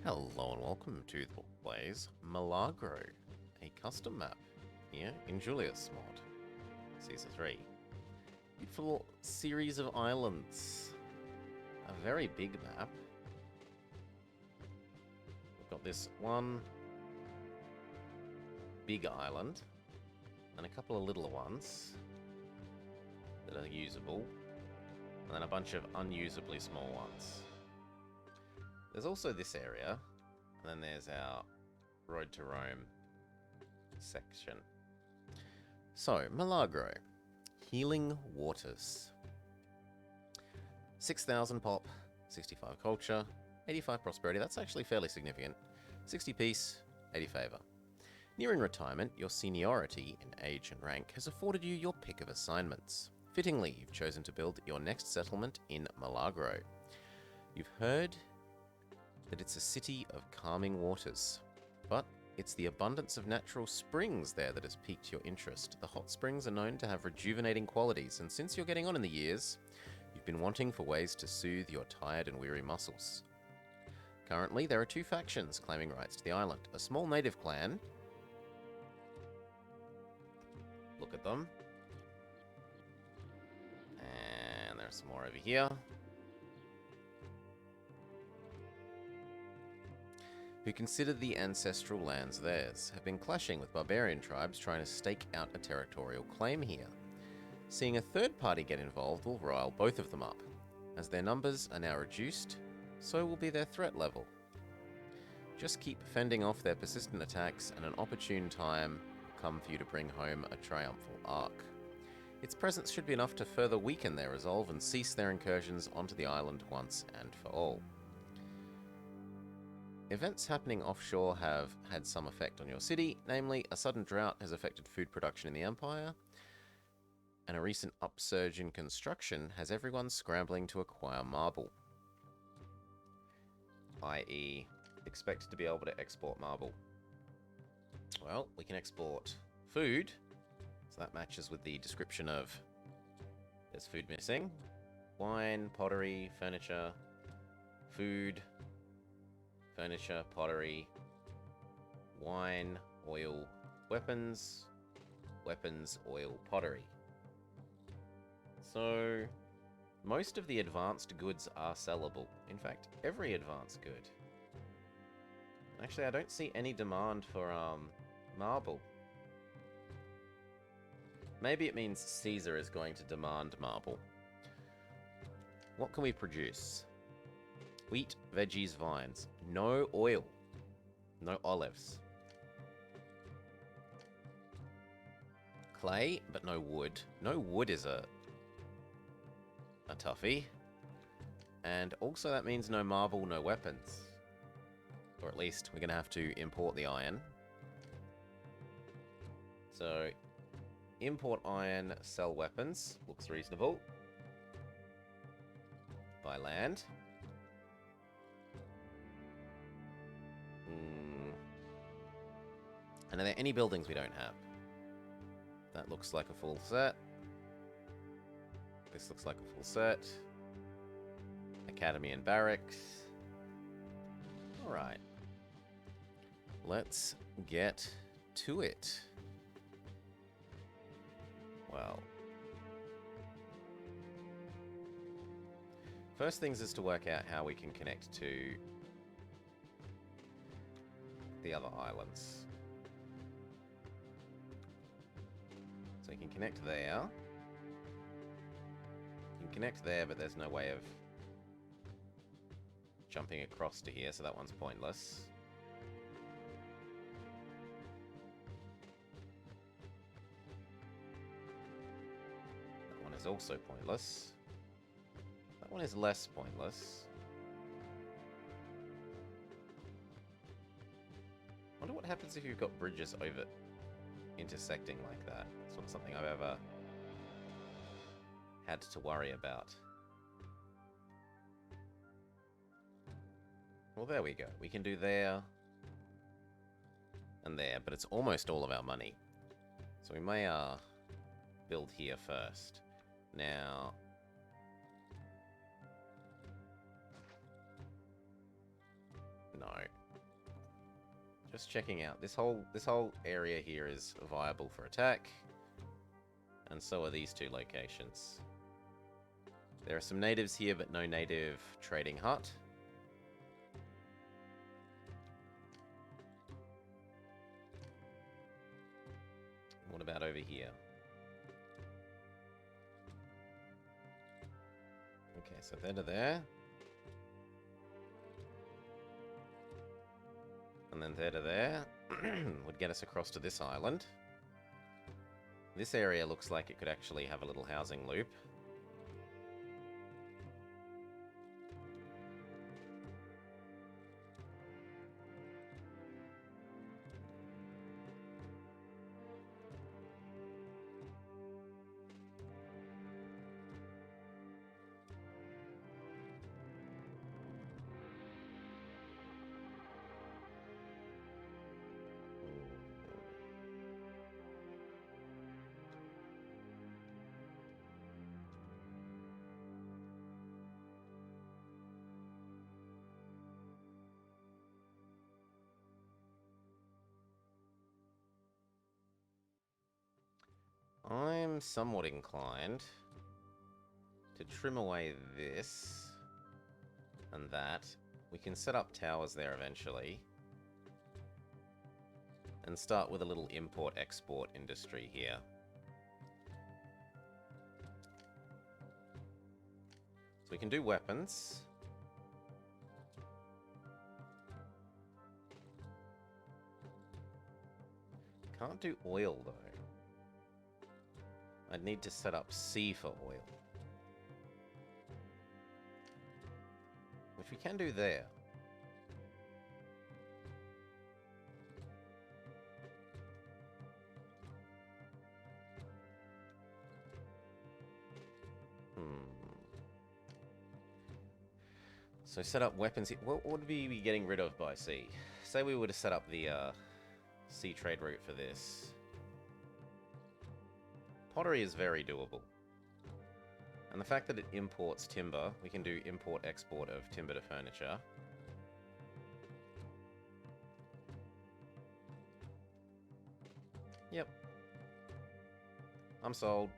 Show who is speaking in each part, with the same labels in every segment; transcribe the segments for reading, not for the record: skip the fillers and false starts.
Speaker 1: Hello and welcome to the Blaze Milagro, a custom map here in Julius mod, Season 3. Beautiful series of islands, a very big map. We've got this one big island and a couple of littler ones that are usable, and then a bunch of unusably small ones. There's also this area, and then there's our Road to Rome section. So, Milagro. Healing Waters. 6,000 pop, 65 culture, 85 prosperity, that's actually fairly significant, 60 peace, 80 favour. Nearing retirement, your seniority in age and rank has afforded you your pick of assignments. Fittingly, you've chosen to build your next settlement in Milagro. You've heard that it's a city of calming waters, but it's the abundance of natural springs there that has piqued your interest. The hot springs are known to have rejuvenating qualities, and since you're getting on in the years, you've been wanting for ways to soothe your tired and weary muscles. Currently, there are two factions claiming rights to the island. A small native clan, look at them, and there's some more over here, who consider the ancestral lands theirs, have been clashing with barbarian tribes trying to stake out a territorial claim here. Seeing a third party get involved will rile both of them up. As their numbers are now reduced, so will be their threat level. Just keep fending off their persistent attacks, and an opportune time will come for you to bring home a triumphal arc. Its presence should be enough to further weaken their resolve and cease their incursions onto the island once and for all. Events happening offshore have had some effect on your city, namely, a sudden drought has affected food production in the Empire, and a recent upsurge in construction has everyone scrambling to acquire marble. I.e., expect to be able to export marble. Well, we can export food, so that matches with the description of there's food missing. Wine, pottery, furniture, food, furniture, pottery, wine, oil, weapons, weapons, oil, pottery. So, most of the advanced goods are sellable. In fact, every advanced good. Actually, I don't see any demand for, marble. Maybe it means Caesar is going to demand marble. What can we produce? Wheat, veggies, vines. No oil. No olives. Clay, but no wood. No wood is a toughie. And also that means no marble, no weapons. Or at least we're going to have to import the iron. So, import iron, sell weapons. Looks reasonable. By land. And are there any buildings we don't have? That looks like a full set. This looks like a full set. Academy and barracks. Alright. Let's get to it. Well. First things is to work out how we can connect to the other islands. So you can connect there. You can connect there, but there's no way of jumping across to here, so that one's pointless. That one is also pointless. That one is less pointless. I wonder what happens if you've got bridges over intersecting like that. It's not something I've ever had to worry about. Well, there we go. We can do there and there, but it's almost all of our money. So we may build here first. Now, no. Just checking out. This whole area here is viable for attack. And so are these two locations. There are some natives here, but no native trading hut. What about over here? Okay, so there to there. And then there to there would get us across to this island. This area looks like it could actually have a little housing loop. I'm somewhat inclined to trim away this and that. We can set up towers there eventually. And start with a little import-export industry here. So we can do weapons. Can't do oil though. I'd need to set up C for oil. Which we can do there. So set up weapons. What would we be getting rid of by sea? Say we were to set up the sea trade route for this. Pottery is very doable. And the fact that it imports timber, we can do import-export of timber to furniture. Yep. I'm sold.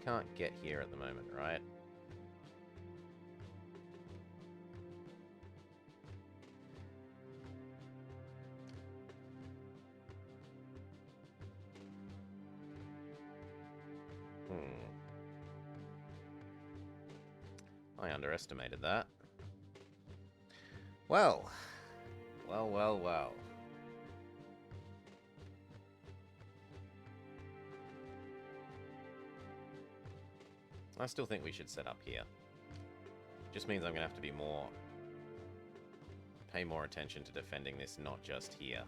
Speaker 1: Can't get here at the moment, right? I underestimated that. Well. Well. I still think we should set up here. Just means I'm going to have to be pay more attention to defending this, not just here.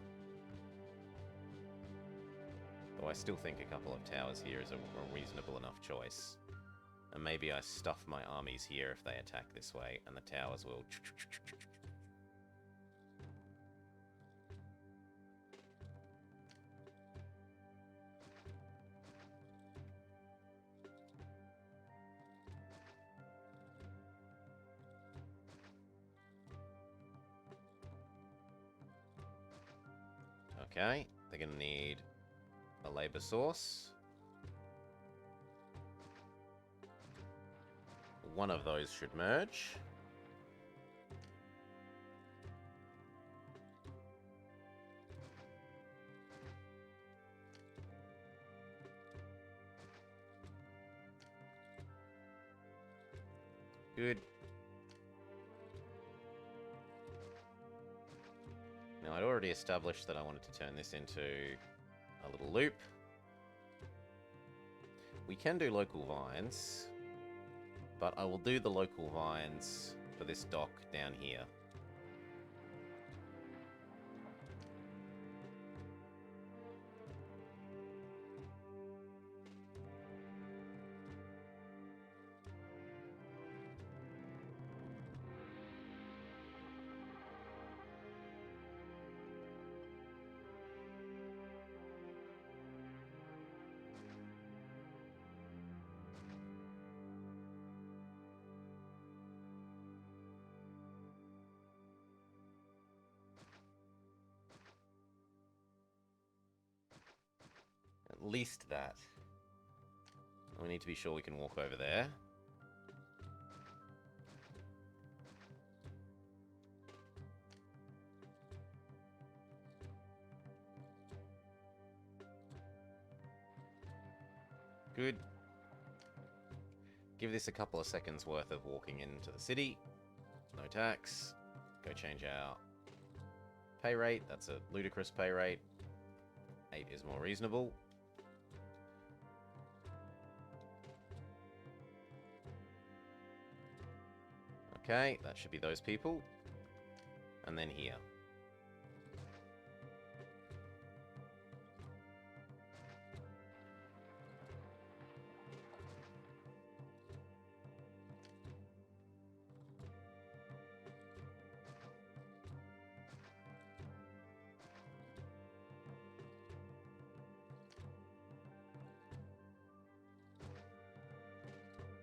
Speaker 1: Though I still think a couple of towers here is a reasonable enough choice. And maybe I stuff my armies here if they attack this way, and the towers will... Okay, they're going to need a labor source. One of those should merge. Good. Now, I'd already established that I wanted to turn this into a little loop. We can do local vines, but I will do the local vines for this dock down here. least that. We need to be sure we can walk over there. Good. Give this a couple of seconds worth of walking into the city. No tax. Go change our pay rate. That's a ludicrous pay rate. 8 is more reasonable. Okay, that should be those people. And then here.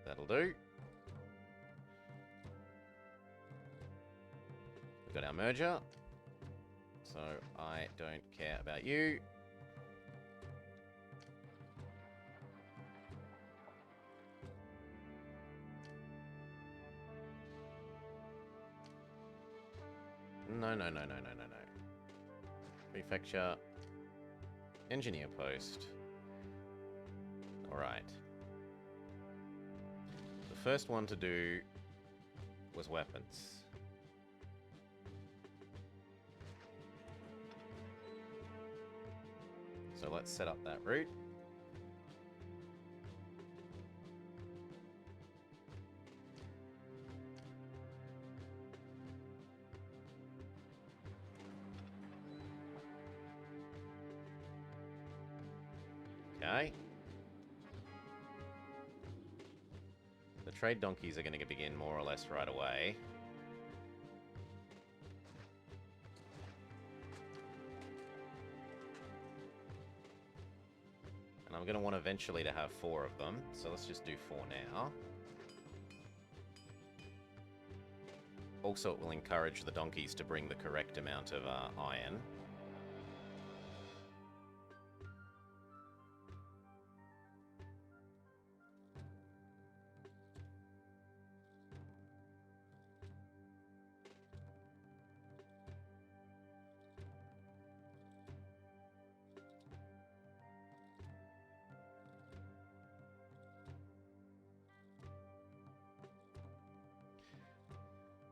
Speaker 1: That'll do. We've got our merger. So I don't care about you. No. Prefecture. Engineer post. Alright. The first one to do was weapons. So let's set up that route. Okay. The trade donkeys are going to begin more or less right away. And I'm going to want eventually to have 4 of them, so let's just do 4 now. Also, it will encourage the donkeys to bring the correct amount of iron.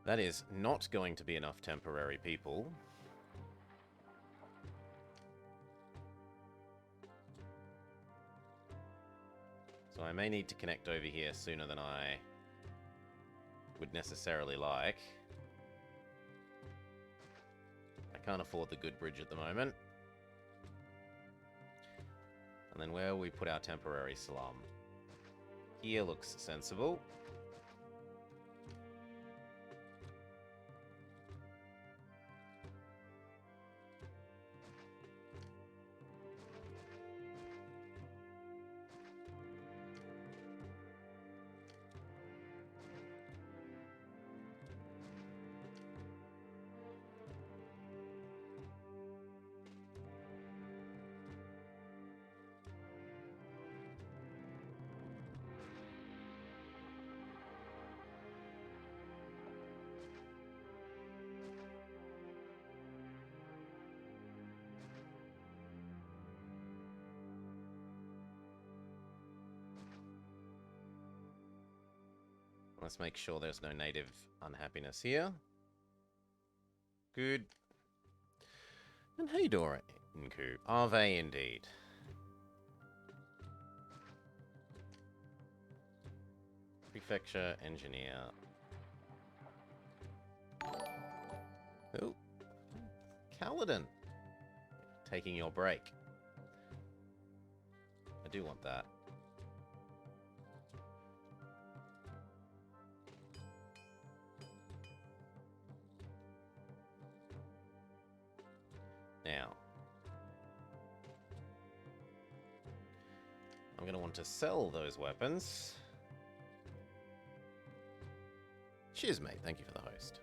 Speaker 1: That is not going to be enough temporary people. So I may need to connect over here sooner than I would necessarily like. I can't afford the good bridge at the moment. And then where will we put our temporary slum? Here looks sensible. Let's make sure there's no native unhappiness here. Good. And hey, Dora Nku. Are they indeed? Prefecture engineer. Oh. Kaladin. Taking your break. I do want that. Now, I'm going to want to sell those weapons. Cheers, mate. Thank you for the host.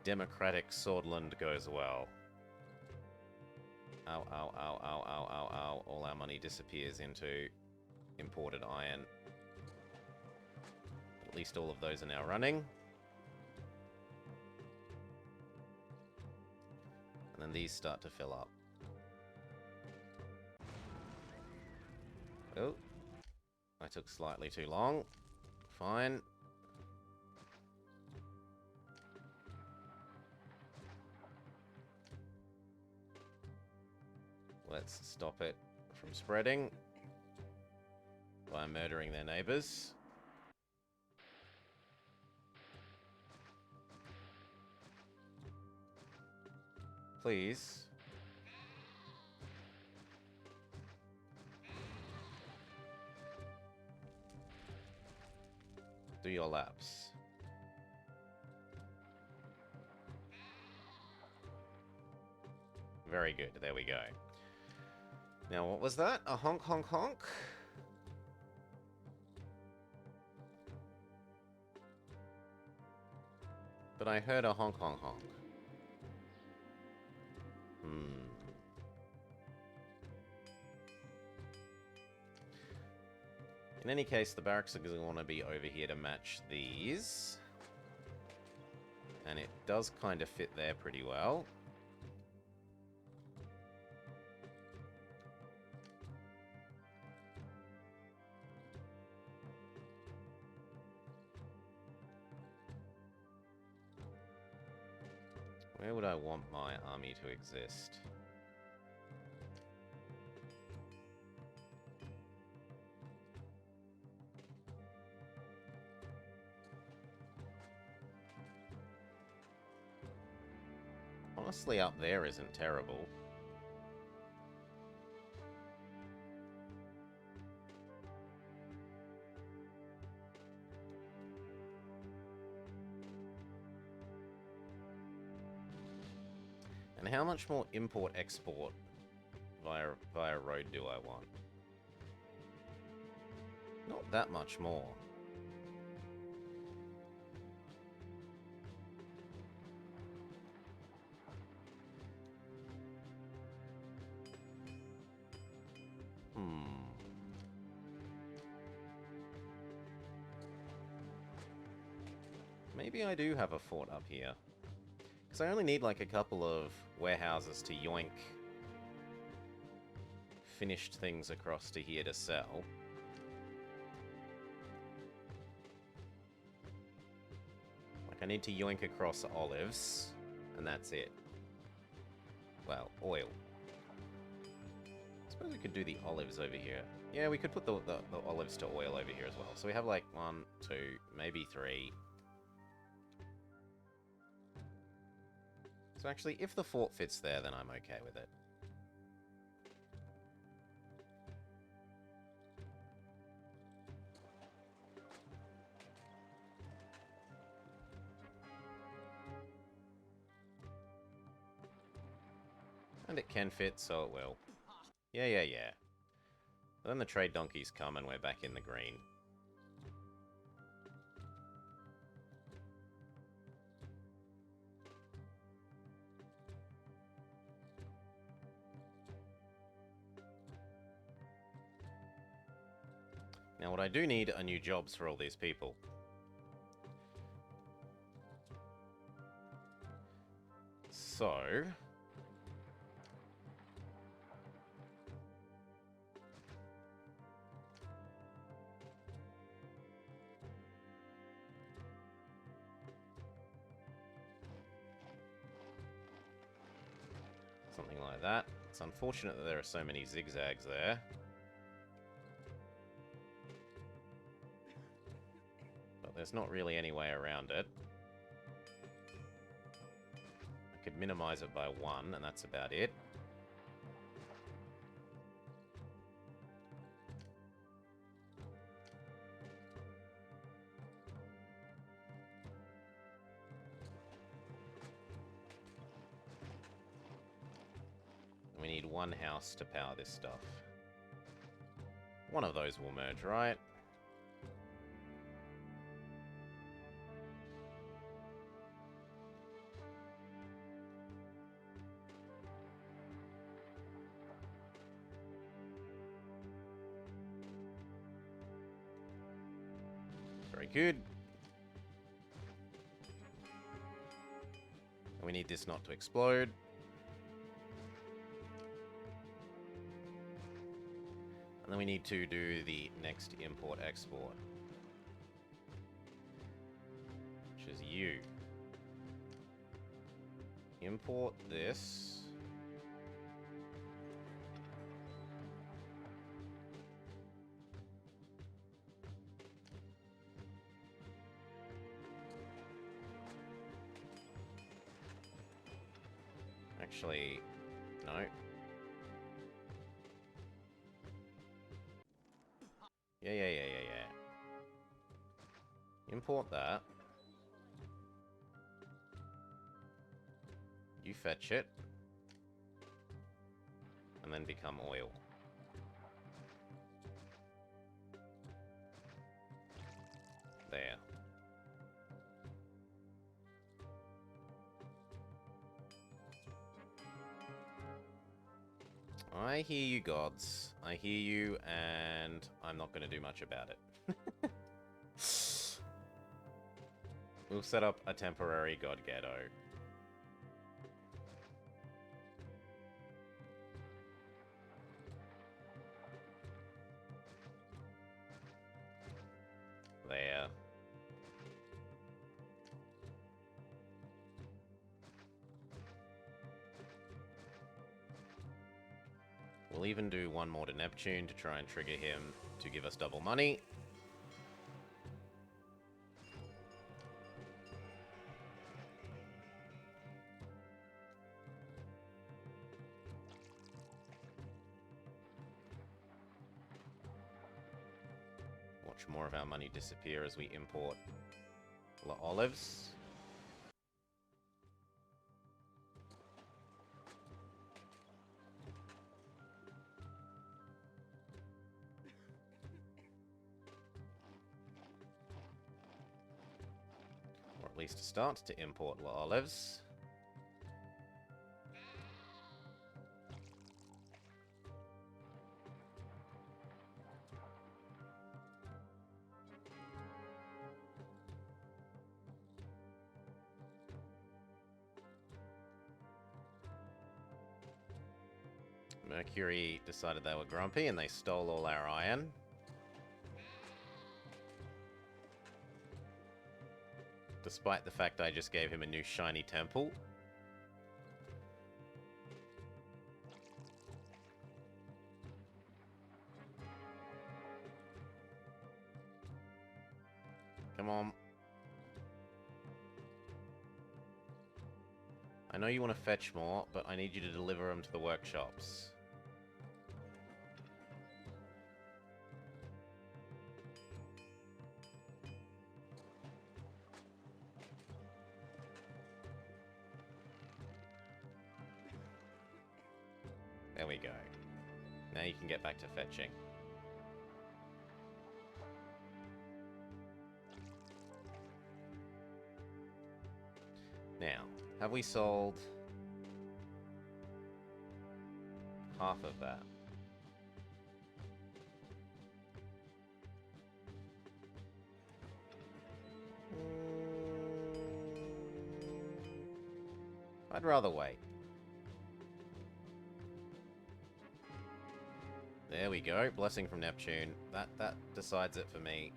Speaker 1: Democratic Swordland goes well. Ow, ow, ow, ow, ow, ow, ow. All our money disappears into imported iron. At least all of those are now running. And then these start to fill up. Oh. I took slightly too long. Fine. Let's stop it from spreading by murdering their neighbors. Please. Do your laps. Very good. There we go. Now, what was that? A honk, honk, honk? But I heard a honk, honk, honk. In any case, the barracks are going to want to be over here to match these. And it does kind of fit there pretty well. Where would I want my army to exist? Honestly, up there isn't terrible. And how much more import-export via road do I want? Not that much more. Maybe I do have a fort up here. Because I only need like a couple of warehouses to yoink finished things across to here to sell. Like I need to yoink across olives, and that's it. Well, oil. I suppose we could do the olives over here. Yeah, we could put the olives to oil over here as well. So we have like 1, 2, maybe 3. So actually, if the fort fits there, then I'm okay with it. And it can fit, so it will. Yeah, yeah, yeah. But then the trade donkeys come and we're back in the green. Now, what I do need are new jobs for all these people. So... something like that. It's unfortunate that there are so many zigzags there. But there's not really any way around it. I could minimize it by 1, and that's about it. We need 1 house to power this stuff. One of those will merge, right? Very good. And we need this not to explode. And then we need to do the next import-export, which is you. Import this. Actually, no. Yeah. Import that. You fetch it. And then become oil. There. I hear you, gods. I hear you, and I'm not going to do much about it. We'll set up a temporary god ghetto. There. We'll even do one more to Neptune to try and trigger him to give us double money. Watch more of our money disappear as we import olives. Or at least start to import olives. Mercury decided they were grumpy and they stole all our iron. Despite the fact I just gave him a new shiny temple. Come on. I know you want to fetch more, but I need you to deliver them to the workshops. There we go. Now you can get back to fetching. Now, have we sold half of that? I'd rather wait. There we go. Blessing from Neptune. That decides it for me.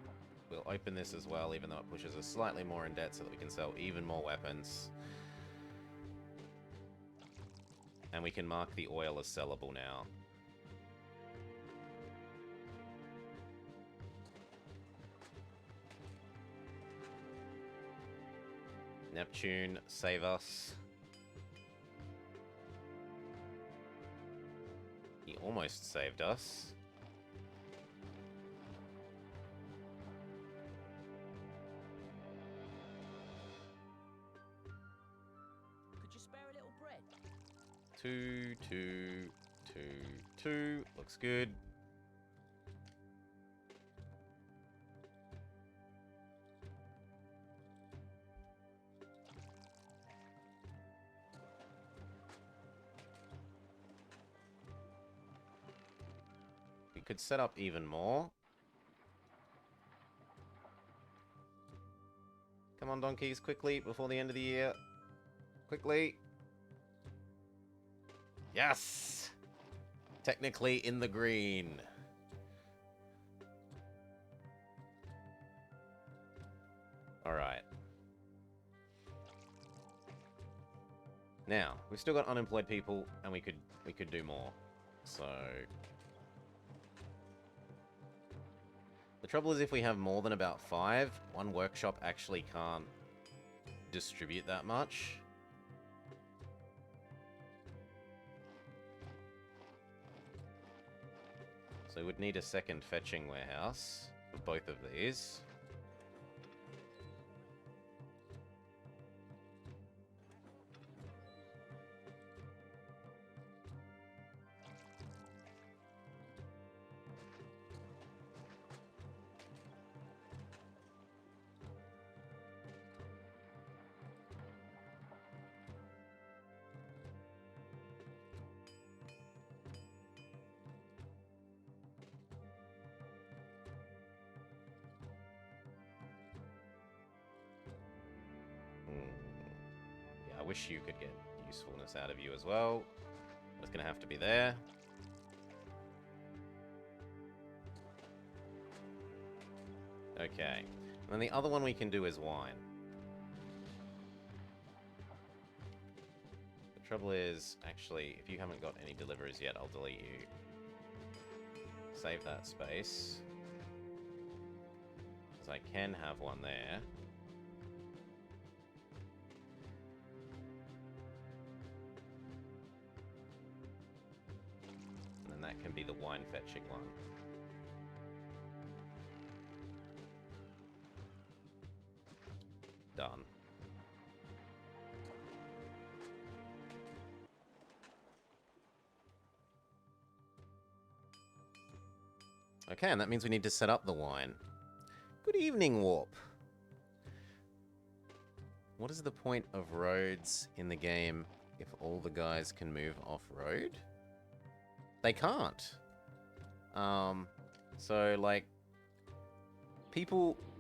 Speaker 1: We'll open this as well, even though it pushes us slightly more in debt so that we can sell even more weapons. And we can mark the oil as sellable now. Neptune, save us. He almost saved us.
Speaker 2: Could you spare a little bread?
Speaker 1: 2, 2, 2, 2. Looks good. We could set up even more. Come on, donkeys, quickly, before the end of the year. Quickly. Yes! Technically in the green. Alright. Now, we've still got unemployed people, and we could do more. So... The trouble is if we have more than about 5, one workshop actually can't distribute that much. So we'd need a second fetching warehouse for both of these. I wish you could get usefulness out of you as well. It's going to have to be there. Okay. And then the other one we can do is wine. The trouble is, actually, if you haven't got any deliveries yet, I'll delete you. Save that space. Because I can have one there. That can be the wine fetching one. Done. Okay, and that means we need to set up the wine. Good evening, Warp. What is the point of roads in the game if all the guys can move off-road? They can't. So, like,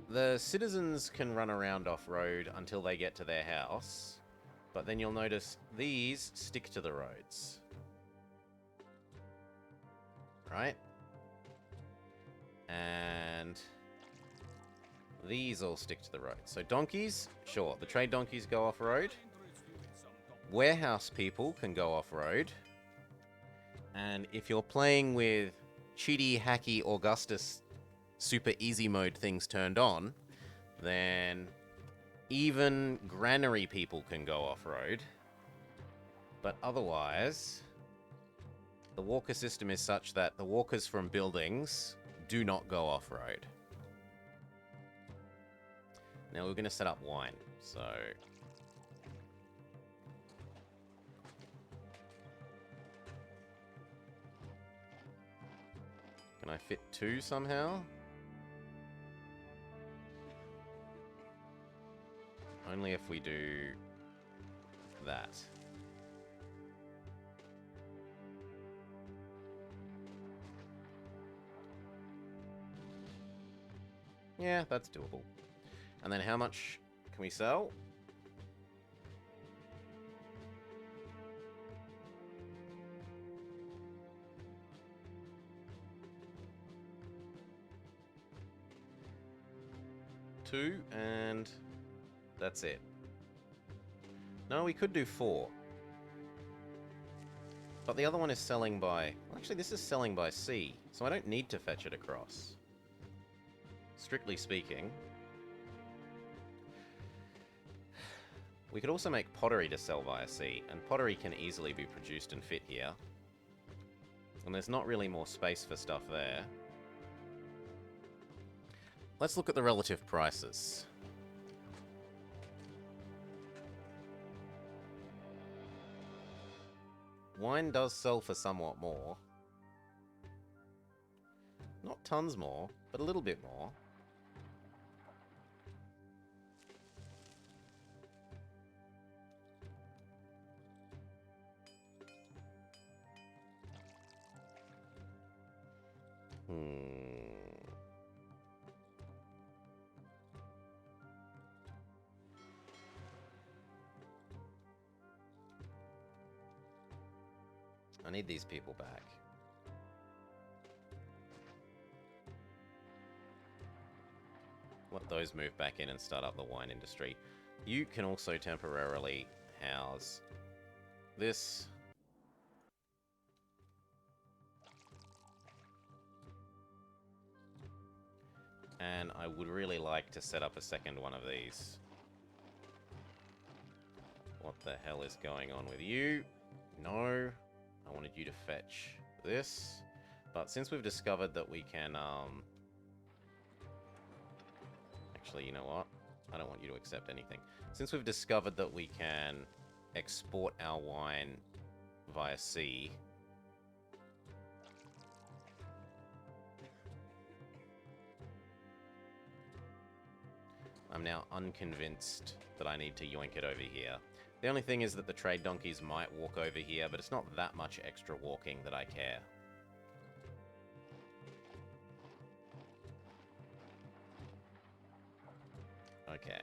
Speaker 1: the citizens can run around off-road until they get to their house, but then you'll notice these stick to the roads. Right? And these all stick to the road. So donkeys, sure, the trade donkeys go off-road. Warehouse people can go off-road. And if you're playing with cheaty, hacky, Augustus super easy mode things turned on, then even granary people can go off-road. But otherwise, the walker system is such that the walkers from buildings do not go off-road. Now we're going to set up wine, so... Can I fit 2 somehow? Only if we do that. Yeah, that's doable. And then how much can we sell? Two, and that's it. No, we could do 4. But the other one is selling by... Well, actually, this is selling by sea, so I don't need to fetch it across. Strictly speaking. We could also make pottery to sell via sea, and pottery can easily be produced and fit here. And there's not really more space for stuff there. Let's look at the relative prices. Wine does sell for somewhat more. Not tons more, but a little bit more. I need these people back. Let those move back in and start up the wine industry. You can also temporarily house this. And I would really like to set up a second one of these. What the hell is going on with you? No. I wanted you to fetch this. But since we've discovered that we can, actually, you know what? I don't want you to accept anything. Since we've discovered that we can export our wine via sea, I'm now unconvinced that I need to yoink it over here. The only thing is that the trade donkeys might walk over here, but it's not that much extra walking that I care. Okay.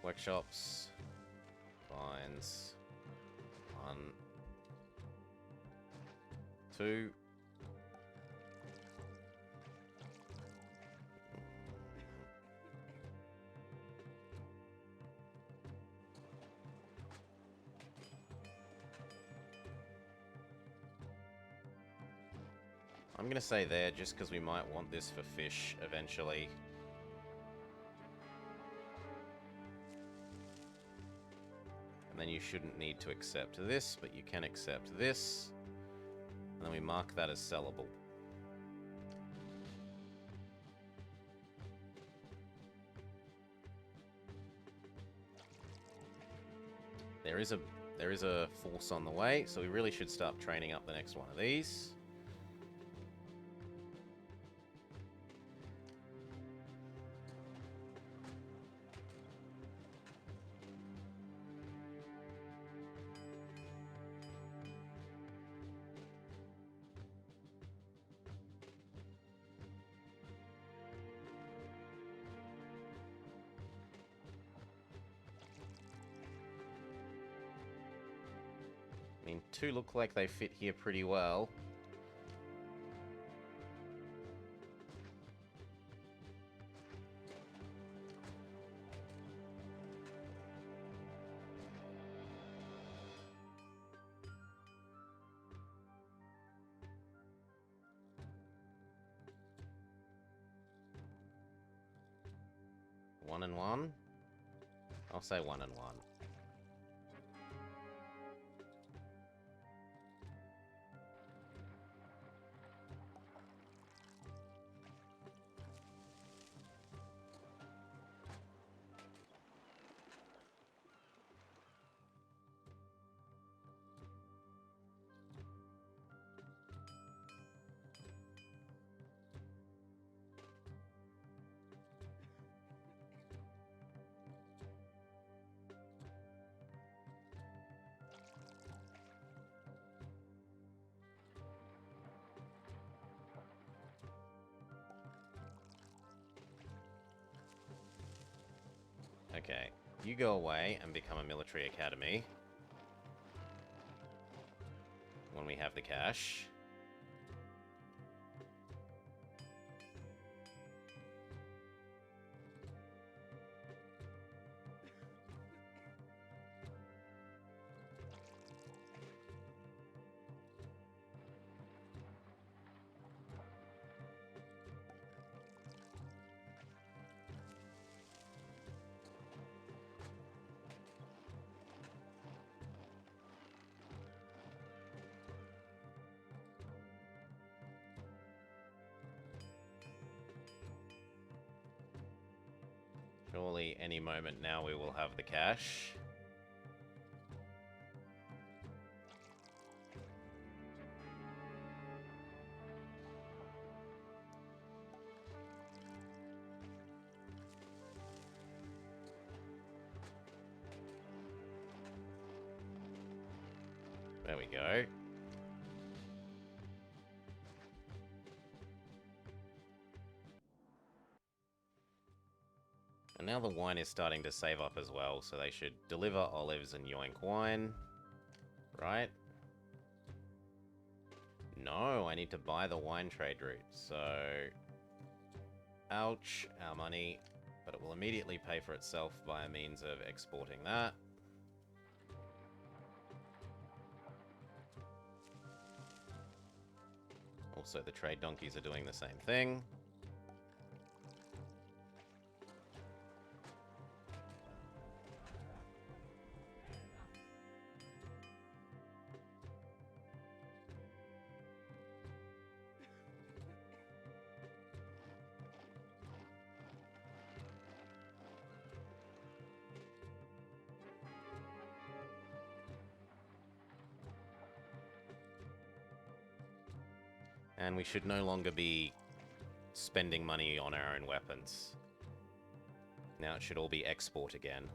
Speaker 1: Workshops. Vines. 1. 2. I'm gonna say there just because we might want this for fish eventually. And then you shouldn't need to accept this, but you can accept this. And then we mark that as sellable. There is a force on the way, so we really should start training up the next one of these. I mean, 2 look like they fit here pretty well. One and one? I'll say 1 and 1. Okay, you go away and become a military academy. When we have the cash. Surely any moment now we will have the cash. There we go. And now the wine is starting to save up as well, so they should deliver olives and yoink wine. Right? no, I need to buy the wine trade route. So, ouch, our money. But it will immediately pay for itself by means of exporting that. Also, the trade donkeys are doing the same thing. And we should no longer be spending money on our own weapons. Now it should all be export again.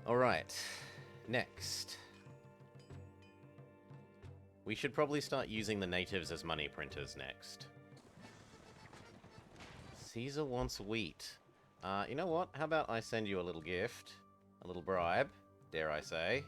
Speaker 1: Alright, next. We should probably start using the natives as money printers next. Caesar wants wheat. You know what? How about I send you a little gift? A little bribe, dare I say.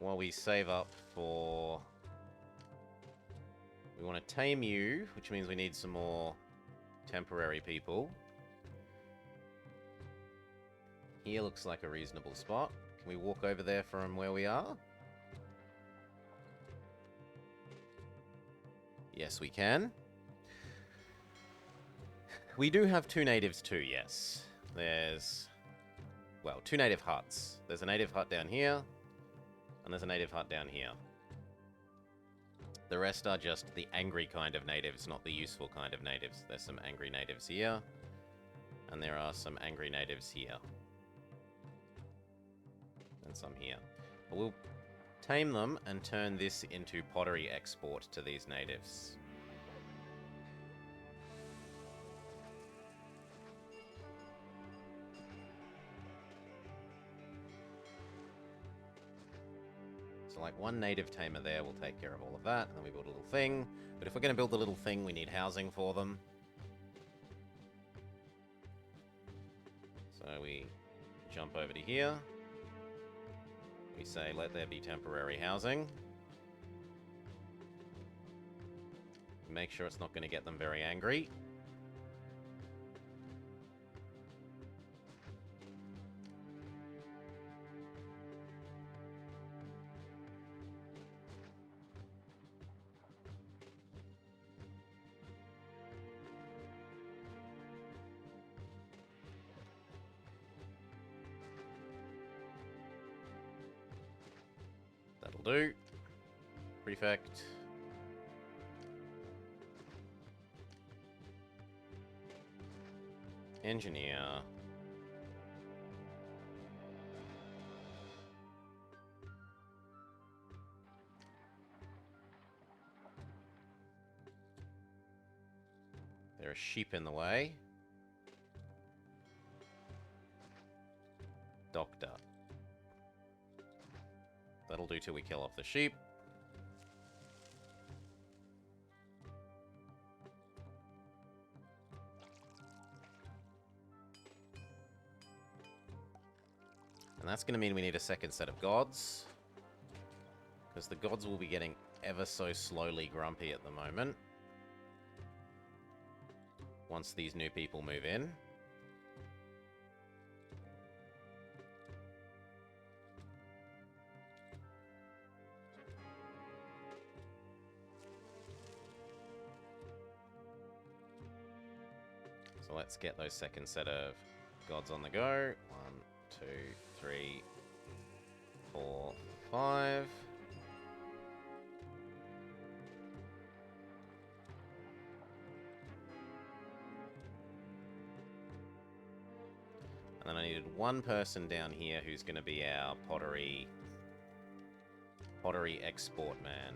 Speaker 1: While we save up for... We want to tame you, which means we need some more temporary people. Here looks like a reasonable spot. Can we walk over there from where we are? Yes, we can. We do have 2 natives too, yes. There's... well, 2 native huts. There's a native hut down here. And there's a native hut down here. The rest are just the angry kind of natives, not the useful kind of natives. There's some angry natives here. And there are some angry natives here. And some here. But we'll tame them and turn this into pottery export to these natives. So like 1 native tamer there will take care of all of that, and then we build a little thing. But if we're going to build a little thing, we need housing for them. So we jump over to here. We say, let there be temporary housing. Make sure it's not going to get them very angry. That'll do. Prefect. Engineer. There are sheep in the way. Doctor. That'll do till we kill off the sheep. And that's going to mean we need a second set of gods. Because the gods will be getting ever so slowly grumpy at the moment. Once these new people move in. So let's get those second set of gods on the go. 1, 2, 3, 4, 5. And then I needed 1 person down here who's going to be our pottery export man.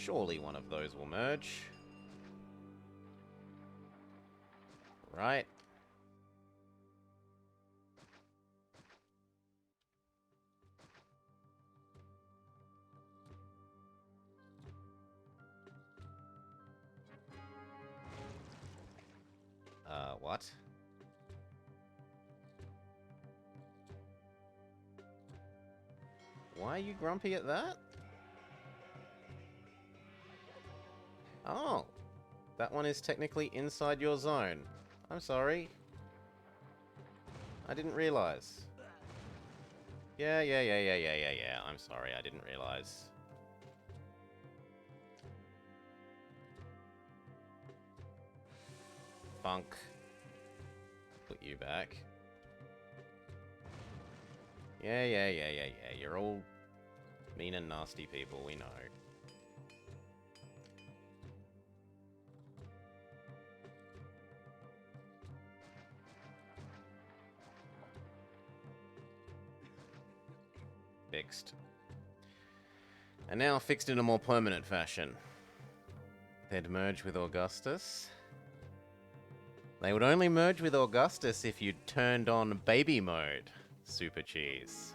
Speaker 1: Surely one of those will merge. Right. What? Why are you grumpy at that? Oh. That one is technically inside your zone. I'm sorry. I didn't realize. Yeah. I'm sorry, I didn't realize. Funk. Put you back. Yeah. You're all mean and nasty people, we know. Fixed. And now fixed in a more permanent fashion. They'd merge with Augustus. They would only merge with Augustus if you turned on baby mode, Super Cheese.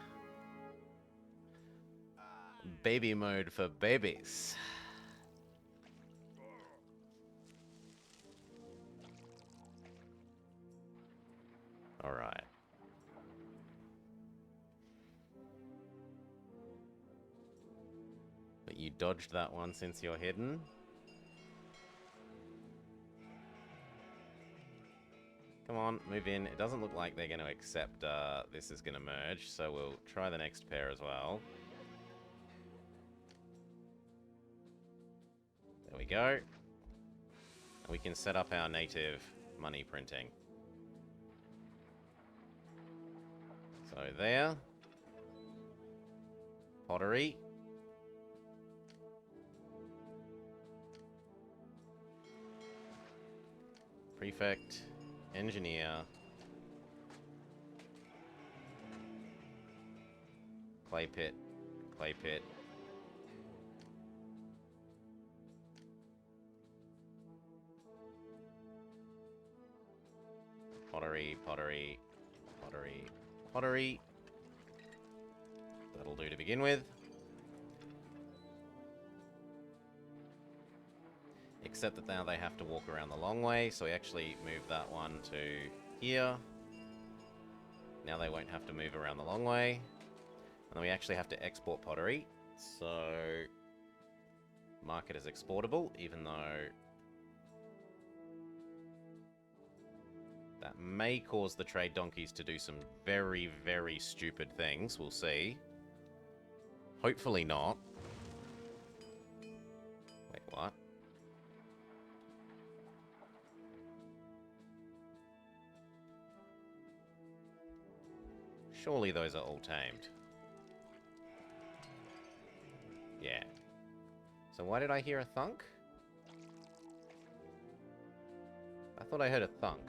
Speaker 1: Baby mode for babies. Alright. But you dodged that one since you're hidden. Come on, move in. It doesn't look like they're going to accept this is going to merge, so we'll try the next pair as well. There we go. And we can set up our native money printing. So there. Pottery. Prefect. Engineer. Clay pit. Clay pit. Pottery, pottery, pottery, pottery. That'll do to begin with. Except that now they have to walk around the long way, so we actually move that one to here. Now they won't have to move around the long way. And then we actually have to export pottery. So, mark it as exportable, even though that may cause the trade donkeys to do some very, very stupid things. We'll see. Hopefully not. Wait, what? Surely those are all tamed. Yeah. So why did I hear a thunk? I thought I heard a thunk.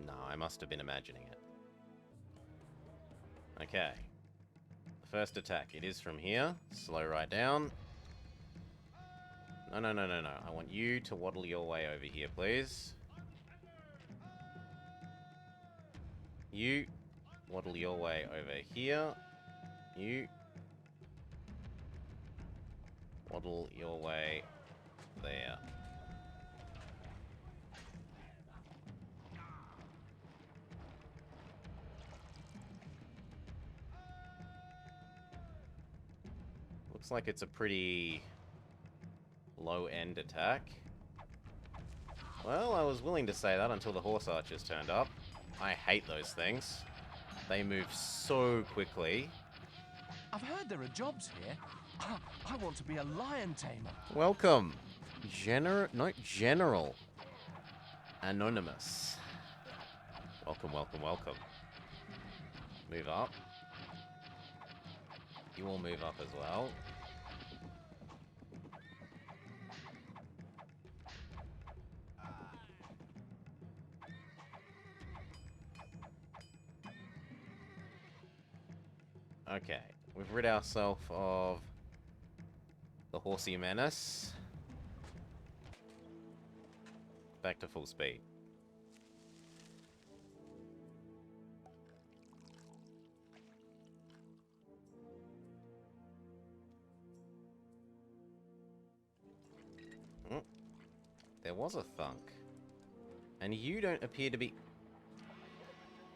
Speaker 1: No, I must have been imagining it. Okay. The first attack. It is from here. Slow right down. No. I want you to waddle your way over here, please. You waddle your way over here. You waddle your way there. Looks like it's a pretty low-end attack. Well, I was willing to say that until the horse archers turned up. I hate those things. They move so quickly.
Speaker 3: I've heard there are jobs here. I want to be a lion tamer.
Speaker 1: Welcome. General. Anonymous. Welcome. Move up. You will move up as well. Okay, we've rid ourselves of the horsey menace. Back to full speed. There was a thunk. And you don't appear to be...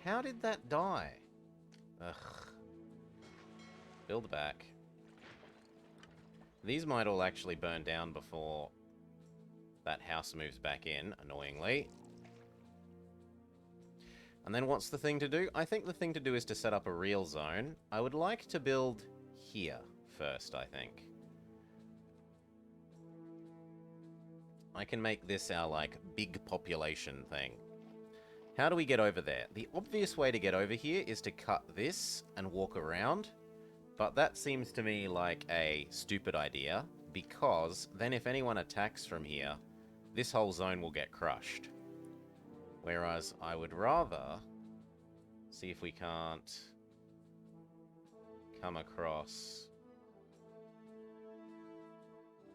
Speaker 1: How did that die? Ugh. Build back. These might all actually burn down before that house moves back in, annoyingly. And then what's the thing to do? I think the thing to do is to set up a real zone. I would like to build here first, I think. I can make this our, like, big population thing. How do we get over there? The obvious way to get over here is to cut this and walk around. But that seems to me like a stupid idea, because then if anyone attacks from here, this whole zone will get crushed. Whereas I would rather see if we can't come across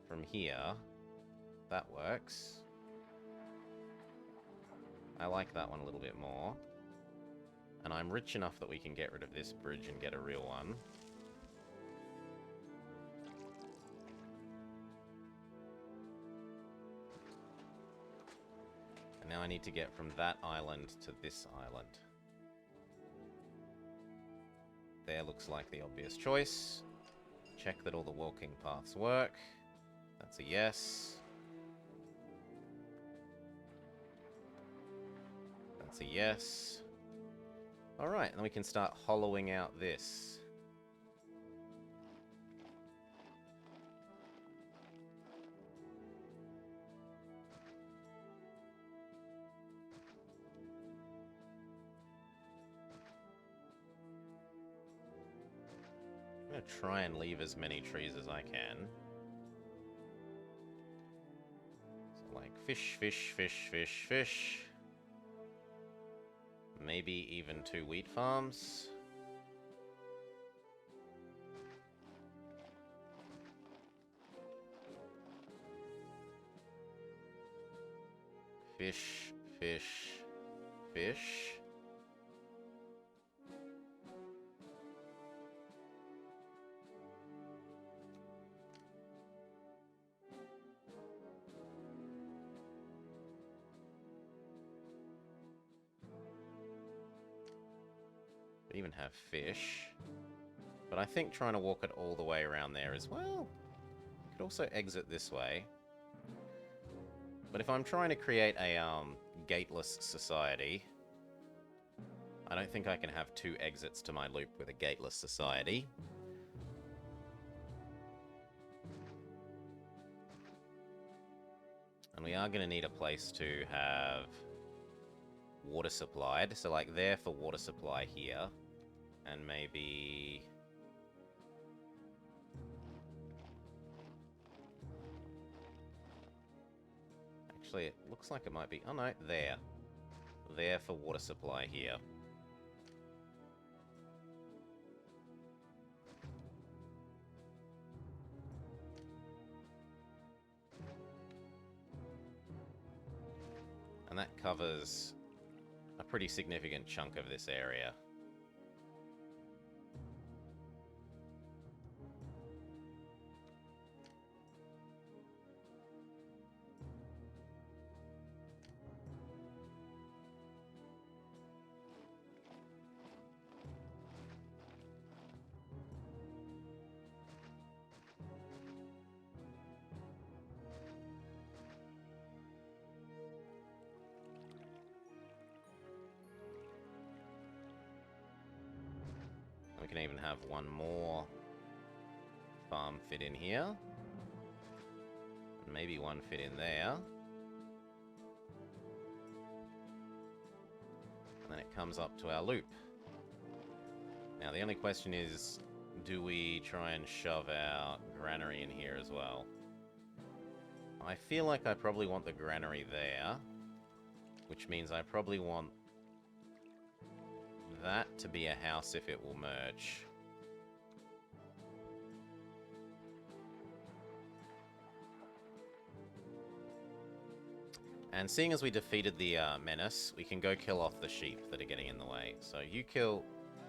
Speaker 1: from here. That works. I like that one a little bit more. And I'm rich enough that we can get rid of this bridge and get a real one. And now I need to get from that island to this island. There looks like the obvious choice. Check that all the walking paths work. That's a yes. That's a yes. Alright, then we can start hollowing out this. I'm going to try and leave as many trees as I can. So like fish, fish, fish, fish, fish. Maybe even 2 wheat farms. Fish, fish, fish. We even have fish. But I think trying to walk it all the way around there as well. Could also exit this way. But if I'm trying to create a gateless society, I don't think I can have 2 exits to my loop with a gateless society. And we are going to need a place to have water supplied. So like there for water supply here. And maybe... Actually, it looks like it might be... Oh no, there. There for water supply here. And that covers a pretty significant chunk of this area. We can even have one more farm fit in here. And maybe one fit in there. And then it comes up to our loop. Now the only question is, do we try and shove our granary in here as well? I feel like I probably want the granary there. Which means I probably want that to be a house if it will merge. And seeing as we defeated the menace, we can go kill off the sheep that are getting in the way. So you kill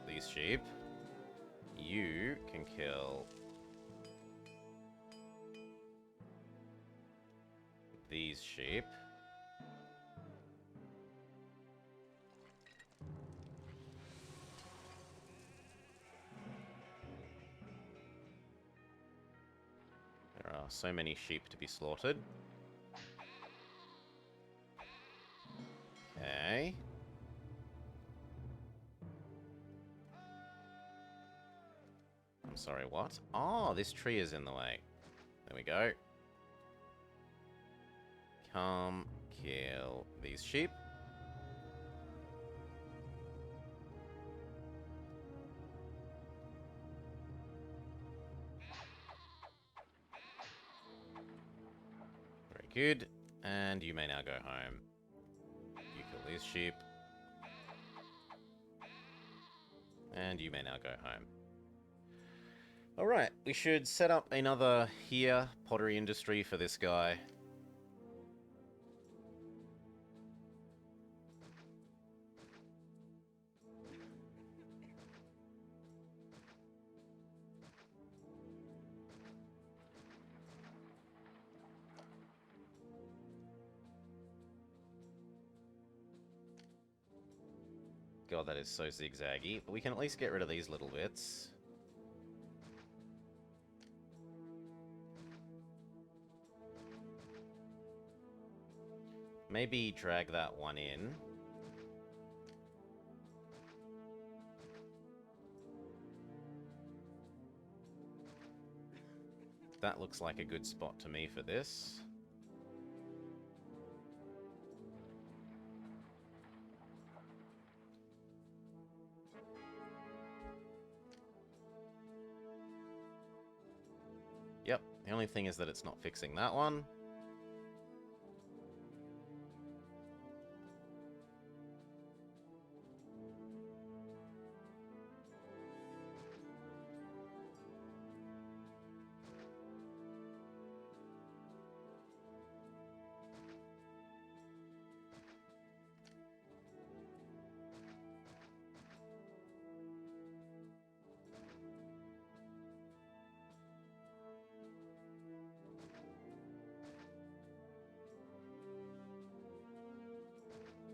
Speaker 1: these sheep. You can kill these sheep. There are so many sheep to be slaughtered. Okay. I'm sorry, what? Oh, this tree is in the way. There we go. Come kill these sheep. Very good. And you may now go home. You kill these sheep. And you may now go home. Alright, we should set up another here pottery industry for this guy. God, that is so zigzaggy. But we can at least get rid of these little bits. Maybe drag that one in. That looks like a good spot to me for this. Yep, the only thing is that it's not fixing that one.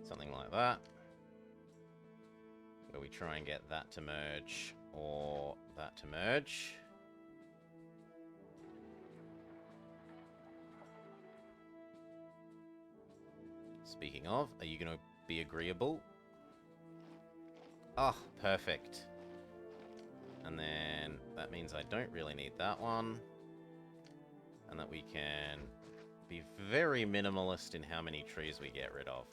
Speaker 1: Something like that. Where we try and get that to merge, or that to merge. Speaking of, are you going to be agreeable? Ah, perfect. And then that means I don't really need that one. And that we can be very minimalist in how many trees we get rid of.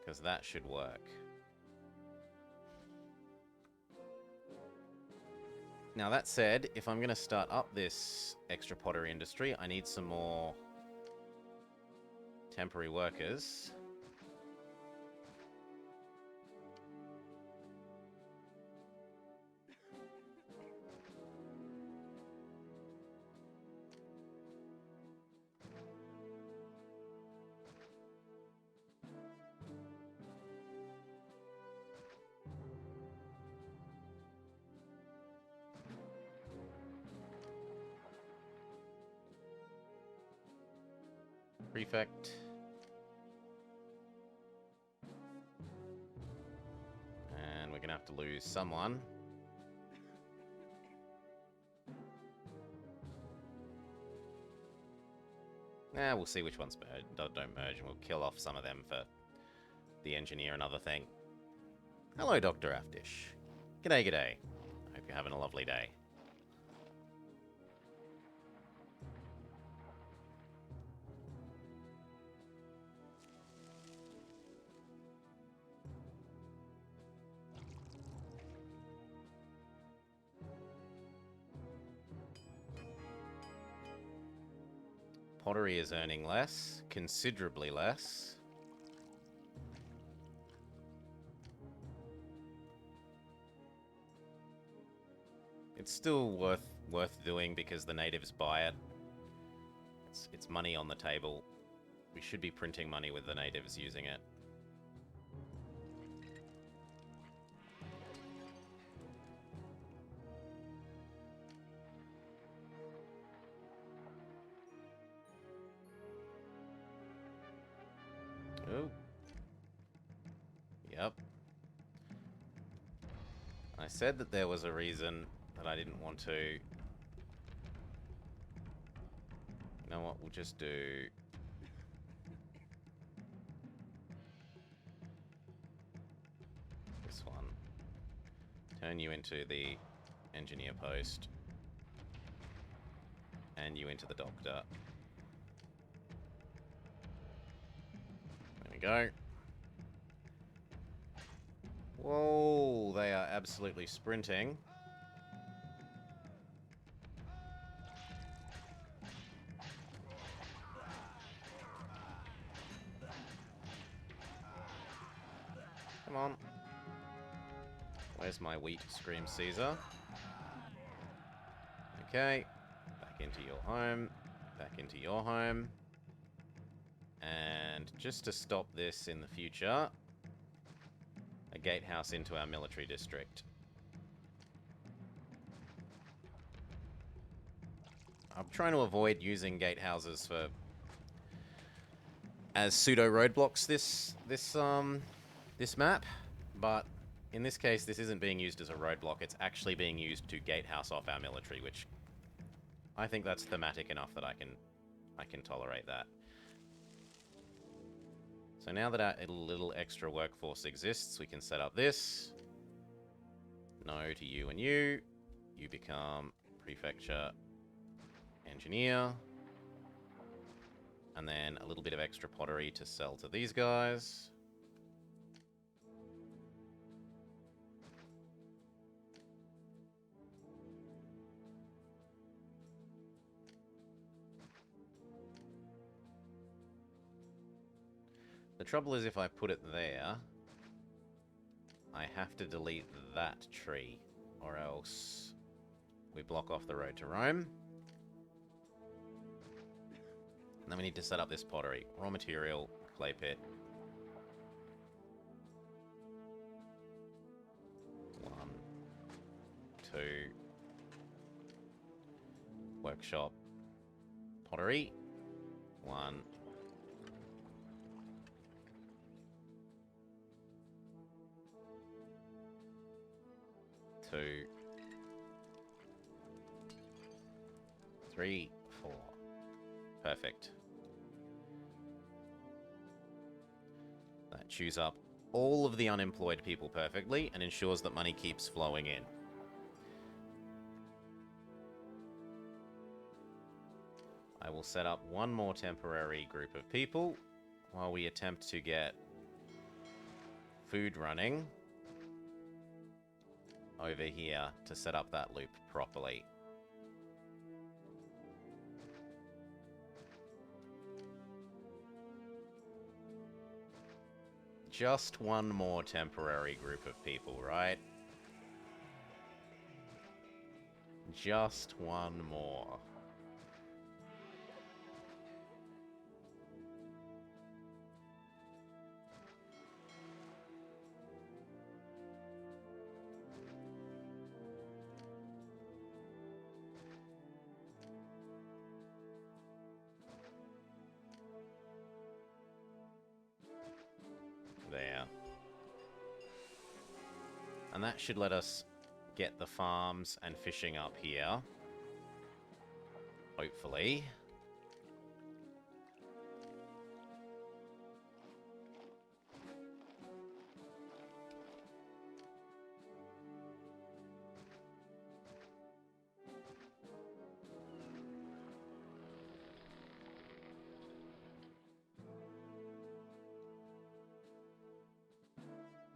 Speaker 1: Because that should work. Now that said, if I'm going to start up this extra pottery industry, I need some more temporary workers. Prefect. And we're going to have to lose someone. We'll see which ones don't merge, and we'll kill off some of them for the engineer and other thing. Hello, Dr. Afdish. G'day, g'day. Hope you're having a lovely day. Pottery is earning less, considerably less. It's still worth doing because the natives buy it. It's money on the table. We should be printing money with the natives using it. Oh. Yep. I said that there was a reason that I didn't want to. You know what? We'll just do... this one. Turn you into the engineer post. And you into the doctor. There we go. Whoa, they are absolutely sprinting. Come on. Where's my wheat, Scream Caesar? Okay. Back into your home. Back into your home. And just to stop this in the future, a gatehouse into our military district. I'm trying to avoid using gatehouses for as pseudo roadblocks this map, but in this case this isn't being used as a roadblock, it's actually being used to gatehouse off our military, which I think that's thematic enough that I can tolerate that. So now that our little extra workforce exists, we can set up this. No to you and you. You become prefecture engineer. And then a little bit of extra pottery to sell to these guys. The trouble is if I put it there, I have to delete that tree, or else we block off the road to Rome. And then we need to set up this pottery. Raw material, clay pit. 1, 2. Workshop. Pottery. 1. 2. 3, 4. Perfect. That chews up all of the unemployed people perfectly and ensures that money keeps flowing in. I will set up one more temporary group of people while we attempt to get food running over here to set up that loop properly. Just one more temporary group of people, right? Just one more. There. And that should let us get the farms and fishing up here. Hopefully.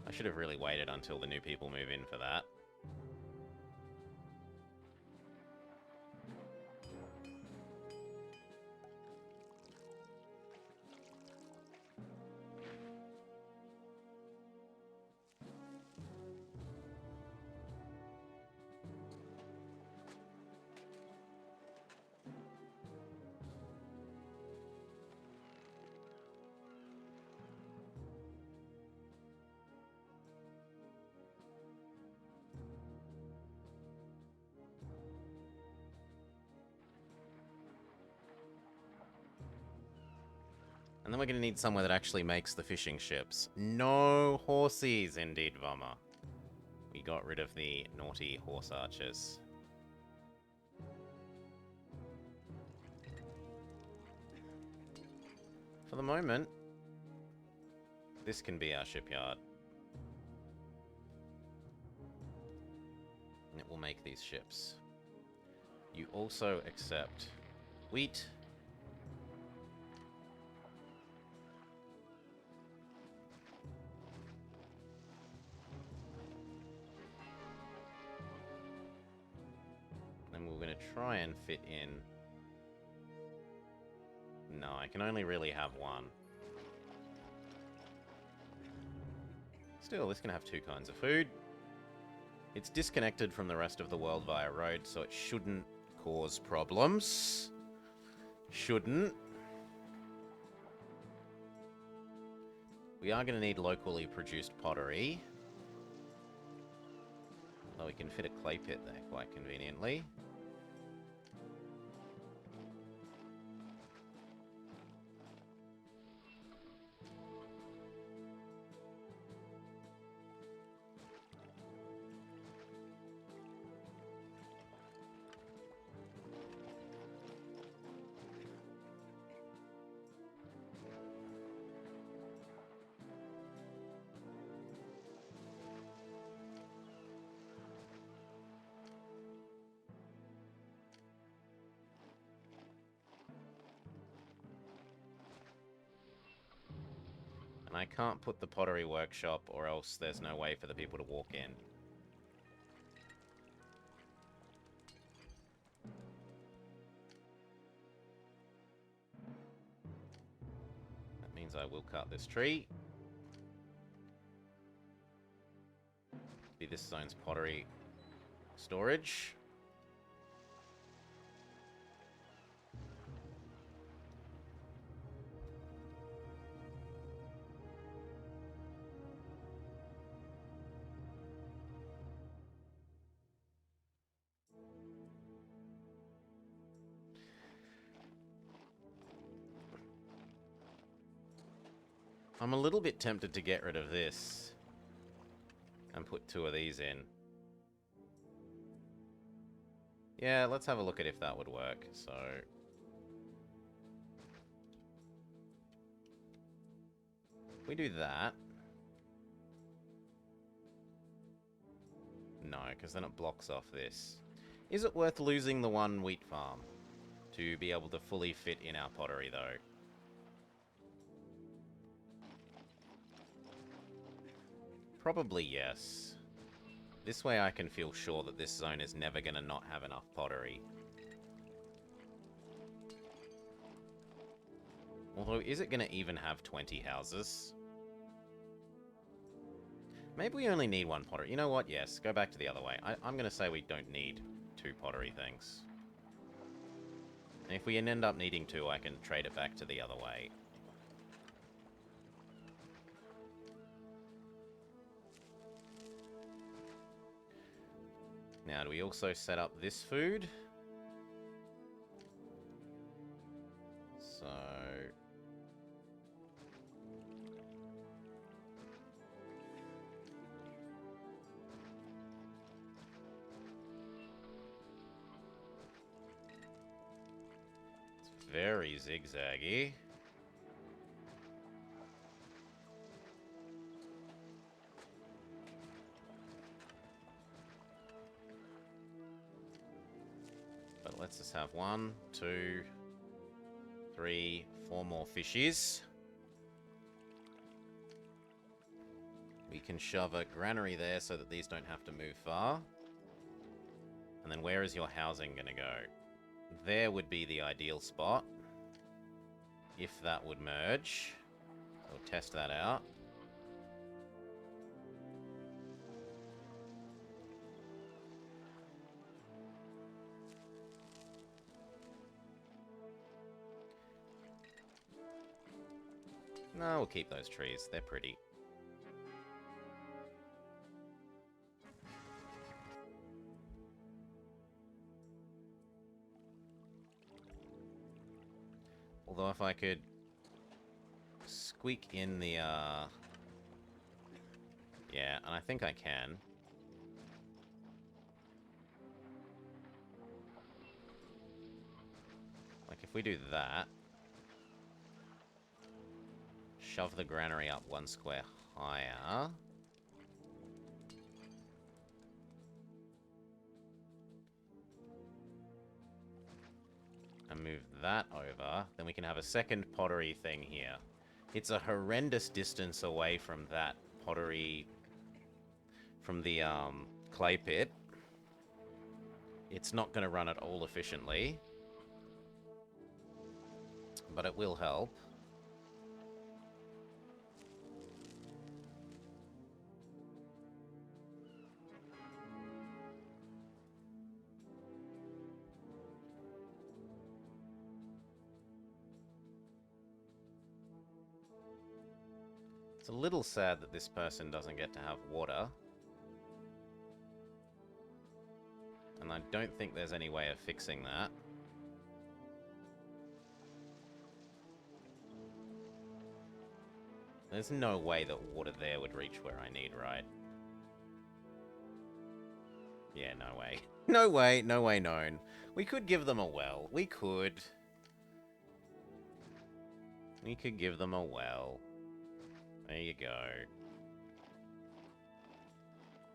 Speaker 1: I should have really waited until the new people move in for that. And then we're going to need somewhere that actually makes the fishing ships. No horses, indeed, Vommer. We got rid of the naughty horse archers. For the moment, this can be our shipyard. And it will make these ships. You also accept wheat. And we're going to try and fit in. No, I can only really have one. Still, this can have two kinds of food. It's disconnected from the rest of the world via road, so it shouldn't cause problems. Shouldn't. We are going to need locally produced pottery. Although we can fit a clay pit there quite conveniently. And I can't put the pottery workshop or else there's no way for the people to walk in. That means I will cut this tree. Be this zone's pottery storage. I'm a little bit tempted to get rid of this and put two of these in. Yeah, let's have a look at if that would work. So we do that. No, because then it blocks off this. Is it worth losing the one wheat farm to be able to fully fit in our pottery, though? Probably yes. This way I can feel sure that this zone is never going to not have enough pottery. Although, is it going to even have 20 houses? Maybe we only need one pottery. You know what? Yes, go back to the other way. I'm going to say we don't need two pottery things. And if we end up needing two, I can trade it back to the other way. Now, do we also set up this food? So... it's very zigzaggy. Let's just have 1, 2, 3, 4 more fishies. We can shove a granary there so that these don't have to move far. And then where is your housing going to go? There would be the ideal spot. If that would merge. We'll test that out. No, we'll keep those trees. They're pretty. Although if I could squeak in the, Yeah, and I think I can. Like, if we do that... Shove the granary up 1 square higher... and move that over, then we can have a second pottery thing here. It's a horrendous distance away from that pottery... from the, clay pit. It's not going to run at all efficiently. But it will help. It's a little sad that this person doesn't get to have water. And I don't think there's any way of fixing that. There's no way that water there would reach where I need, right? Yeah, no way. No way, no way known. We could give them a well. We could. We could give them a well. There you go.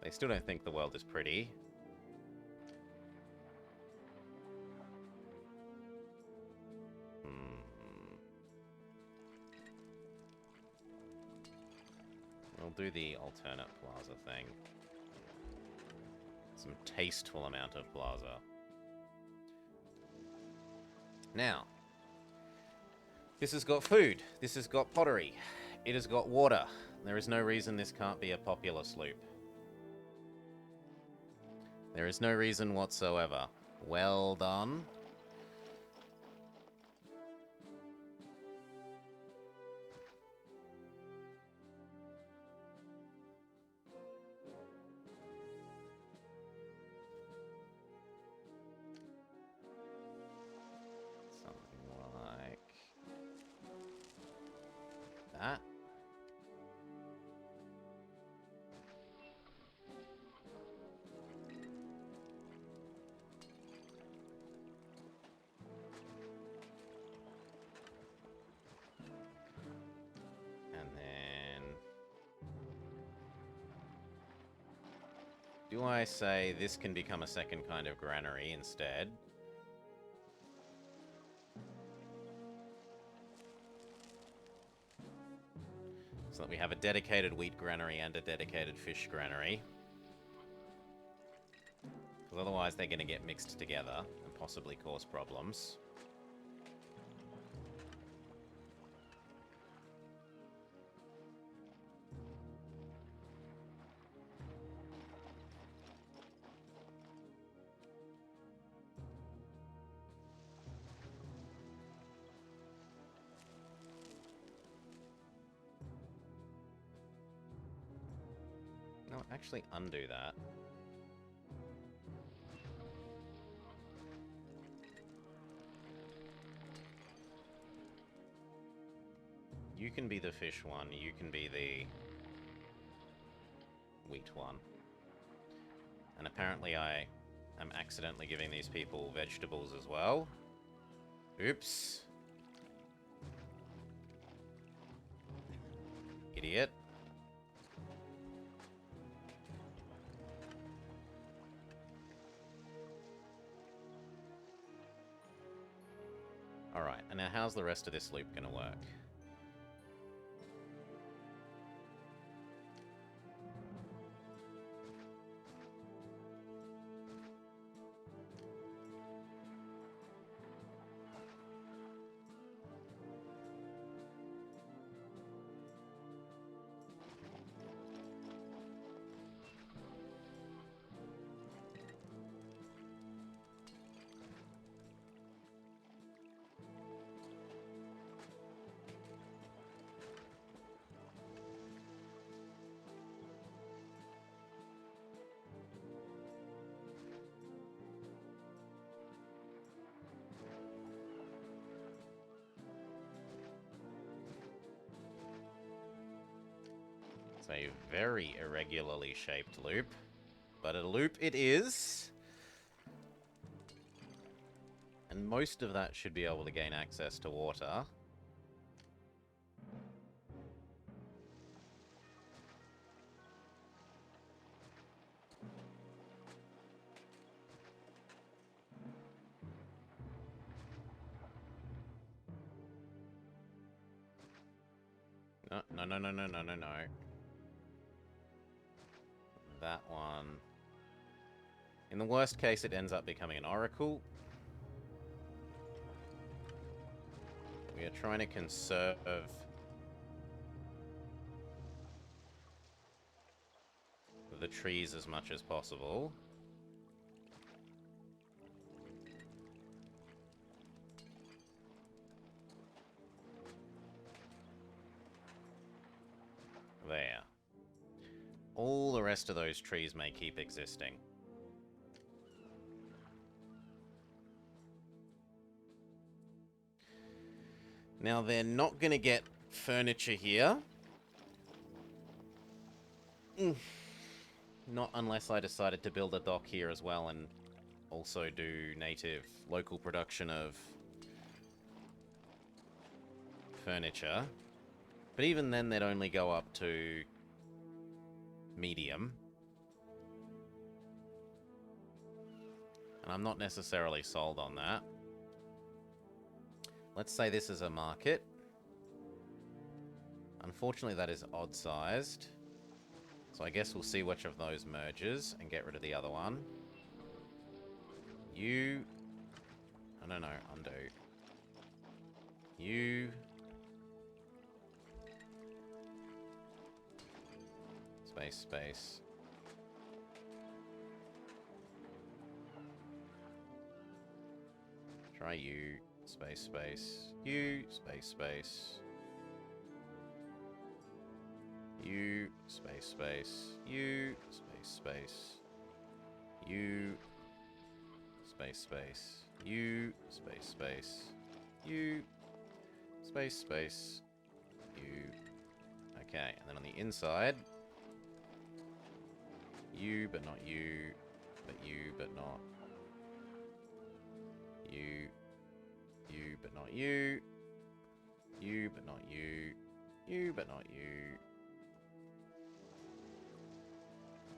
Speaker 1: They still don't think the world is pretty. We'll do the alternate plaza thing. Some tasteful amount of plaza. Now, this has got food. This has got pottery. It has got water. There is no reason this can't be a popular sloop. There is no reason whatsoever. Well done. That. And then... do I say this can become a second kind of granary instead? So that we have a dedicated wheat granary and a dedicated fish granary. Because otherwise they're going to get mixed together and possibly cause problems. No, actually undo that. You can be the fish one, you can be the wheat one. And apparently I am accidentally giving these people vegetables as well. Oops. Idiot. Alright, and now how's the rest of this loop gonna work? It's a very irregularly shaped loop, but a loop it is. And most of that should be able to gain access to water. No, no, no, no, no, no, no, no. That one. In the worst case, it ends up becoming an oracle. We are trying to conserve the trees as much as possible. There. All the rest of those trees may keep existing. Now, they're not going to get furniture here. Not unless I decided to build a dock here as well and also do native local production of furniture. But even then, they'd only go up to medium. And I'm not necessarily sold on that. Let's say this is a market. Unfortunately, that is odd-sized. So I guess we'll see which of those merges and get rid of the other one. You... No, undo. You... Space. Try you. Space. You. Space. You. Space. You. Space. You. Space. You. Space. You. Space. You. Okay, and then on the inside... You, but not you. But you, but not. You. You, but not you. You, but not you. You, but not you.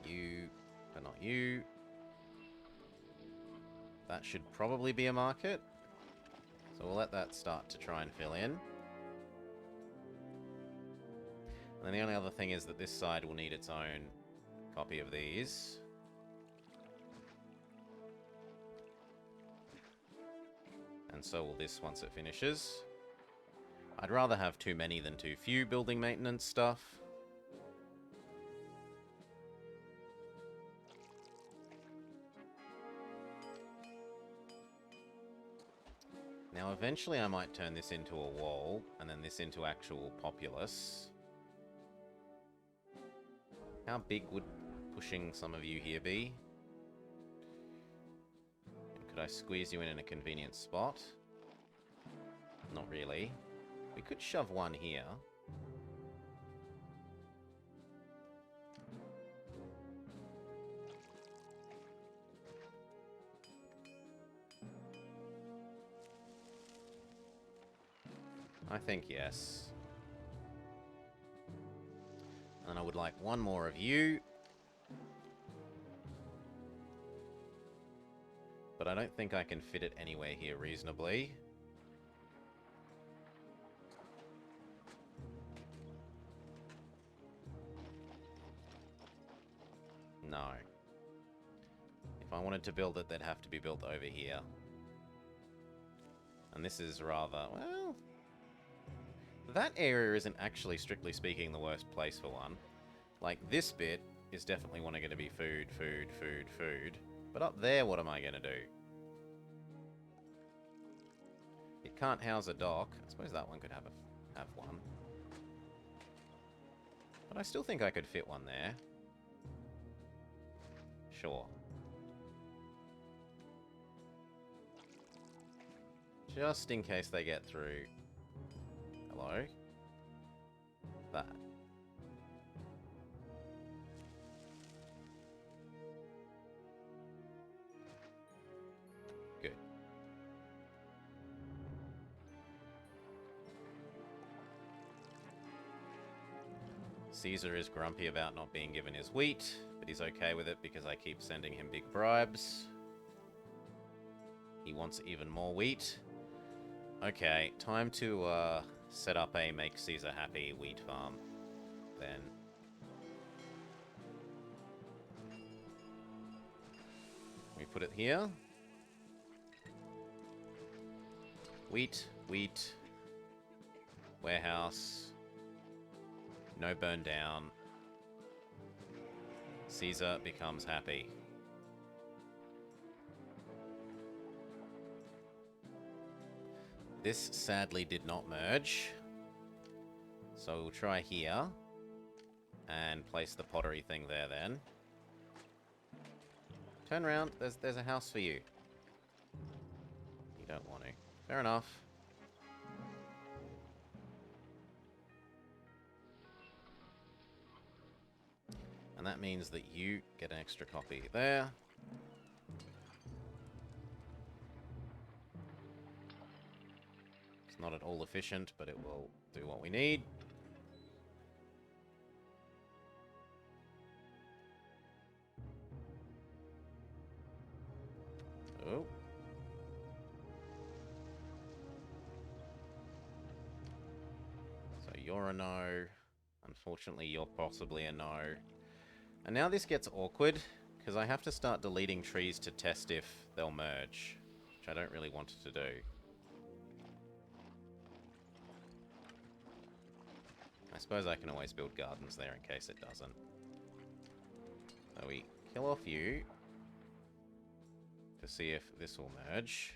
Speaker 1: You, but not you. That should probably be a market. So we'll let that start to try and fill in. And then the only other thing is that this side will need its own copy of these. And so will this once it finishes. I'd rather have too many than too few building maintenance stuff. Now eventually I might turn this into a wall, and then this into actual populace. How big would pushing some of you here be? And could I squeeze you in a convenient spot? Not really. We could shove one here. I think yes. And I would like one more of you. But I don't think I can fit it anywhere here reasonably. No. If I wanted to build it, they'd have to be built over here. And this is rather, well... That area isn't actually, strictly speaking, the worst place for one. Like, this bit is definitely going to be food. But up there, what am I going to do? It can't house a dock. I suppose that one could have one. But I still think I could fit one there. Sure. Just in case they get through. Hello? That. Caesar is grumpy about not being given his wheat, but he's okay with it because I keep sending him big bribes. He wants even more wheat. Okay, time to set up a make Caesar happy wheat farm. Then we put it here. Wheat, wheat, warehouse, no burn down. Caesar becomes happy. This sadly did not merge. So we'll try here and place the pottery thing there then. Turn around, there's a house for you. You don't want to. Fair enough. And that means that you get an extra copy there. It's not at all efficient, but it will do what we need. Oh. So you're a no. Unfortunately, you're possibly a no. And now this gets awkward, because I have to start deleting trees to test if they'll merge, which I don't really want to do. I suppose I can always build gardens there in case it doesn't. So we kill off you to see if this will merge.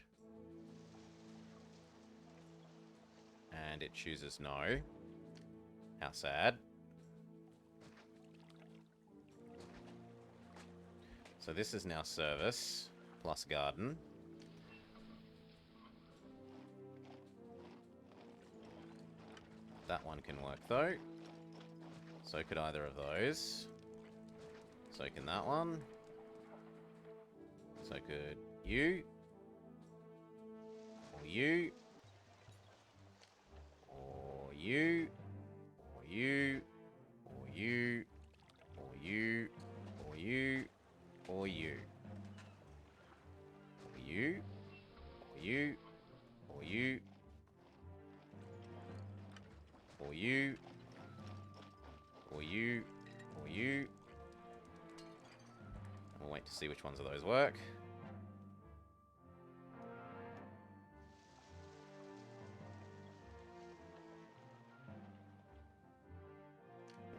Speaker 1: And it chooses no. How sad. So this is now service plus garden. That one can work though. So could either of those. So can that one. So could you. Or you. Or you. Or you. Or you. Or you. Or you. Or you. Or you. Or you. Or you. Or you. Or you. Or you. We'll wait to see which ones of those work.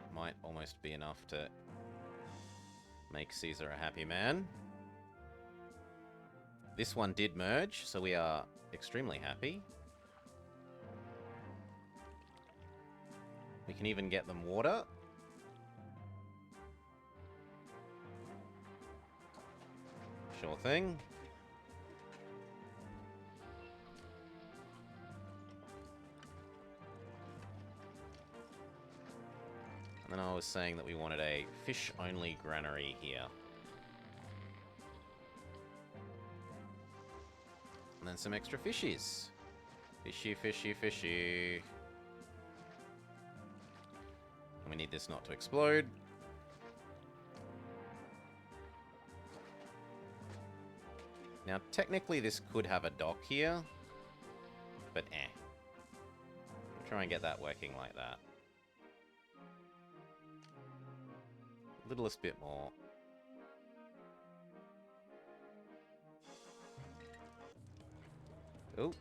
Speaker 1: It might almost be enough to make Caesar a happy man. This one did merge, so we are extremely happy. We can even get them water. Sure thing. And then I was saying that we wanted a fish-only granary here. And then some extra fishies. Fishy, fishy, fishy. And we need this not to explode. Now, technically this could have a dock here. But eh. We'll try and get that working like that. Littlest bit more. Oh.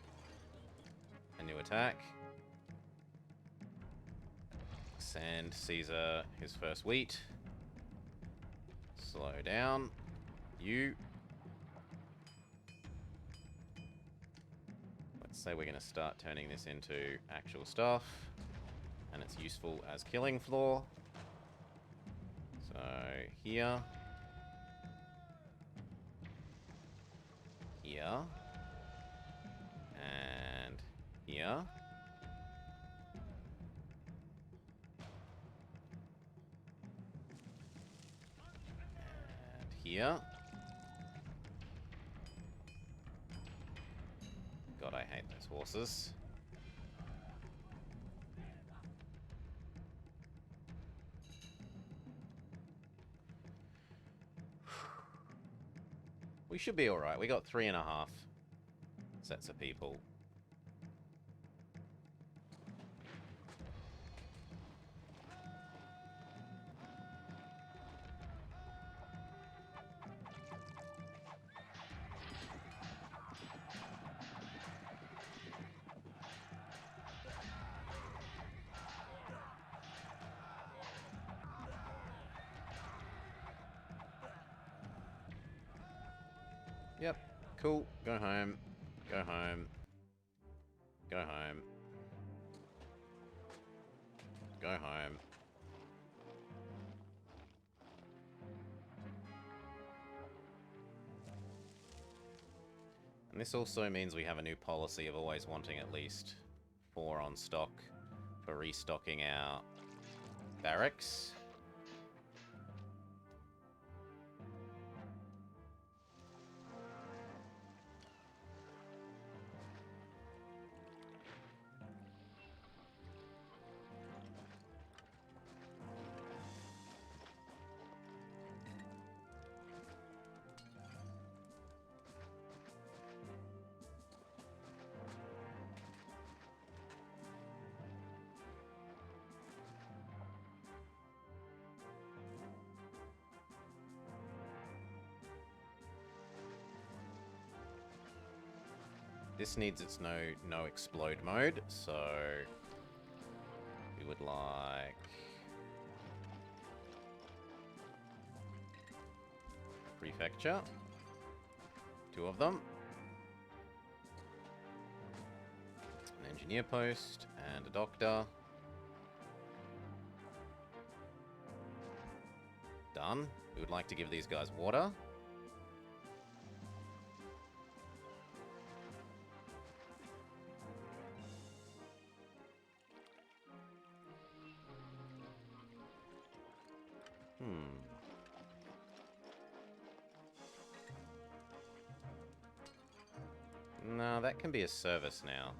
Speaker 1: A new attack. Send Caesar his first wheat. Slow down. You. Let's say we're going to start turning this into actual stuff. And it's useful as killing floor. So, here. Here. And here. And here. God, I hate those horses. should be alright. We got 3.5 sets of people. Yep, cool. Go home. Go home. Go home. Go home. And this also means we have a new policy of always wanting at least 4 on stock for restocking our barracks. This needs its no explode mode, so we would like a prefecture, 2 of them, an engineer post, and a doctor. Done. We would like to give these guys water. No, that can be a service now.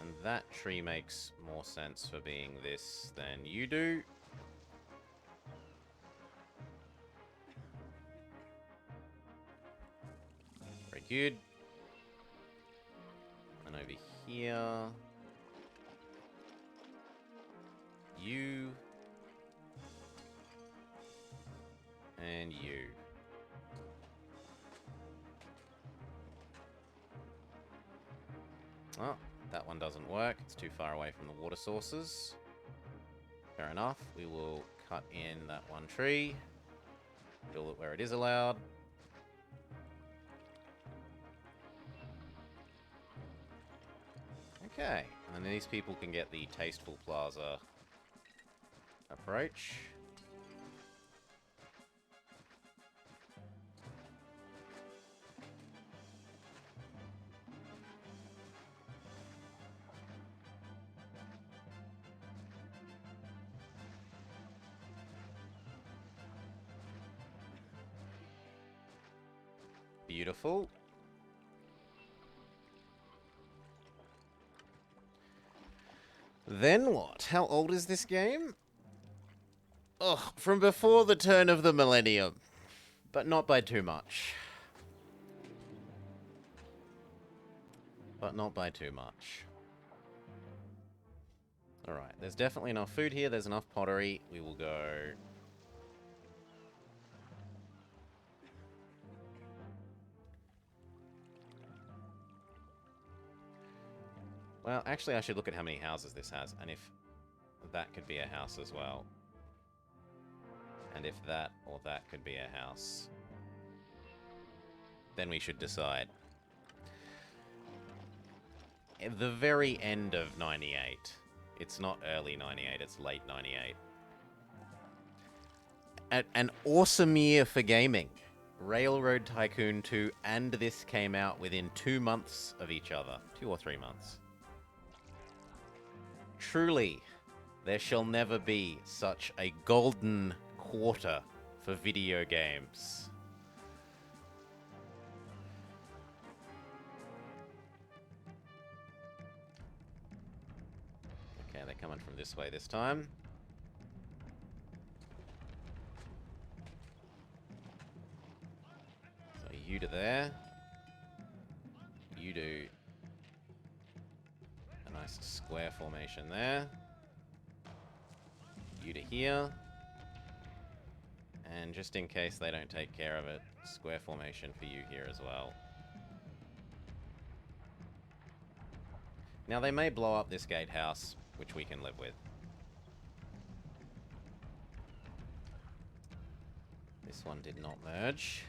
Speaker 1: And that tree makes more sense for being this than you do. Very good. And over here... you... and you. Oh, that one doesn't work. It's too far away from the water sources. Fair enough. We will cut in that one tree. Build it where it is allowed. Okay. And then these people can get the Tasteful Plaza approach. Beautiful. Then what? How old is this game? Ugh, from before the turn of the millennium. But not by too much. But not by too much. Alright, there's definitely enough food here. There's enough pottery. We will go... Well, actually, I should look at how many houses this has, and if that could be a house as well. And if that or that could be a house. Then we should decide. At the very end of 98. It's not early 98, it's late 98. An awesome year for gaming. Railroad Tycoon 2 and this came out within 2 months of each other. 2 or 3 months. Truly, there shall never be such a golden quarter for video games. Okay, they're coming from this way this time. You to there. You do a nice square formation there. You to here. And just in case they don't take care of it, square formation for you here as well. Now, they may blow up this gatehouse, which we can live with. This one did not merge.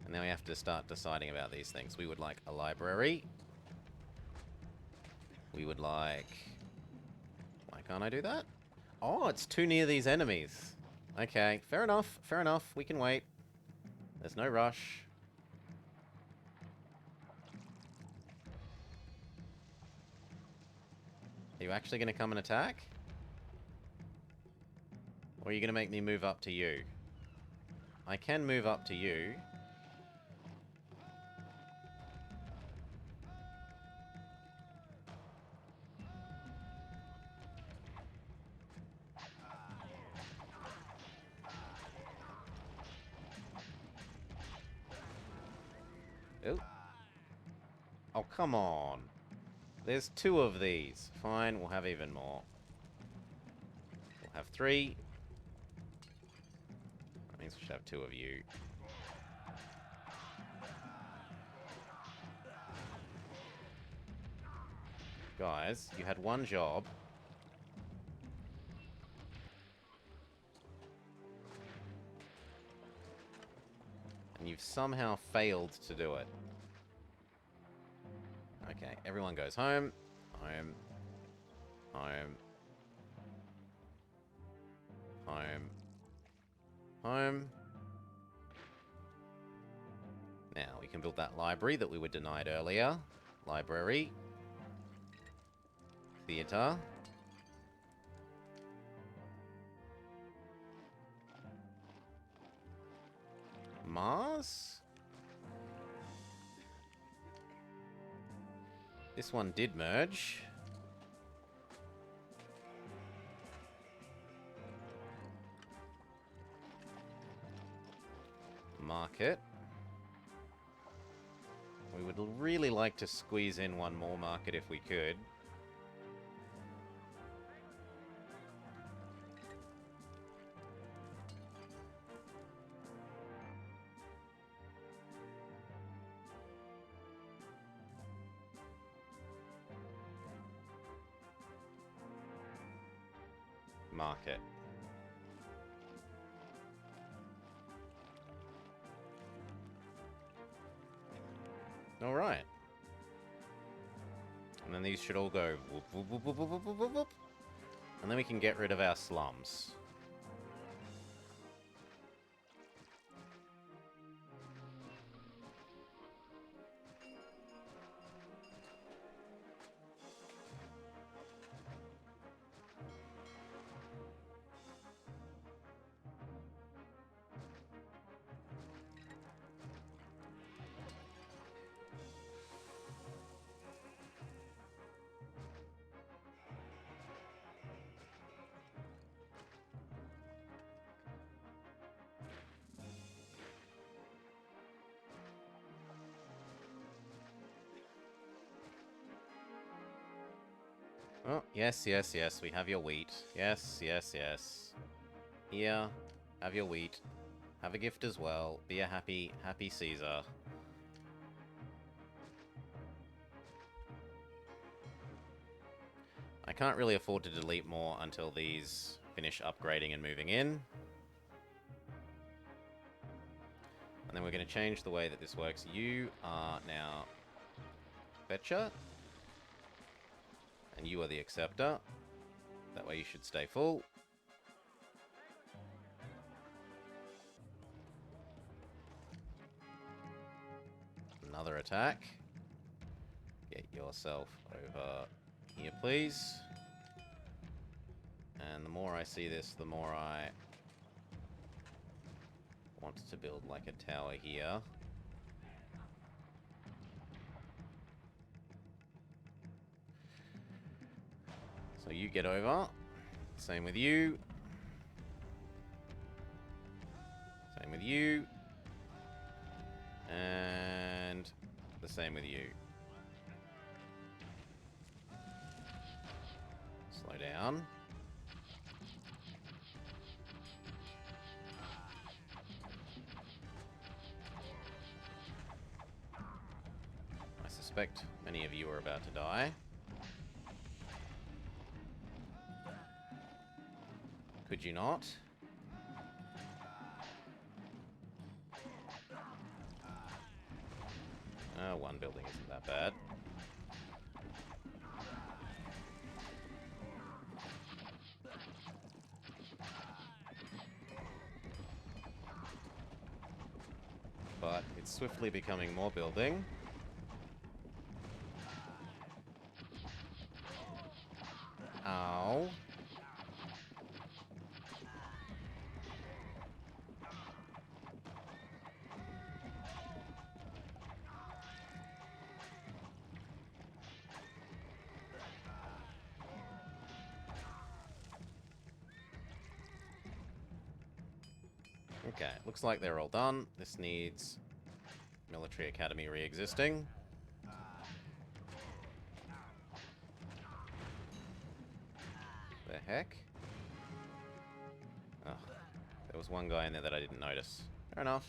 Speaker 1: And now we have to start deciding about these things. We would like a library. We would like... Why can't I do that? Oh, it's too near these enemies. Okay, fair enough, fair enough. We can wait. There's no rush. Are you actually going to come and attack? Or are you going to make me move up to you? I can move up to you. Oh. Oh, come on. There's 2 of these. Fine, we'll have even more. We'll have 3. That means we should have 2 of you. Guys, you had one job. And you've somehow failed to do it. Okay, everyone goes home. Home. Home. Home. Home. Now, we can build that library that we were denied earlier. Library. Theater. Mars? This one did merge. Market. We would really like to squeeze in one more market if we could. Market. All right. And then these should all go whoop, whoop, whoop, whoop, whoop, whoop, whoop, whoop. And then we can get rid of our slums. Oh, yes, yes, yes, we have your wheat. Yes, yes, yes. Here, have your wheat. Have a gift as well. Be a happy, happy Caesar. I can't really afford to delete more until these finish upgrading and moving in. And then we're going to change the way that this works. You are now Fetcher. And you are the acceptor. That way you should stay full. Another attack. Get yourself over here, please. And the more I see this, the more I want to build like a tower here. So you get over. Same with you. Same with you. And the same with you. Slow down. I suspect many of you are about to die. Could you not? Oh, one building isn't that bad. But it's swiftly becoming more building. Ow. Okay, looks like they're all done. This needs military academy re-existing. The heck? Oh, there was one guy in there that I didn't notice. Fair enough.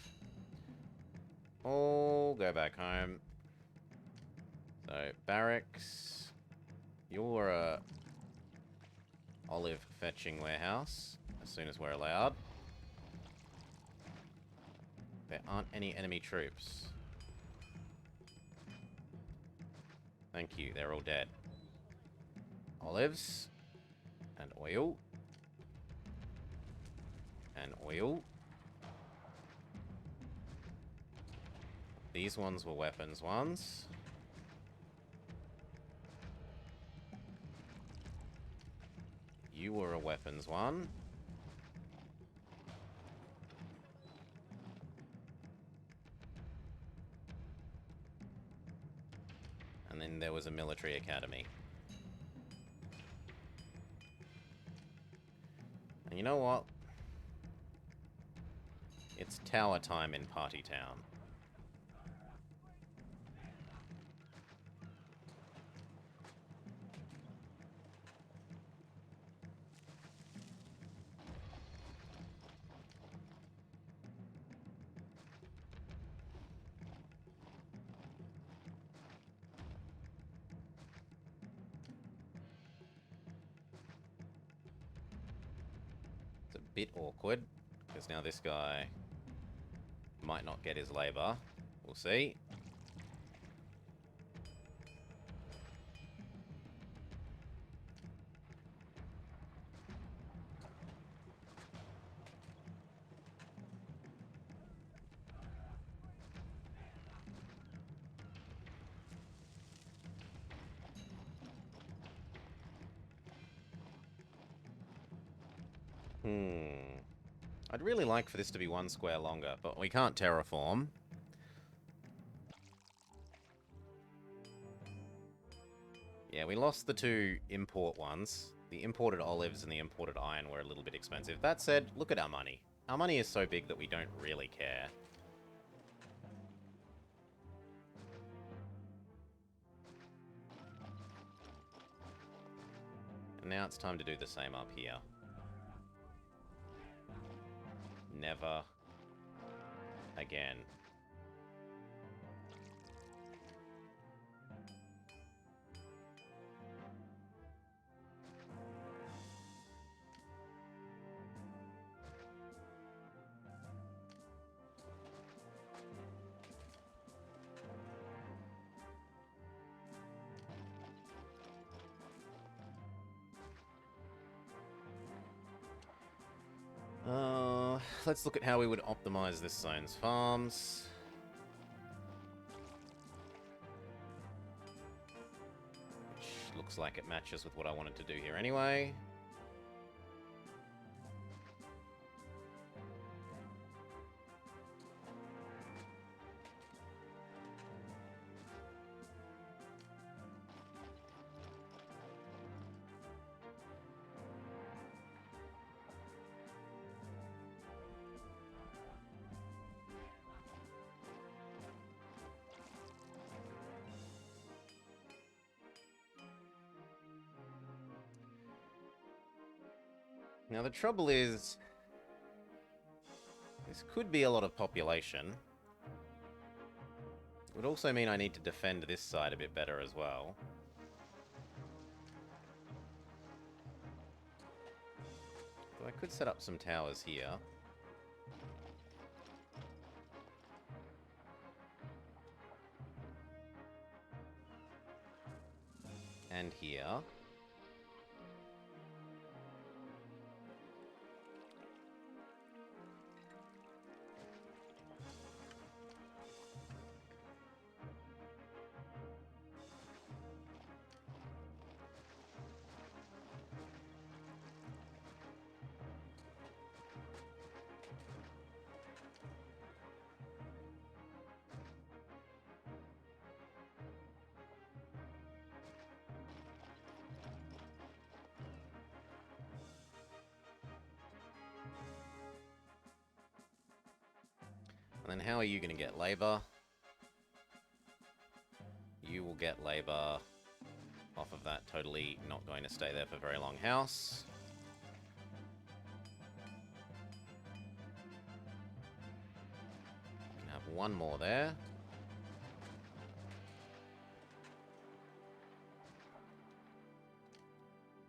Speaker 1: All go back home. So, barracks. You're a olive fetching warehouse as soon as we're allowed. There aren't any enemy troops. Thank you, they're all dead. Olives. And oil. And oil. These ones were weapons ones. You were a weapons one. And then there was a military academy. And you know what? It's tower time in Party Town. It's a bit awkward, because now this guy might not get his labor. We'll see. I'd really like for this to be one square longer, but we can't terraform. Yeah, we lost the two import ones. The imported olives and the imported iron were a little bit expensive. That said, look at our money. Our money is so big that we don't really care. And now it's time to do the same up here. Never again. Let's look at how we would optimize this zone's farms. Which looks like it matches with what I wanted to do here anyway. Now the trouble is, this could be a lot of population. It would also mean I need to defend this side a bit better as well. So I could set up some towers here. And here. And then how are you going to get labor? You will get labor off of that totally not going to stay there for very long house. You can have one more there.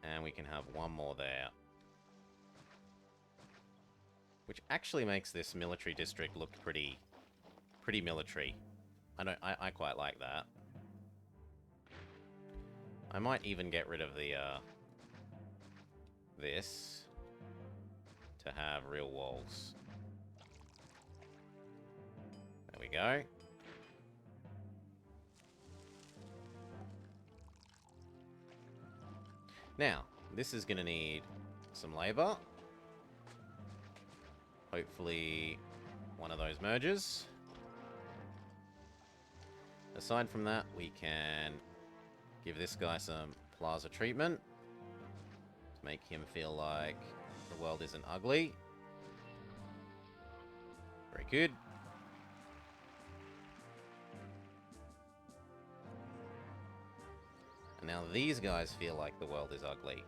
Speaker 1: And we can have one more there. Which actually makes this military district look pretty military. I quite like that. I might even get rid of the this to have real walls. There we go. Now, this is going to need some labor. Hopefully, one of those merges. Aside from that, we can give this guy some plaza treatment to make him feel like the world isn't ugly. Very good. And now these guys feel like the world is ugly.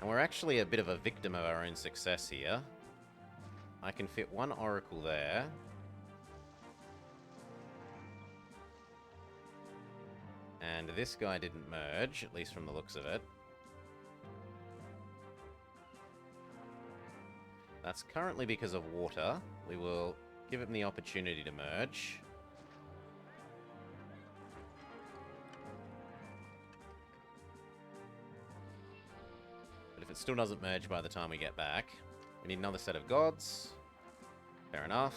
Speaker 1: And we're actually a bit of a victim of our own success here. I can fit one oracle there. And this guy didn't merge, at least from the looks of it. That's currently because of water. We will give him the opportunity to merge. But if it still doesn't merge by the time we get back, we need another set of gods. Fair enough.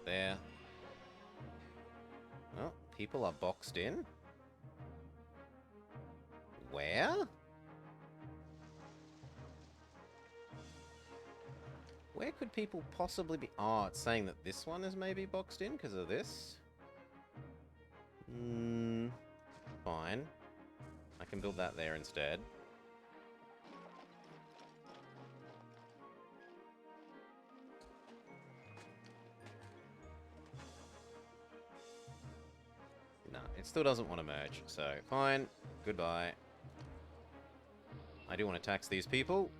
Speaker 1: There. Oh, people are boxed in. Where? Where could people possibly be? Oh, it's saying that this one is maybe boxed in because of this. Fine. I can build that there instead. No, it still doesn't want to merge, so fine. Goodbye. I do want to tax these people.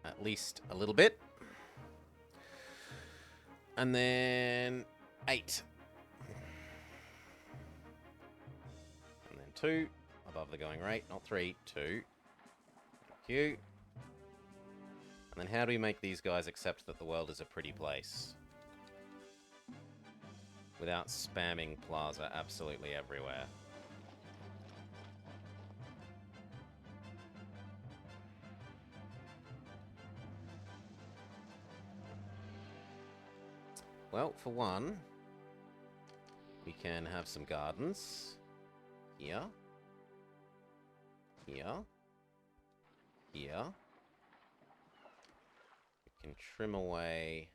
Speaker 1: At least a little bit. And then 8. And then 2 above the going rate, not 3, 2. Thank you. And then how do we make these guys accept that the world is a pretty place? Without spamming plaza absolutely everywhere. Well, for one, we can have some gardens. Here. Here. Here. We can trim away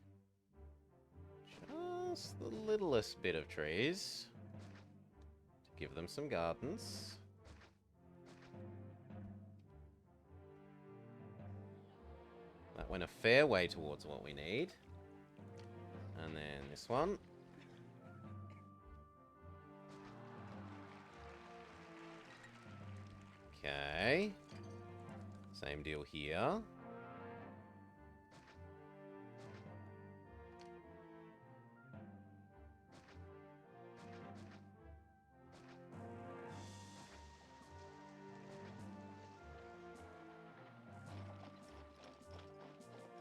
Speaker 1: just the littlest bit of trees to give them some gardens. That went a fair way towards what we need. And then this one. Okay. Same deal here.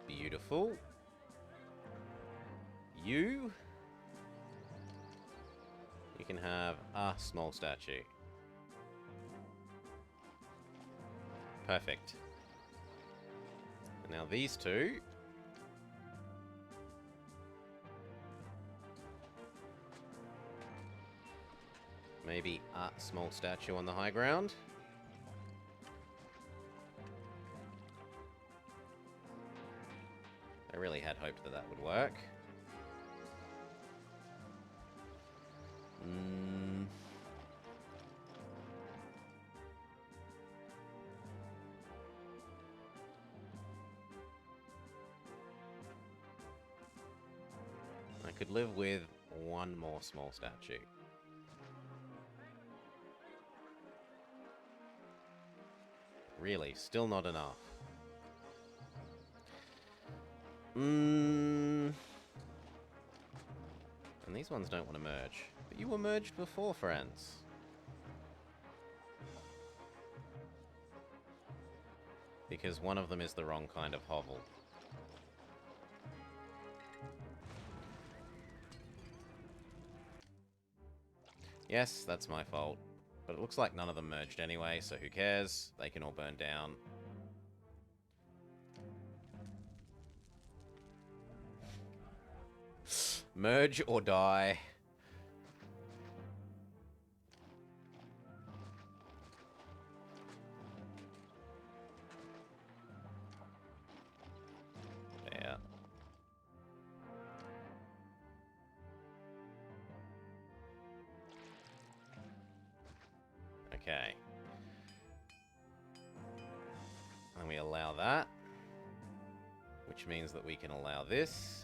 Speaker 1: Beautiful. You can have a small statue. Perfect. And now these two. Maybe a small statue on the high ground. I really had hoped that that would work. I could live with one more small statue. Really, still not enough. And these ones don't want to merge. But you were merged before, friends. Because one of them is the wrong kind of hovel. Yes, that's my fault. But it looks like none of them merged anyway, so who cares? They can all burn down. Merge or die. Yeah. Okay. And we allow that. Which means that we can allow this.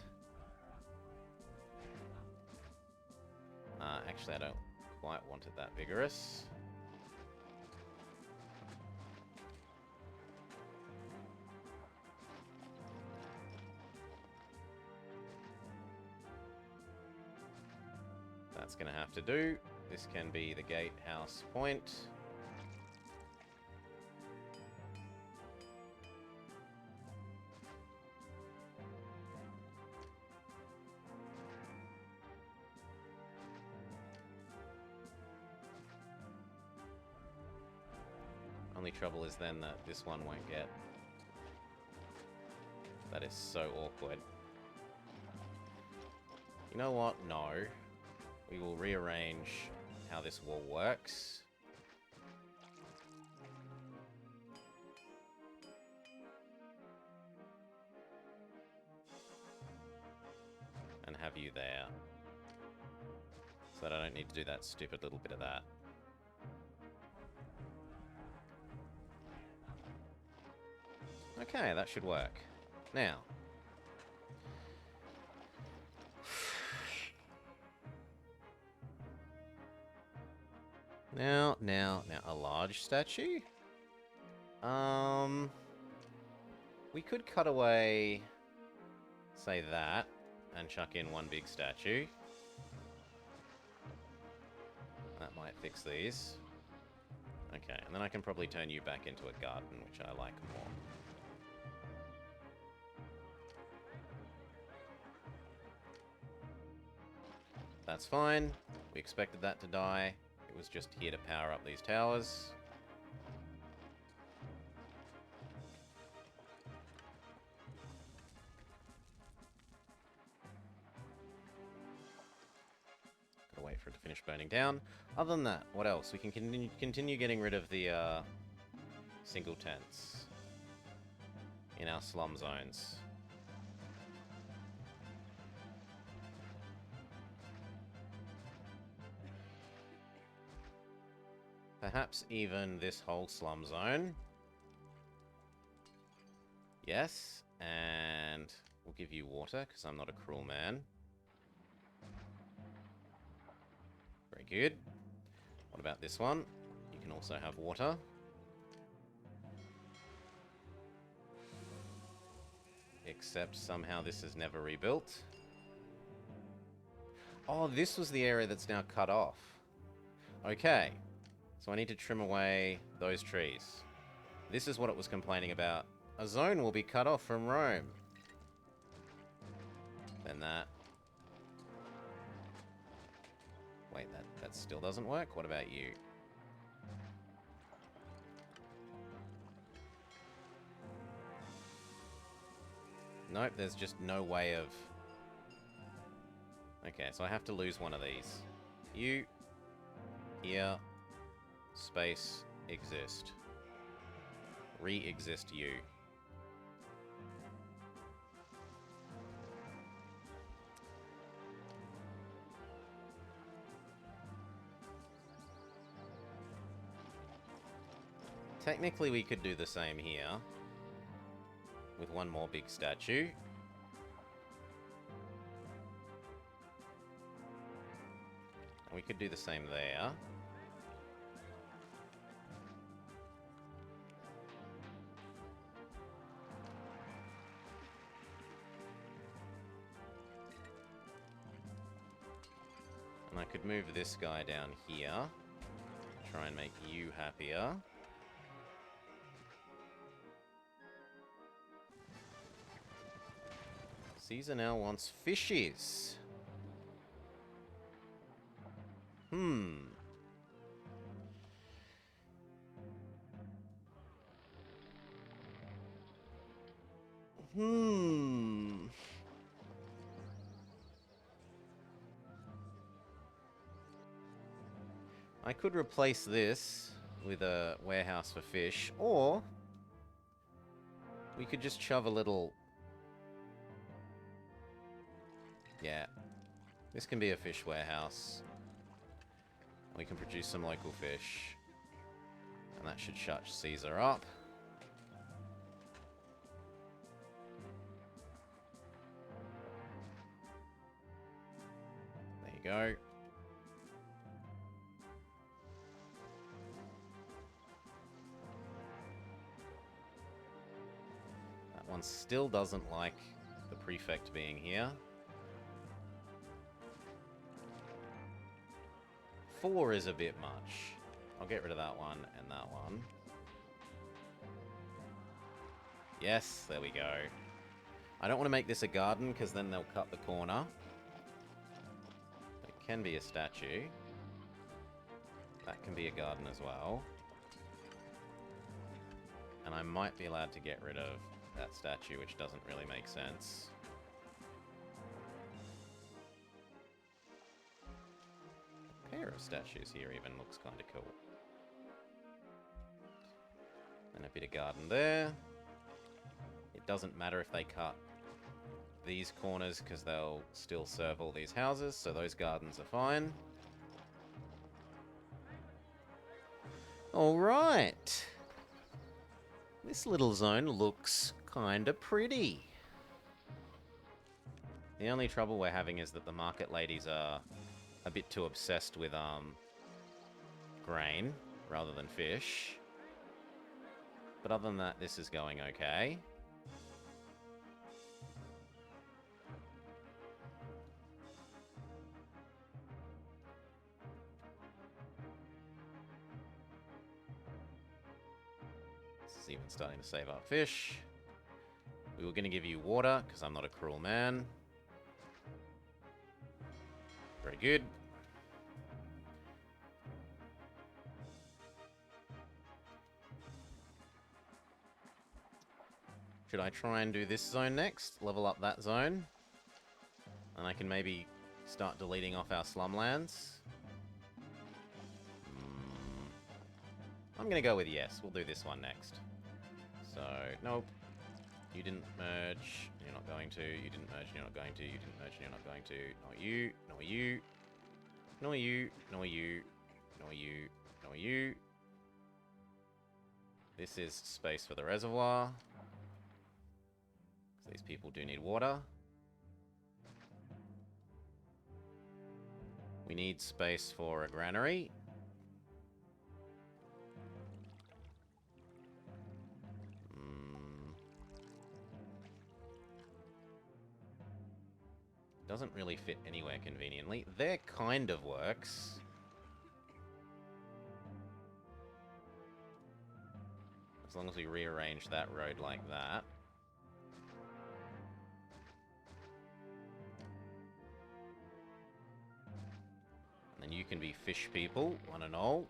Speaker 1: Actually, I don't quite want it that vigorous. That's going to have to do. This can be the gatehouse point. Only trouble is then that this one won't get. That is so awkward. You know what? No. We will rearrange how this wall works. And have you there. So that I don't need to do that stupid little bit of that. Okay, that should work. Now. Now, a large statue? We could cut away, say that, and chuck in one big statue. That might fix these. Okay, and then I can probably turn you back into a garden, which I like more. That's fine. We expected that to die. It was just here to power up these towers. Gotta wait for it to finish burning down. Other than that, what else? We can continue getting rid of the single tents in our slum zones. Perhaps even this whole slum zone. Yes, and we'll give you water, because I'm not a cruel man. Very good. What about this one? You can also have water. Except somehow this is never rebuilt. Oh, this was the area that's now cut off. Okay. So I need to trim away those trees. This is what it was complaining about. A zone will be cut off from Rome. Then that. Wait, that still doesn't work? What about you? Nope, there's just no way of... Okay, so I have to lose one of these. You, here, space, exist. Re-exist you. Technically, we could do the same here. With one more big statue. And we could do the same there. And I could move this guy down here. Try and make you happier. Caesar now wants fishes. I could replace this with a warehouse for fish, or we could just shove a little... Yeah, this can be a fish warehouse. We can produce some local fish. And that should shut Caesar up. There you go. That one still doesn't like the prefect being here. 4 is a bit much. I'll get rid of that one and that one. Yes, there we go. I don't want to make this a garden because then they'll cut the corner. But it can be a statue. That can be a garden as well. And I might be allowed to get rid of that statue, which doesn't really make sense. Pair of statues here even looks kind of cool. And a bit of garden there. It doesn't matter if they cut these corners because they'll still serve all these houses, so those gardens are fine. Alright. This little zone looks kind of pretty. The only trouble we're having is that the market ladies are a bit too obsessed with grain rather than fish. But other than that, this is going okay. This is even starting to save up fish. We were going to give you water because I'm not a cruel man. Very good. Should I try and do this zone next? Level up that zone? And I can maybe start deleting off our slumlands? I'm going to go with yes. We'll do this one next. So, nope. You didn't merge. You're not going to. You didn't merge. You're not going to. You didn't merge. You're not going to. Nor you. Nor you. Nor you. Nor you. Nor you. Nor you. This is space for the reservoir. These people do need water. We need space for a granary. Doesn't really fit anywhere conveniently. There kind of works. As long as we rearrange that road like that. And then you can be fish people, one and all.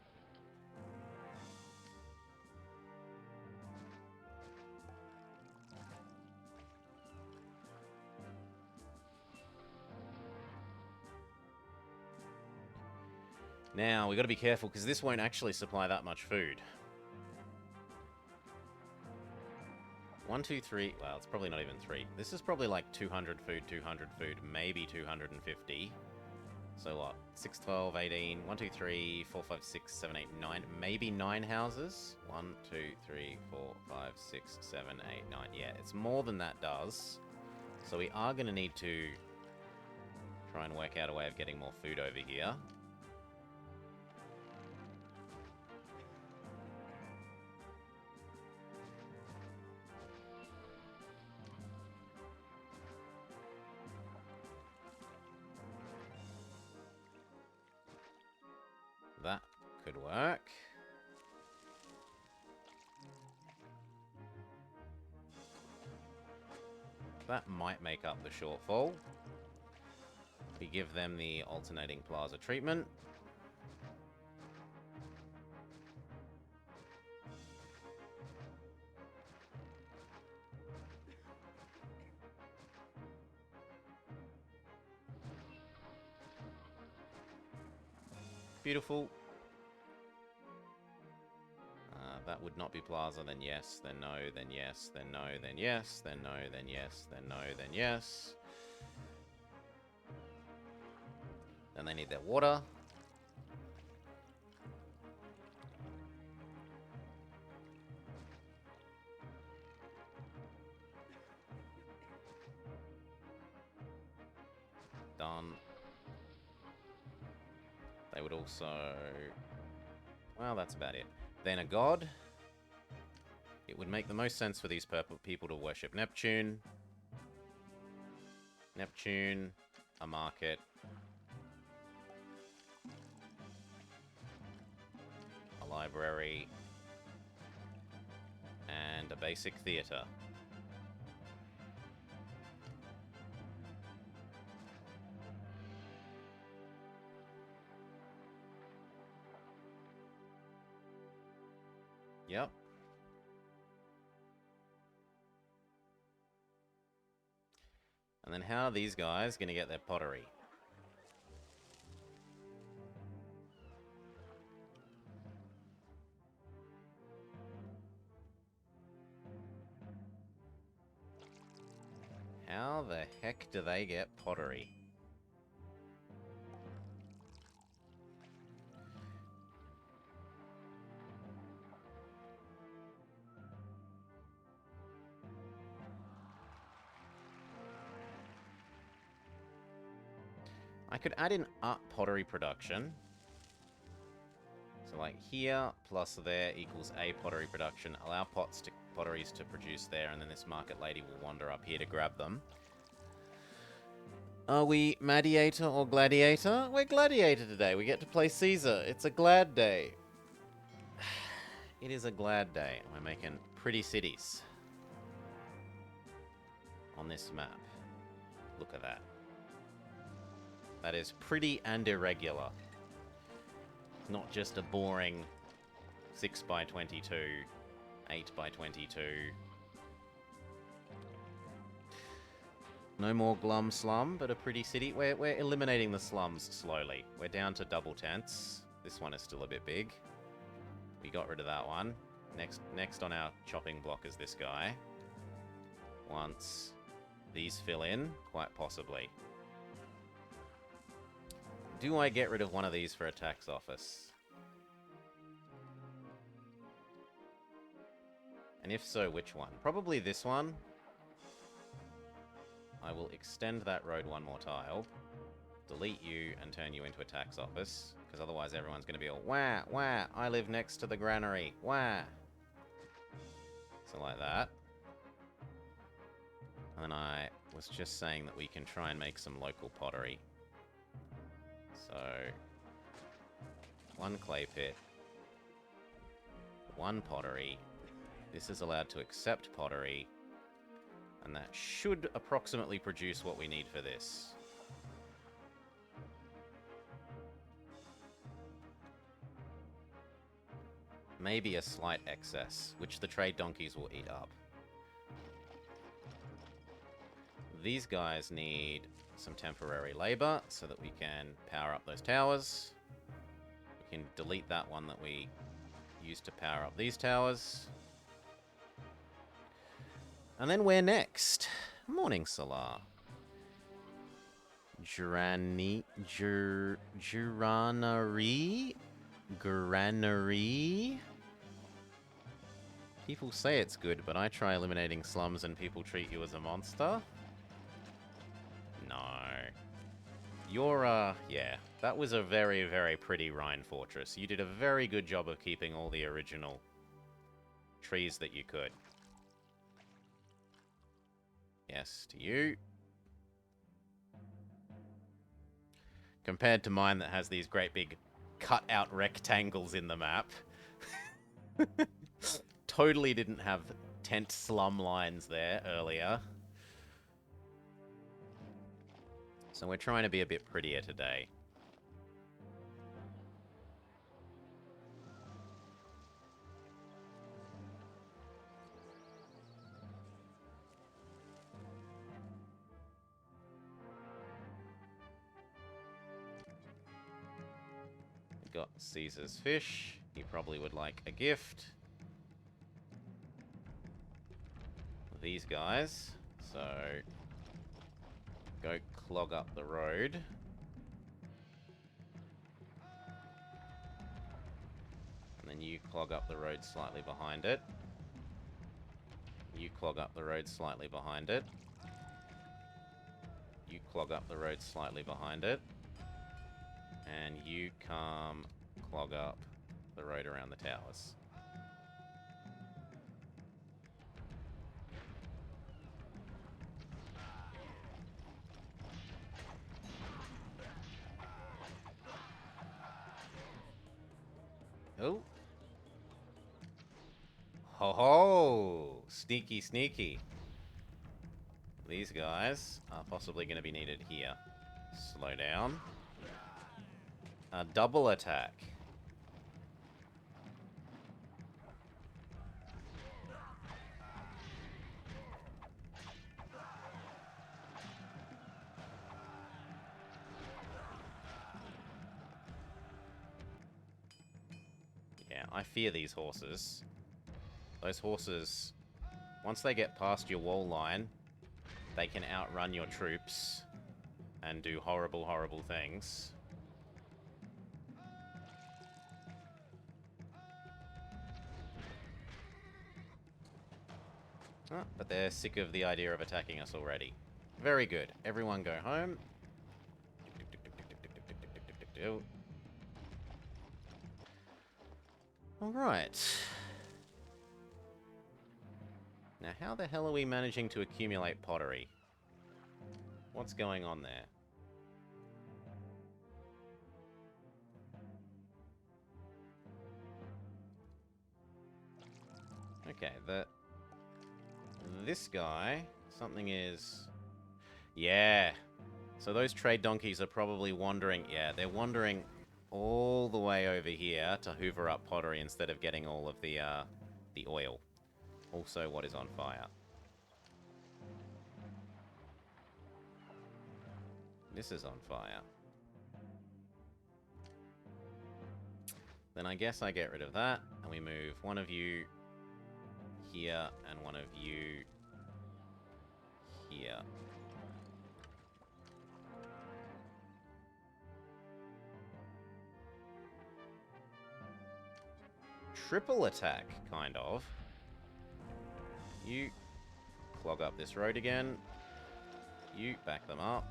Speaker 1: Now, we got to be careful, because this won't actually supply that much food. 1, 2, 3... Well, it's probably not even 3. This is probably like 200 food, maybe 250. So what? 6, 12, 18... 1, 2, 3, 4, 5, 6, 7, 8, 9... Maybe 9 houses? 1, 2, 3, 4, 5, 6, 7, 8, 9... Yeah, it's more than that does. So we are going to need to try and work out a way of getting more food over here. That could work. That might make up the shortfall. We give them the alternating plaza treatment. Beautiful. That would not be plaza, then yes, then no, then yes, then no, then yes, then no, then yes, then no, then yes. Then they need their water. Done. They would also... Well, that's about it. Then a god. It would make the most sense for these purple people to worship Neptune. Neptune, a market. A library. And a basic theater. Yep. And then how are these guys going to get their pottery? How the heck do they get pottery? I could add in art pottery production. So like here plus there equals a pottery production. Allow potteries to produce there, and then this market lady will wander up here to grab them. Are we Mediator or Gladiator? We're Gladiator today. We get to play Caesar. It's a glad day. It is a glad day. We're making pretty cities on this map. Look at that. That is pretty and irregular. Not just a boring 6 by 22, 8 by 22. No more glum slum, but a pretty city. We're eliminating the slums slowly. We're down to double tents. This one is still a bit big. We got rid of that one. Next on our chopping block is this guy. Once these fill in, quite possibly. Do I get rid of one of these for a tax office? And if so, which one? Probably this one. I will extend that road one more tile, delete you, and turn you into a tax office, because otherwise everyone's going to be all, wah, wah, I live next to the granary, wah. So like that. And I was just saying that we can try and make some local pottery. So, one clay pit, one pottery. This is allowed to accept pottery, and that should approximately produce what we need for this. Maybe a slight excess, which the trade donkeys will eat up. These guys need some temporary labor so that we can power up those towers. We can delete that one that we used to power up these towers. And then we're next. Morning, Salah. Granary? People say it's good, but I try eliminating slums and people treat you as a monster. No. You're, yeah. That was a very, very pretty Rhine fortress. You did a very good job of keeping all the original trees that you could. Yes, to you. Compared to mine that has these great big cut-out rectangles in the map. Totally didn't have tent slum lines there earlier. So we're trying to be a bit prettier today. Got Caesar's fish. He probably would like a gift. These guys. So, go clog up the road. And then you clog up the road slightly behind it. You clog up the road slightly behind it. You clog up the road slightly behind it. And you come clog up the road around the towers. Oh. Ho ho! Sneaky, sneaky. These guys are possibly going to be needed here. Slow down. A double attack. Yeah, I fear these horses. Those horses, once they get past your wall line, they can outrun your troops and do horrible, horrible things. Oh, but they're sick of the idea of attacking us already. Very good. Everyone go home. Alright. Now, how the hell are we managing to accumulate pottery? What's going on there? Okay, this guy, something is... Yeah. So those trade donkeys are probably wandering... Yeah, they're wandering all the way over here to hoover up pottery instead of getting all of the oil. Also, what is on fire? This is on fire. Then I guess I get rid of that, and we move one of you here, and one of you here. Triple attack, kind of. You clog up this road again. You back them up.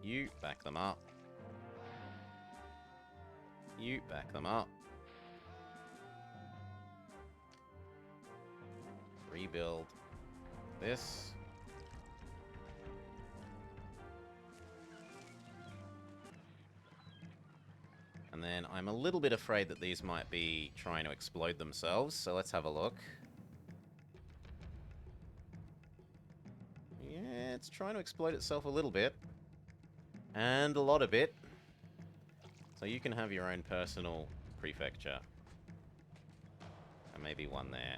Speaker 1: You back them up. You back them up. Rebuild this. And then I'm a little bit afraid that these might be trying to explode themselves, so let's have a look. Yeah, it's trying to explode itself a little bit. And a lot of it. So you can have your own personal prefecture. And maybe one there.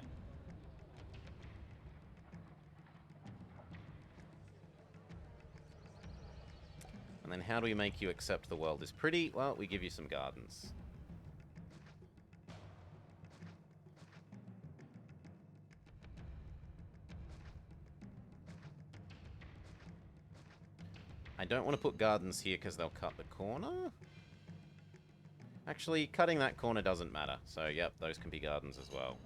Speaker 1: And then how do we make you accept the world is pretty? Well, we give you some gardens. I don't want to put gardens here because they'll cut the corner. Actually, cutting that corner doesn't matter. So, yep, those can be gardens as well.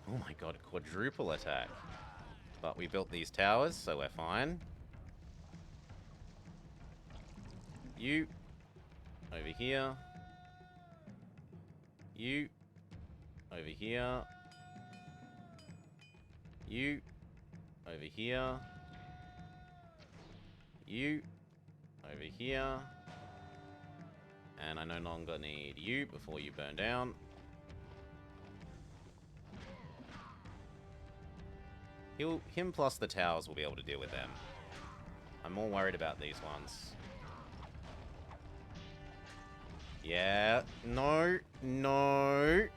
Speaker 1: Oh my god, quadruple attack. But we built these towers, so we're fine. You. Over here. You. Over here. You. Over here. You. Over here. And I no longer need you before you burn down. Him plus the towers will be able to deal with them. I'm more worried about these ones. Yeah. No. No.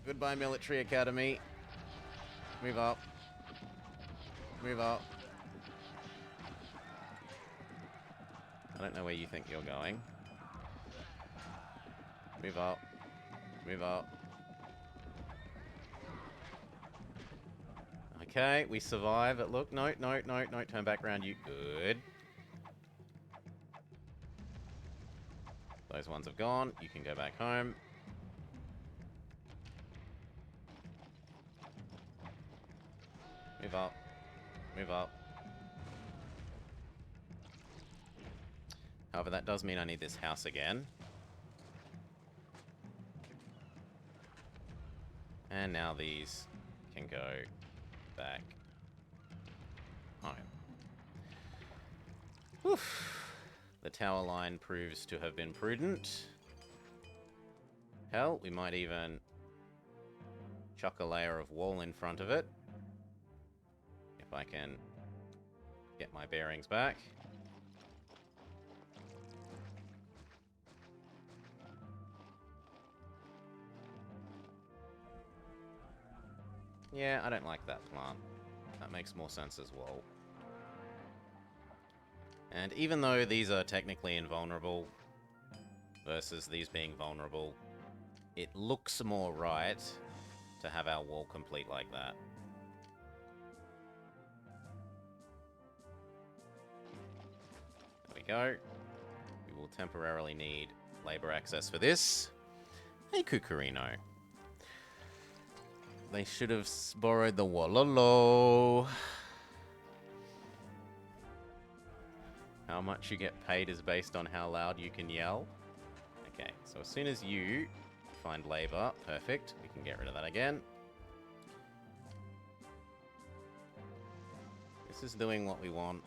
Speaker 1: Goodbye, military academy. Move up. Move up. I don't know where you think you're going. Move up. Move up. Okay, we survive. Look, no, no, no, no. Turn back around, you. Good. Those ones have gone. You can go back home. Move up. Move up. However, that does mean I need this house again. And now these can go back home. Oof. The tower line proves to have been prudent. Hell, we might even chuck a layer of wall in front of it. If I can get my bearings back. Yeah, I don't like that plant. That makes more sense as well. And even though these are technically invulnerable versus these being vulnerable, it looks more right to have our wall complete like that. There we go. We will temporarily need labor access for this. Hey, Cucurino. They should have borrowed the Wololo. How much you get paid is based on how loud you can yell. Okay, so as soon as you find labor, perfect. We can get rid of that again. This is doing what we want.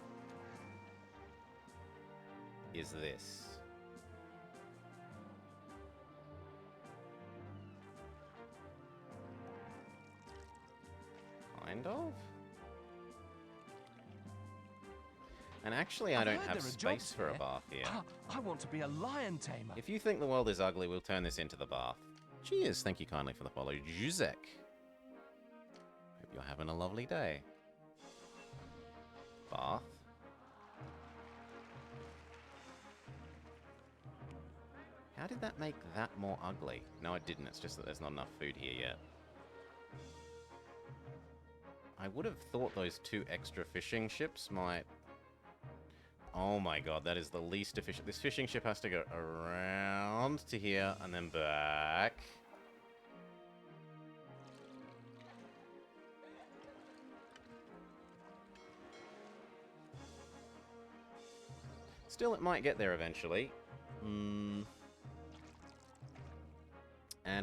Speaker 1: Is this. Kind of. And actually, I don't have space for a bath here.
Speaker 3: I want to be a lion tamer.
Speaker 1: If you think the world is ugly, we'll turn this into the bath. Cheers. Thank you kindly for the follow, Juzek. Hope you're having a lovely day. Bath. How did that make that more ugly? No, it didn't. It's just that there's not enough food here yet. I would have thought those 2 extra fishing ships might Oh my god, that is the least efficient. This fishing ship has to go around to here and then back. Still, it might get there eventually. And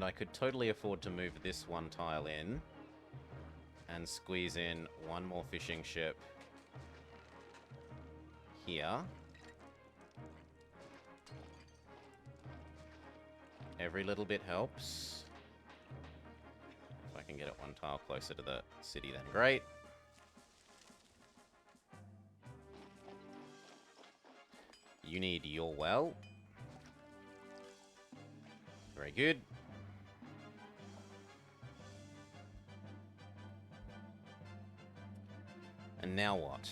Speaker 1: I could totally afford to move this one tile in and squeeze in one more fishing ship here. Every little bit helps. If I can get it one tile closer to the city, then great. You need your well. Very good. And now what?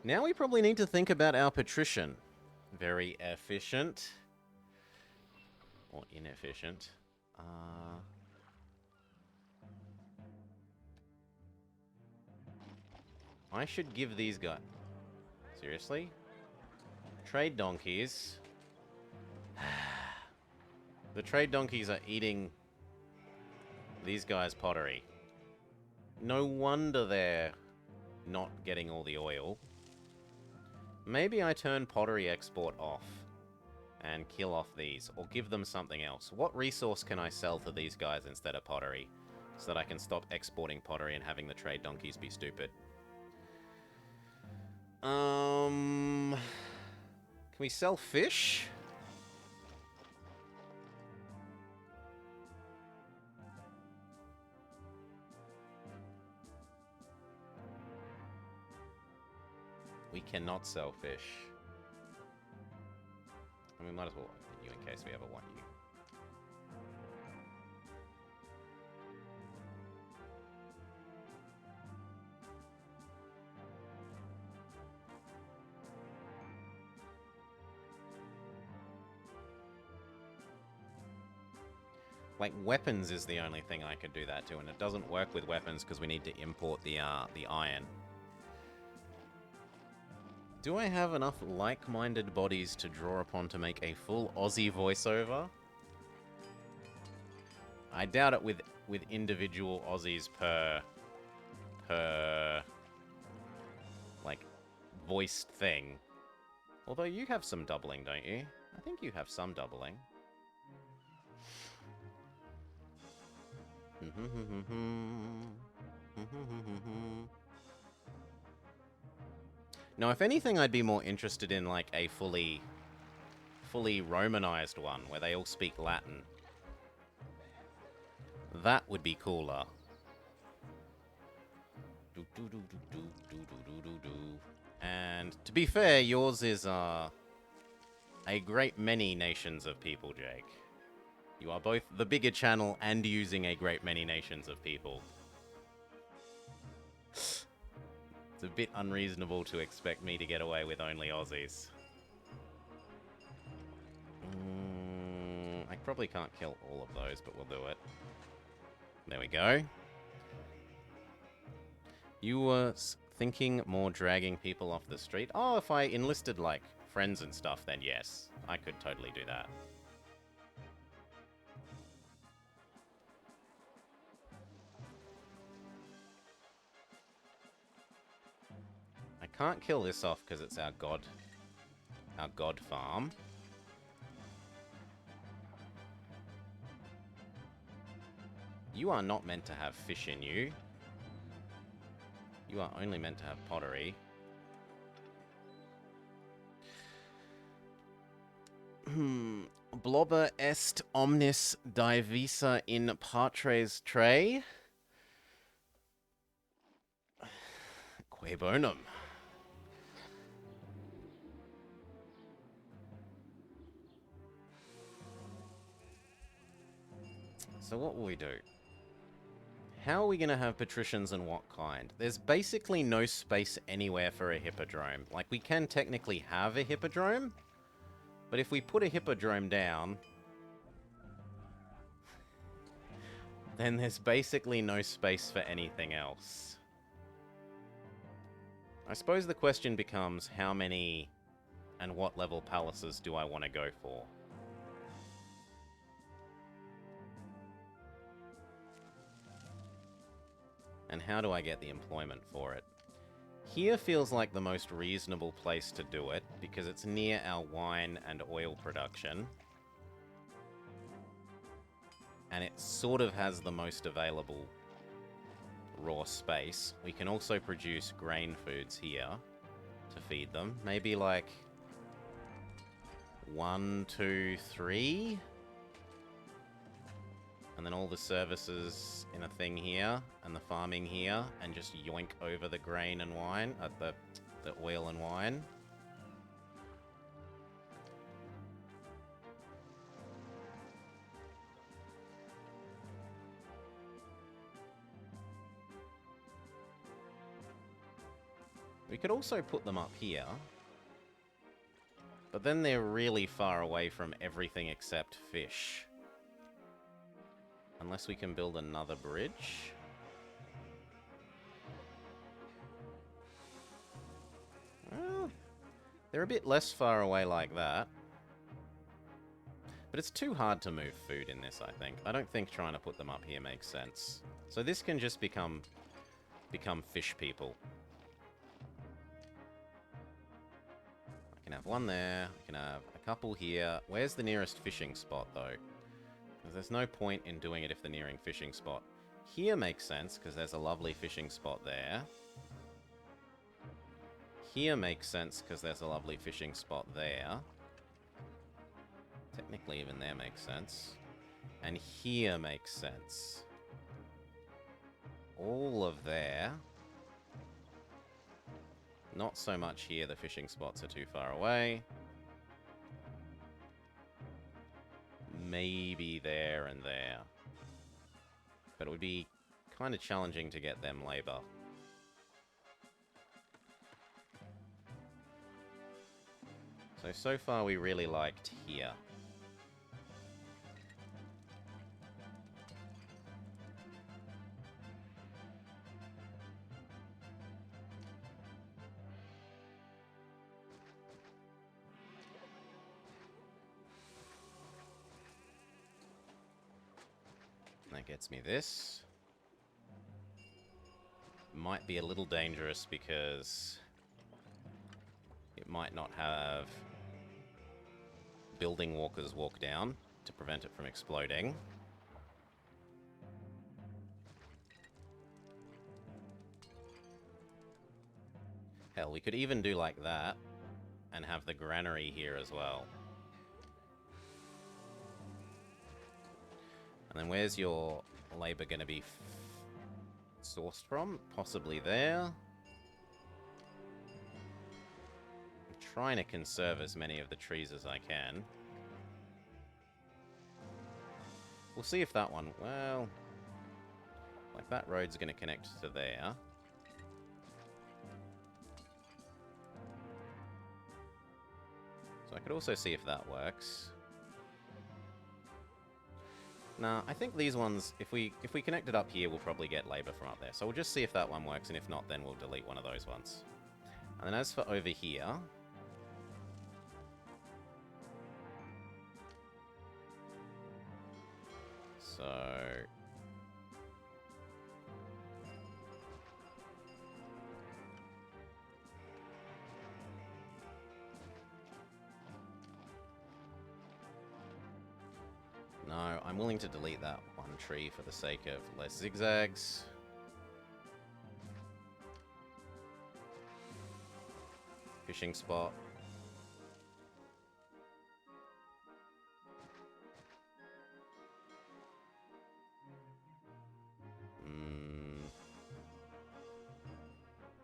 Speaker 1: Now we probably need to think about our patrician. Very efficient. Or inefficient. I should give these guys... Seriously? Trade donkeys. The trade donkeys are eating these guys' pottery. No wonder they're not getting all the oil. Maybe I turn pottery export off and kill off these, or give them something else. What resource can I sell to these guys instead of pottery, so that I can stop exporting pottery and having the trade donkeys be stupid? Can we sell fish? We cannot sell fish. And we might as well open you in case we ever want you. Like, weapons is the only thing I could do that to, and it doesn't work with weapons because we need to import the iron. Do I have enough like-minded bodies to draw upon to make a full Aussie voiceover? I doubt it with individual Aussies per like voiced thing. Although you have some doubling, don't you? I think you have some doubling. Now, if anything, I'd be more interested in, like, a fully Romanized one, where they all speak Latin. That would be cooler. And, to be fair, yours is, a great many nations of people, Jake. You are both the bigger channel and using a great many nations of people. It's a bit unreasonable to expect me to get away with only Aussies. I probably can't kill all of those, but we'll do it. There we go. You were thinking more dragging people off the street? Oh, if I enlisted, like, friends and stuff, then yes. I could totally do that. I can't kill this off because it's our god farm. You are not meant to have fish in you. You are only meant to have pottery. Blobber est omnis divisa in patres tre. Que bonum. So what will we do? How are we going to have patricians and what kind? There's basically no space anywhere for a hippodrome. Like, we can technically have a hippodrome, but if we put a hippodrome down, then there's basically no space for anything else. I suppose the question becomes how many and what level palaces do I want to go for? And how do I get the employment for it? Here feels like the most reasonable place to do it, because it's near our wine and oil production. And it sort of has the most available raw space. We can also produce grain foods here to feed them. Maybe like 1, 2, 3. And then all the services in a thing here, and the farming here, and just yoink over the grain and wine, the oil and wine. We could also put them up here, but then they're really far away from everything except fish. Unless we can build another bridge. Well, they're a bit less far away like that. But it's too hard to move food in this, I think. I don't think trying to put them up here makes sense. So this can just become fish people. I can have one there. I can have a couple here. Where's the nearest fishing spot, though? Because there's no point in doing it if the nearing fishing spot here makes sense, because there's a lovely fishing spot there. Here makes sense, because there's a lovely fishing spot there. Technically, even there makes sense. And here makes sense. All of there. Not so much here, the fishing spots are too far away. Maybe there and there. But it would be kind of challenging to get them labor. So far we really liked here. That gets me this. Might be a little dangerous because it might not have building walkers walk down to prevent it from exploding. Hell, we could even do like that and have the granary here as well. And then where's your labor going to be sourced from? Possibly there. I'm trying to conserve as many of the trees as I can. We'll see if that one... Well... Like, that road's going to connect to there. So I could also see if that works. Nah, I think these ones, if we connect it up here, we'll probably get labor from up there. So we'll just see if that one works, and if not, then we'll delete one of those ones. And then as for over here... So... No, I'm willing to delete that one tree for the sake of less zigzags. Fishing spot.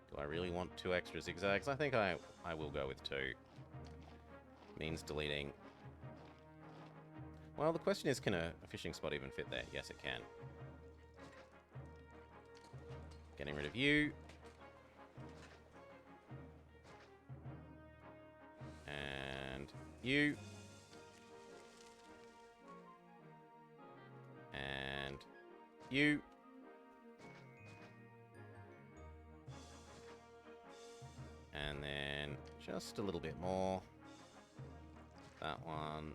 Speaker 1: Do I really want 2 extra zigzags? I think I will go with 2. Means deleting. Well, the question is, can a fishing spot even fit there? Yes, it can. Getting rid of you. And you. And You. And then just a little bit more. That one.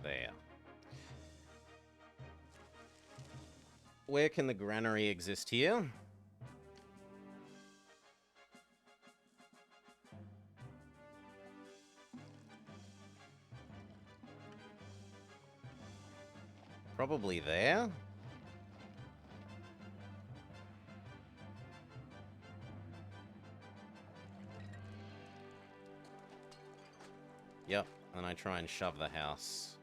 Speaker 1: There. Where can the granary exist here? Probably there. Yep, and I try and shove the house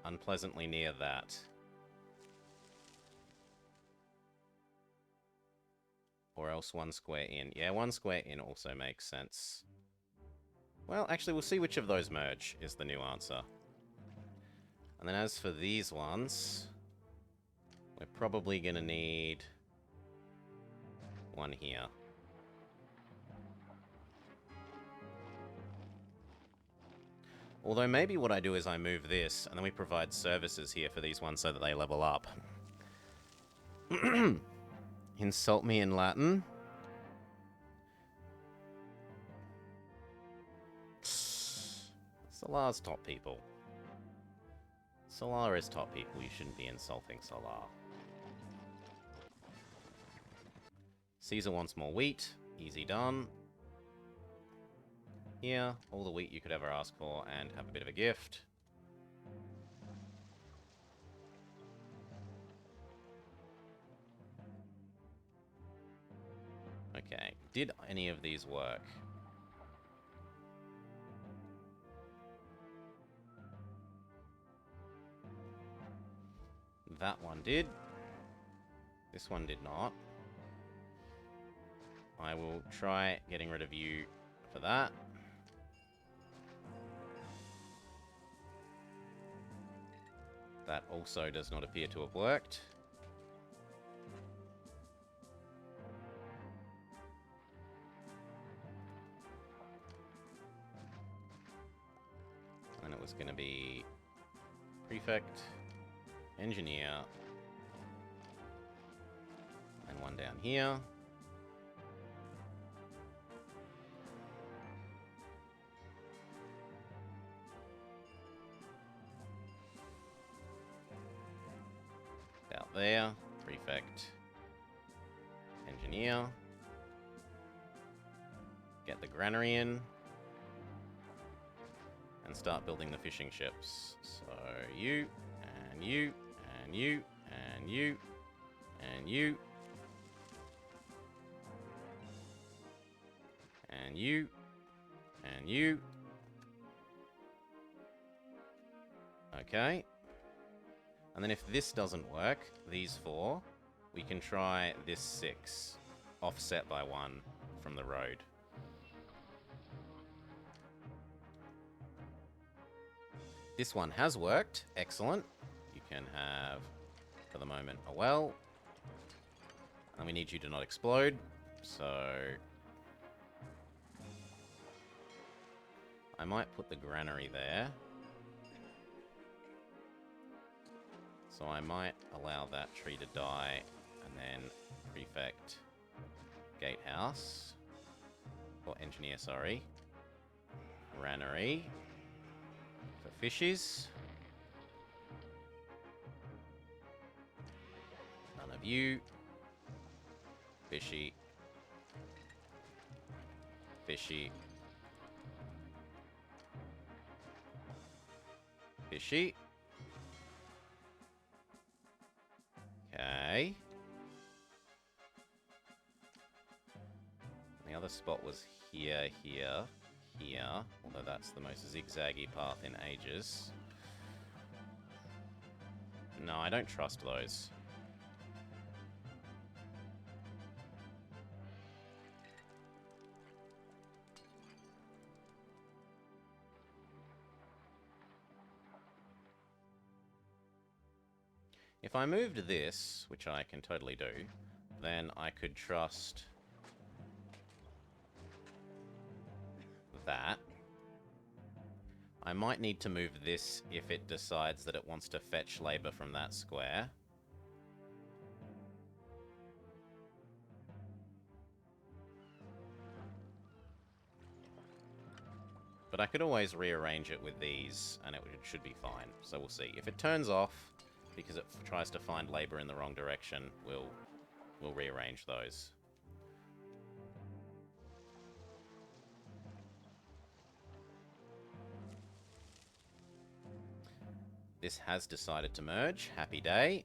Speaker 1: unpleasantly near that. Or else one square in. Yeah, one square in also makes sense. Well, actually, we'll see which of those merge is the new answer. And then as for these ones, we're probably going to need one here. Although maybe what I do is I move this, and then we provide services here for these ones so that they level up. Insult me in Latin. Solar's top people. Solar is top people. You shouldn't be insulting Solar. Caesar wants more wheat. Easy done. Here, all the wheat you could ever ask for, and have a bit of a gift. Okay, did any of these work? That one did. This one did not. I will try getting rid of you for that. That also does not appear to have worked. And it was going to be prefect, engineer, and one down here. Out there, prefect, engineer, get the granary in, and start building the fishing ships. So you, and you, and you, and you, and you, and you, and you. Okay. And then if this doesn't work, these four, we can try this 6, offset by 1 from the road. This one has worked. Excellent. You can have, for the moment, a well. And we need you to not explode. So I might put the granary there. So I might allow that tree to die, and then prefect gatehouse, or engineer, sorry, granary for fishes. None of you. Fishy. Fishy. Fishy. Okay. The other spot was here, here, here. Although that's the most zigzaggy path in ages. No, I don't trust those. If I moved this, which I can totally do, then I could trust that. I might need to move this if it decides that it wants to fetch labor from that square. But I could always rearrange it with these, and it should be fine. So we'll see. If it turns off because it tries to find labor in the wrong direction, we'll rearrange those. This has decided to merge. Happy day.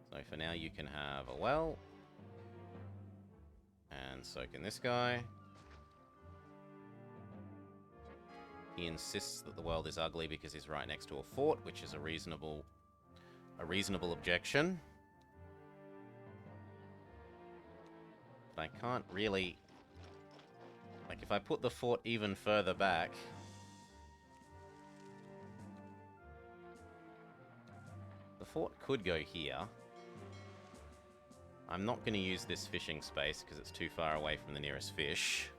Speaker 1: So for now you can have a well. And so can this guy. He insists that the world is ugly because he's right next to a fort, which is a reasonable objection. But I can't really... Like, if I put the fort even further back... The fort could go here. I'm not going to use this fishing space because it's too far away from the nearest fish.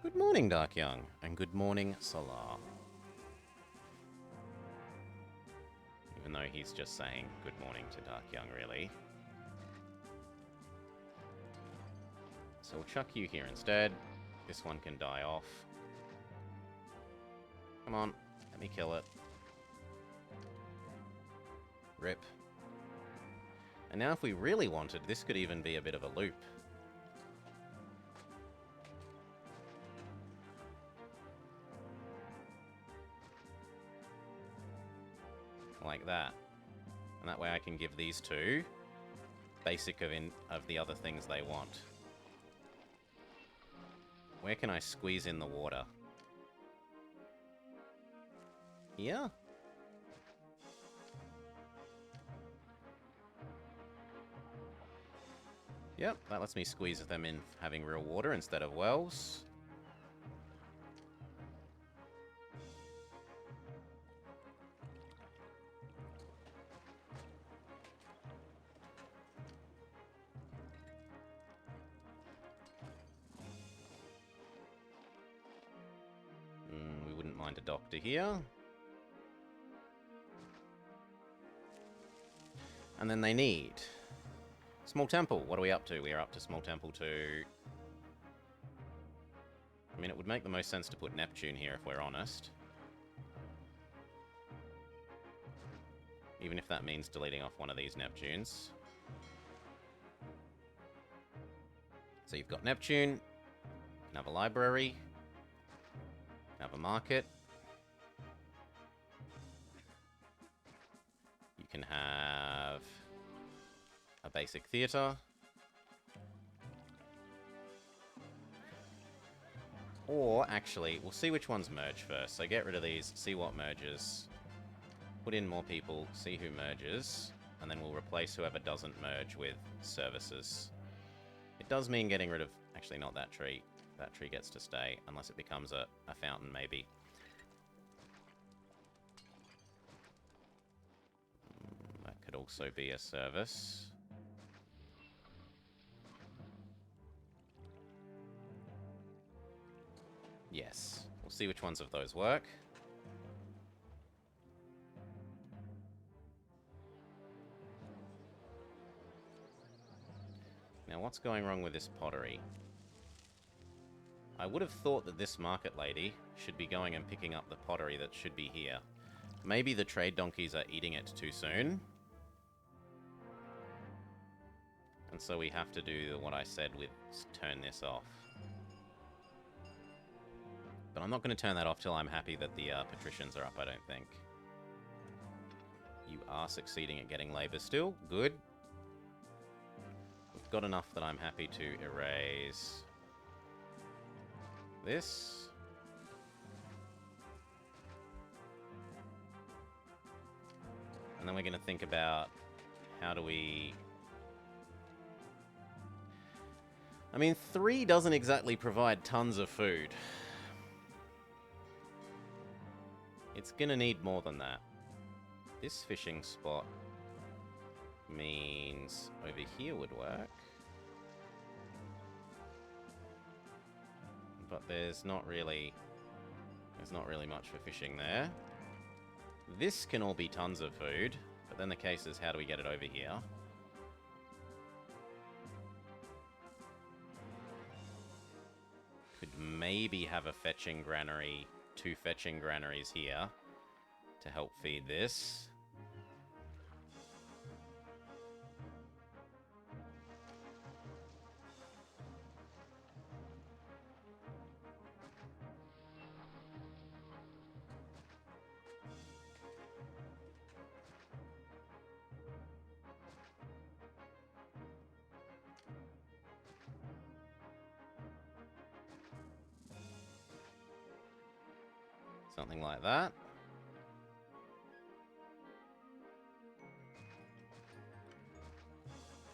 Speaker 1: Good morning, Dark Young, and good morning, Salar. Even though he's just saying good morning to Dark Young, really. So we'll chuck you here instead. This one can die off. Come on, let me kill it. Rip. And now if we really wanted, this could even be a bit of a loop. Like that. And that way I can give these two basic of the other things they want. Where can I squeeze in the water? Here? Yep, that lets me squeeze them in having real water instead of wells. We wouldn't mind a doctor here. And then they need... Small Temple, what are we up to? We are up to Small Temple 2. I mean, it would make the most sense to put Neptune here if we're honest. Even if that means deleting off one of these Neptunes. So you've got Neptune, you can have a library, you can have a market, you can have a basic theater, or actually, we'll see which ones merge first. So get rid of these, see what merges, put in more people, see who merges, and then we'll replace whoever doesn't merge with services. It does mean getting rid of... Actually, not that tree. That tree gets to stay, unless it becomes a fountain, maybe. That could also be a service. Yes. We'll see which ones of those work. Now, what's going wrong with this pottery? I would have thought that this market lady should be going and picking up the pottery that should be here. Maybe the trade donkeys are eating it too soon. And so we have to do what I said with turn this off. But I'm not going to turn that off till I'm happy that the patricians are up, I don't think. You are succeeding at getting labor still. Good. We've got enough that I'm happy to erase this. And then we're going to think about how do we... I mean, 3 doesn't exactly provide tons of food. It's going to need more than that. This fishing spot means over here would work. But there's not really much for fishing there. This can all be tons of food, but then the case is, how do we get it over here? Could maybe have a fetching granary, 2 fetching granaries here to help feed this. Something like that.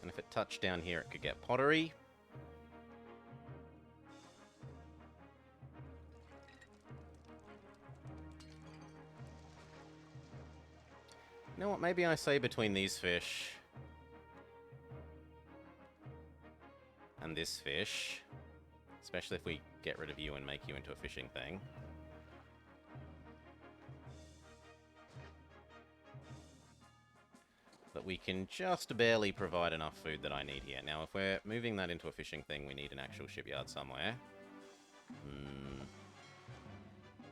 Speaker 1: And if it touched down here, it could get pottery. You know what? Maybe I say between these fish and this fish, especially if we get rid of you and make you into a fishing thing. That we can just barely provide enough food that I need here. Now, if we're moving that into a fishing thing, we need an actual shipyard somewhere.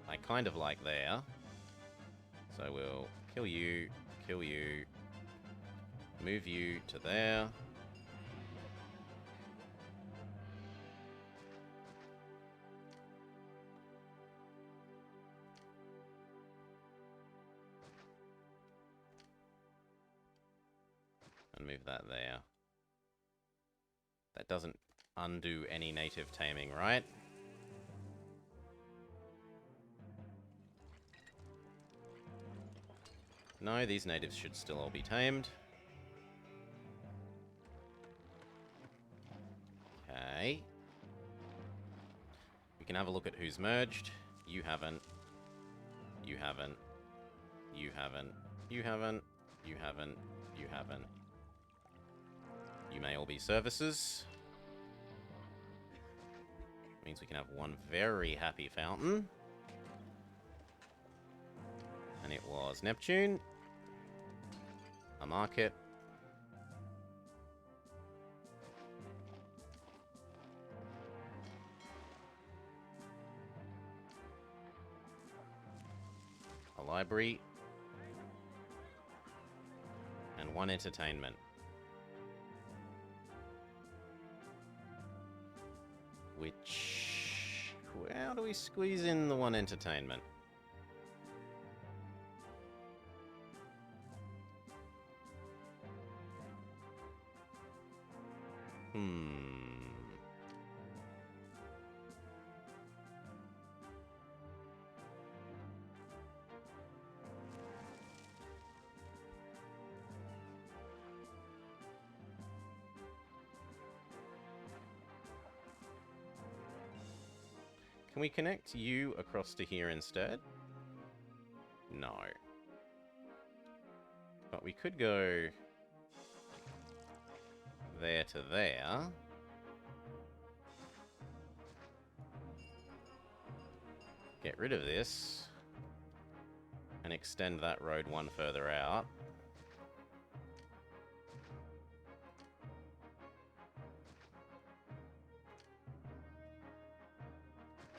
Speaker 1: I kind of like there. So we'll kill you, move you to there. And move that there. That doesn't undo any native taming, right? No, these natives should still all be tamed. Okay. We can have a look at who's merged. You haven't. You haven't. You haven't. You haven't. You haven't. You haven't. You may all be services. Means we can have one very happy fountain. And it was Neptune. A market. A library. And one entertainment. Which... how do we squeeze in the one entertainment? Can we connect you across to here instead? No. But we could go there to there. Get rid of this. And extend that road one further out.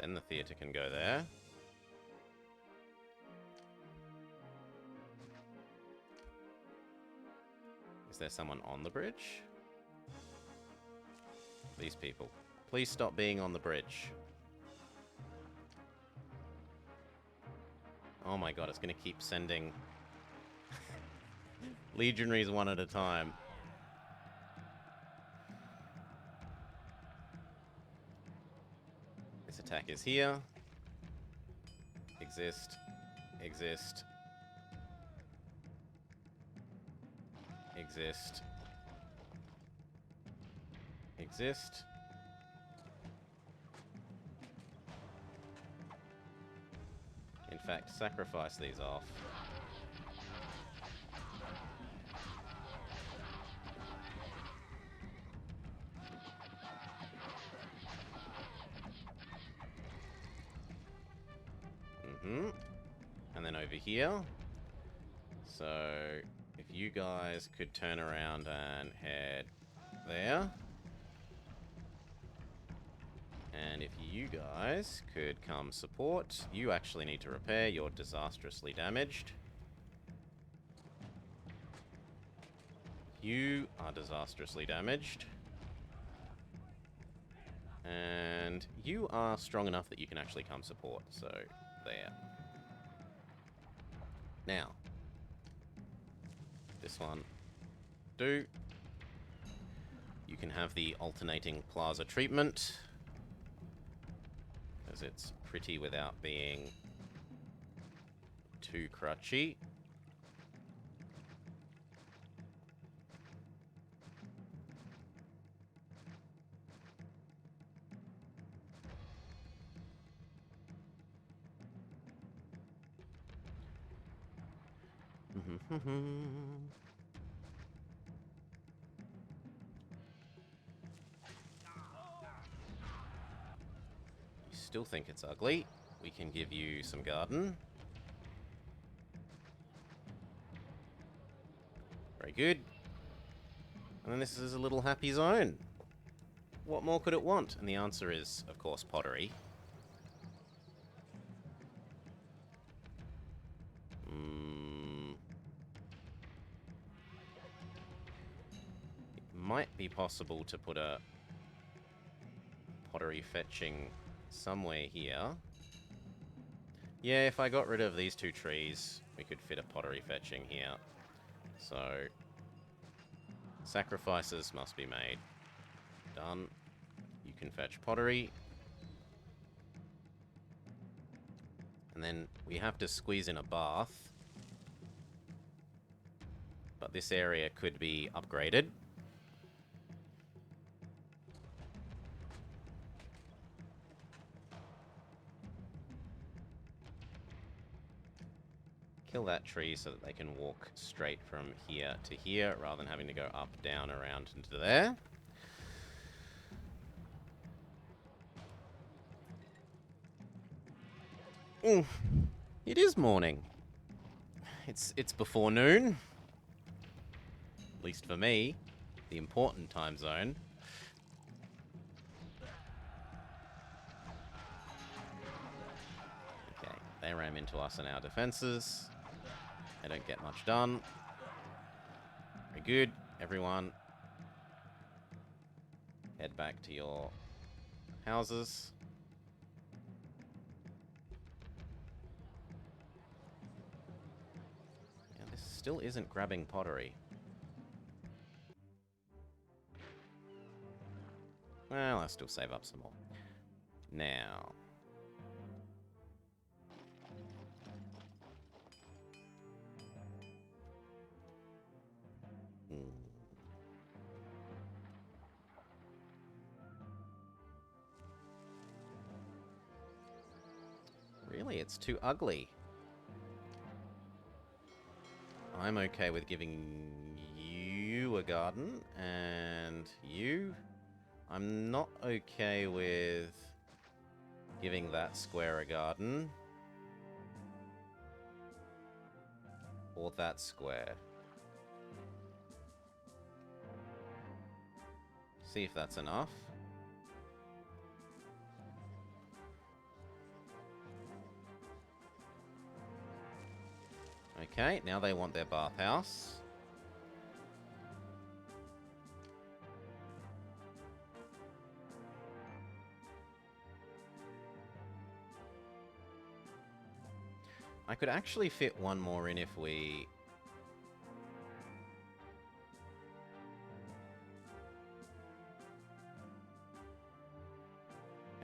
Speaker 1: Then the theatre can go there. Is there someone on the bridge? These people. Please stop being on the bridge. Oh my god, it's going to keep sending legionaries one at a time. This attack is here. Exist. Exist. Exist. Exist. In fact, sacrifice these off. over here. So if you guys could turn around and head there. And if you guys could come support, you actually need to repair. You're disastrously damaged. You are disastrously damaged. And you are strong enough that you can actually come support. So, there. Now. This one. Do. You can have the alternating plaza treatment. Because it's pretty without being too crutchy. You still think it's ugly? We can give you some garden. Very good. And then this is a little happy zone. What more could it want? And the answer is, of course, pottery. It might be possible to put a pottery fetching somewhere here. Yeah, if I got rid of these two trees, we could fit a pottery fetching here. So, sacrifices must be made. Done. You can fetch pottery. And then we have to squeeze in a bath. But this area could be upgraded. Kill that tree so that they can walk straight from here to here rather than having to go up, down, around into there. Ooh, it is morning. It's before noon. At least for me, the important time zone. Okay, they ram into us in our defenses. They don't get much done. Very good, everyone. Head back to your houses. Yeah, this still isn't grabbing pottery. Well, I'll still save up some more. Now. Really, it's too ugly. I'm okay with giving you a garden, and you... I'm not okay with giving that square a garden. Or that square. See if that's enough. Okay, now they want their bathhouse. I could actually fit one more in if we...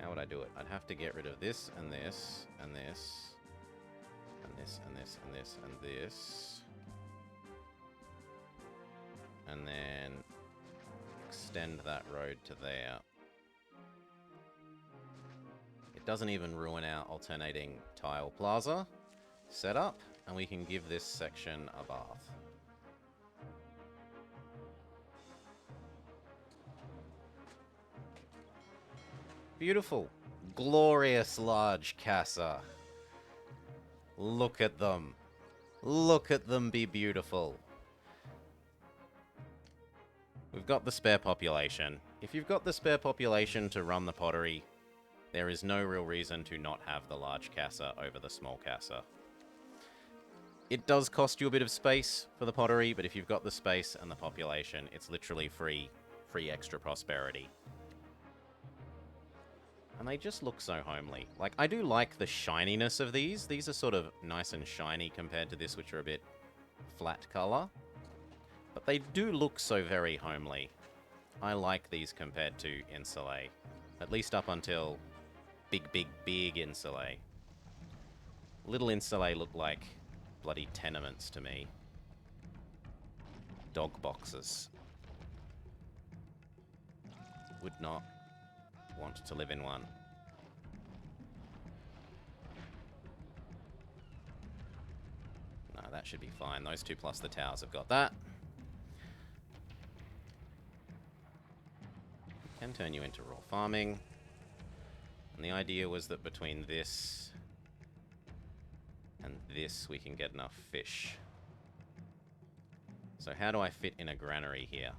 Speaker 1: How would I do it? I'd have to get rid of this and this and this and this and this and this and this. And then extend that road to there. It doesn't even ruin our alternating tile plaza setup, and we can give this section a bath. Beautiful. Glorious large casa. Look at them. Look at them be beautiful. We've got the spare population. If you've got the spare population to run the pottery, there is no real reason to not have the large casa over the small casa. It does cost you a bit of space for the pottery, but if you've got the space and the population, it's literally free extra prosperity. And they just look so homely. Like, I do like the shininess of these. These are sort of nice and shiny compared to this, which are a bit flat color. But they do look so very homely. I like these compared to Insulay. At least up until big Insulay. Little Insulay look like bloody tenements to me. Dog boxes. Would not want to live in one. No, that should be fine. Those two plus the towers have got that. Can turn you into raw farming. And the idea was that between this and this, we can get enough fish. So how do I fit in a granary here?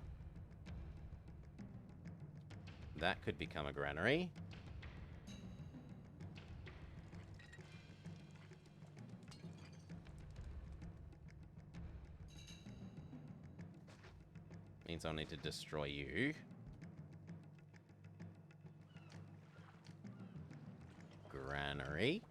Speaker 1: That could become a granary. Means I'll need to destroy you. Granary.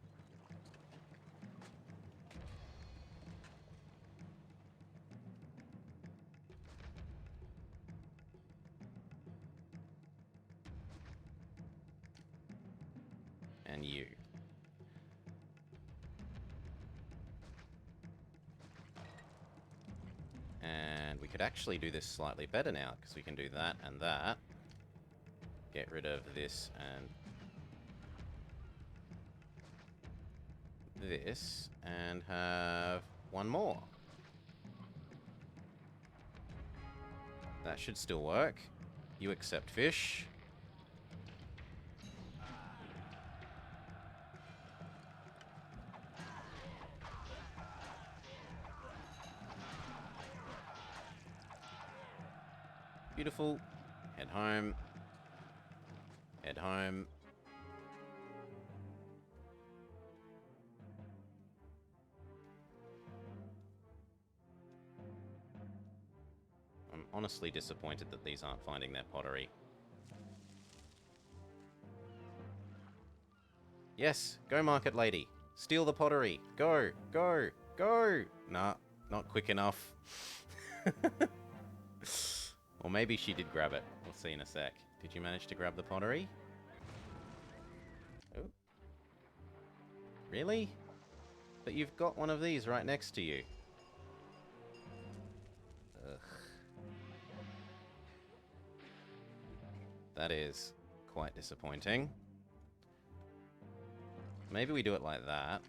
Speaker 1: And you. And we could actually do this slightly better now, because we can do that and that. Get rid of this and this, and have one more. That should still work. You accept fish. Beautiful. Head home. Head home. I'm honestly disappointed that these aren't finding their pottery. Yes, go market lady. Steal the pottery. Go, go, go. Nah, not quick enough. Or maybe she did grab it. We'll see in a sec. Did you manage to grab the pottery? Oh. Really? But you've got one of these right next to you. Ugh. That is quite disappointing. Maybe we do it like that.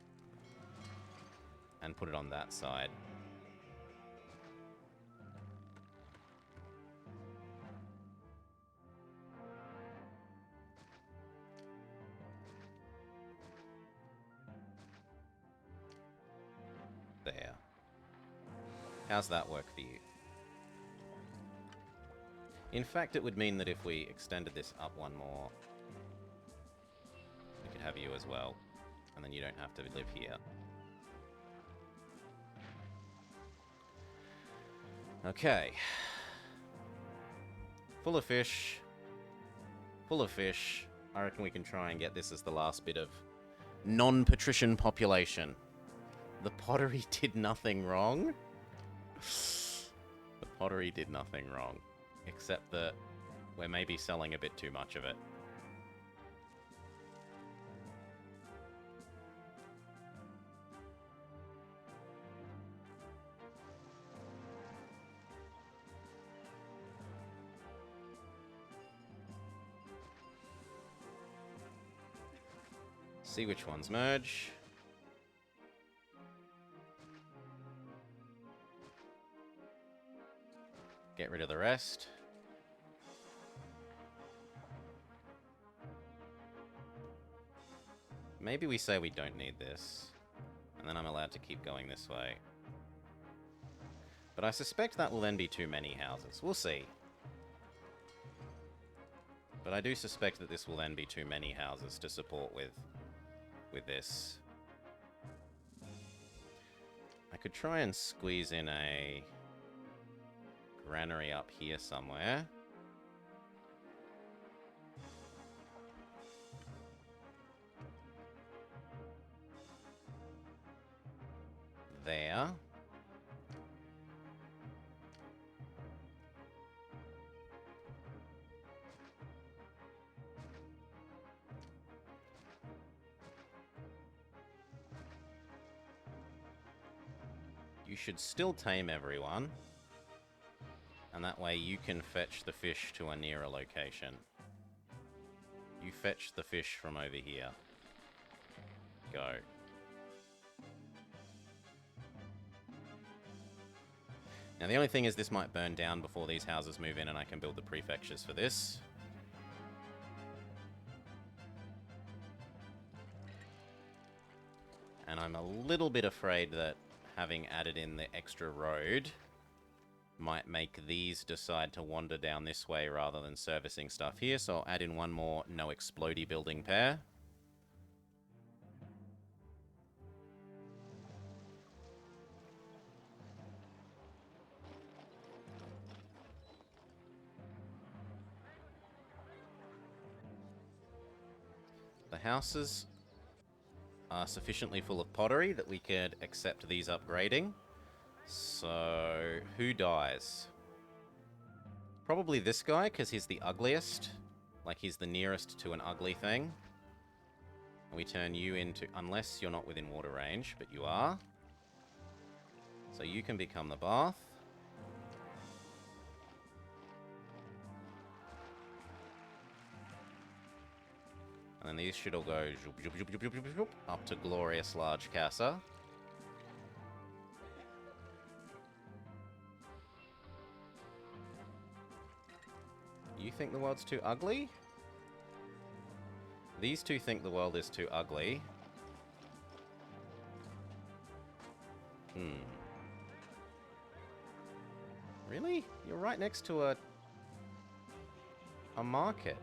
Speaker 1: And put it on that side. There. How's that work for you? In fact, it would mean that if we extended this up one more, we could have you as well. And then you don't have to live here. Okay. Full of fish. Full of fish. I reckon we can try and get this as the last bit of non-patrician population. The pottery did nothing wrong. The pottery did nothing wrong. Except that we're maybe selling a bit too much of it. See which ones merge. Get rid of the rest. Maybe we say we don't need this. And And then I'm allowed to keep going this way. But I suspect that will then be too many houses. We'll see. But I do suspect that this will then be too many houses to support with this. I could try and squeeze in a granary up here somewhere. There. You should still tame everyone. And that way you can fetch the fish to a nearer location. You fetch the fish from over here. Go. Now the only thing is this might burn down before these houses move in and I can build the prefectures for this. And I'm a little bit afraid that having added in the extra road might make these decide to wander down this way rather than servicing stuff here. So I'll add in one more no explodey building pair. The houses are sufficiently full of pottery that we could accept these upgrading. So, who dies? Probably this guy, because he's the ugliest. Like, he's the nearest to an ugly thing. And we turn you into... Unless you're not within water range, but you are. So you can become the bath. And then these should all go up to glorious large casa. You think the world's too ugly? These two think the world is too ugly. Really? You're right next to a market.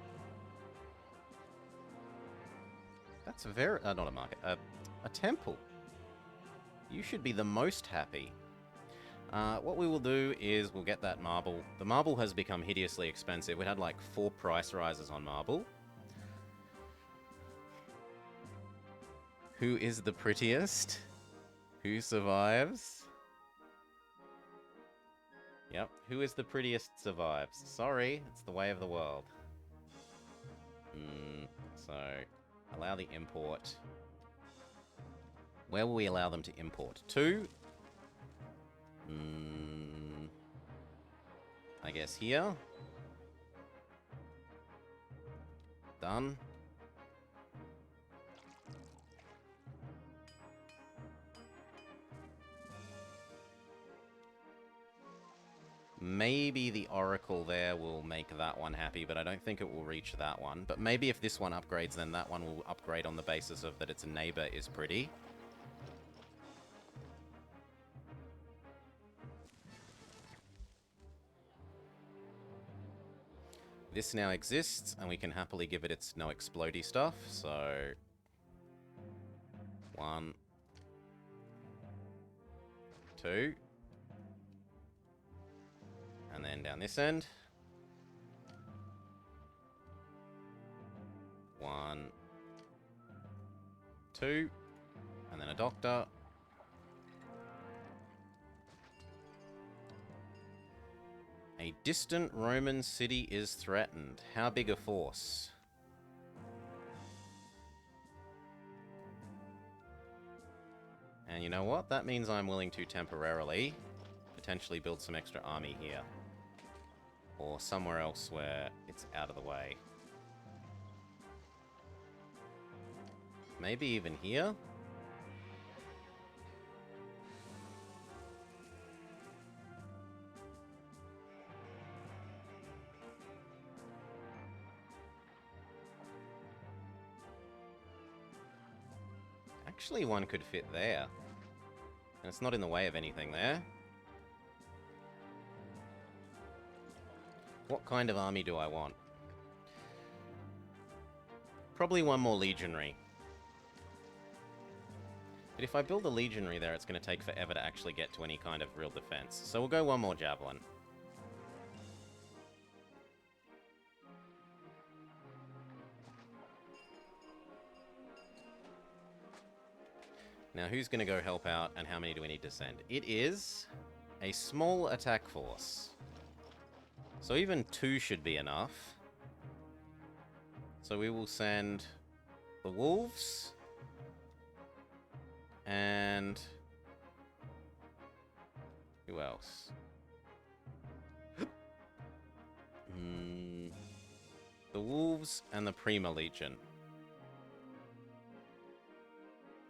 Speaker 1: That's very... not a market. A temple. You should be the most happy. What we will do is we'll get that marble. The marble has become hideously expensive. We had like 4 price rises on marble. Who is the prettiest? Who survives? Yep. Who is the prettiest survives. Sorry, it's the way of the world. So... Allow the import. Where will we allow them to import? To? I guess here. Done. Maybe the Oracle there will make that one happy, but I don't think it will reach that one. But maybe if this one upgrades, then that one will upgrade on the basis of that its neighbor is pretty. This now exists, and we can happily give it its no explodey stuff, so... 1... 2... And then down this end. 1... 2... And then a doctor. A distant Roman city is threatened. How big a force? And you know what? That means I'm willing to temporarily potentially build some extra army here. Or somewhere else where it's out of the way. Maybe even here? Actually, one could fit there. And it's not in the way of anything there. What kind of army do I want? Probably one more legionary. But if I build a legionary there, it's going to take forever to actually get to any kind of real defense. So we'll go one more javelin. Now, who's going to go help out, and how many do we need to send? It is a small attack force. So even 2 should be enough. So we will send the wolves and who else? The wolves and the Prima Legion.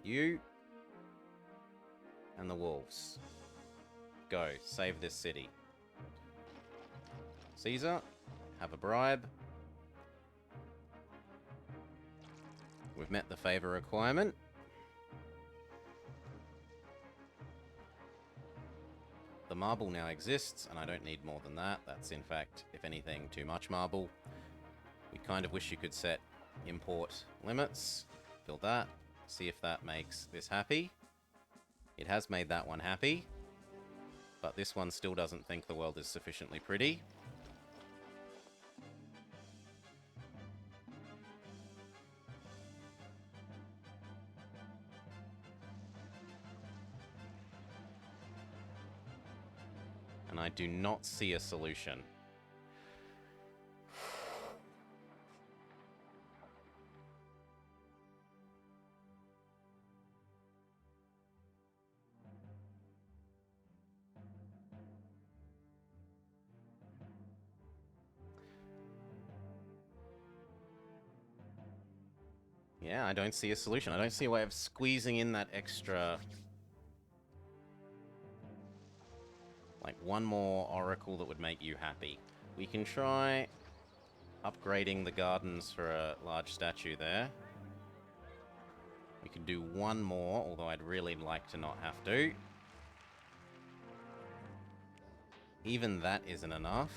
Speaker 1: You and the wolves. Go, save this city. Caesar, have a bribe. We've met the favor requirement. The marble now exists, and I don't need more than that. That's, in fact, if anything, too much marble. We kind of wish you could set import limits. Build that. See if that makes this happy. It has made that one happy. But this one still doesn't think the world is sufficiently pretty. And I do not see a solution. Yeah, I don't see a solution. I don't see a way of squeezing in that extra... like, one more oracle that would make you happy. We can try upgrading the gardens for a large statue there. We can do one more, although I'd really like to not have to. Even that isn't enough.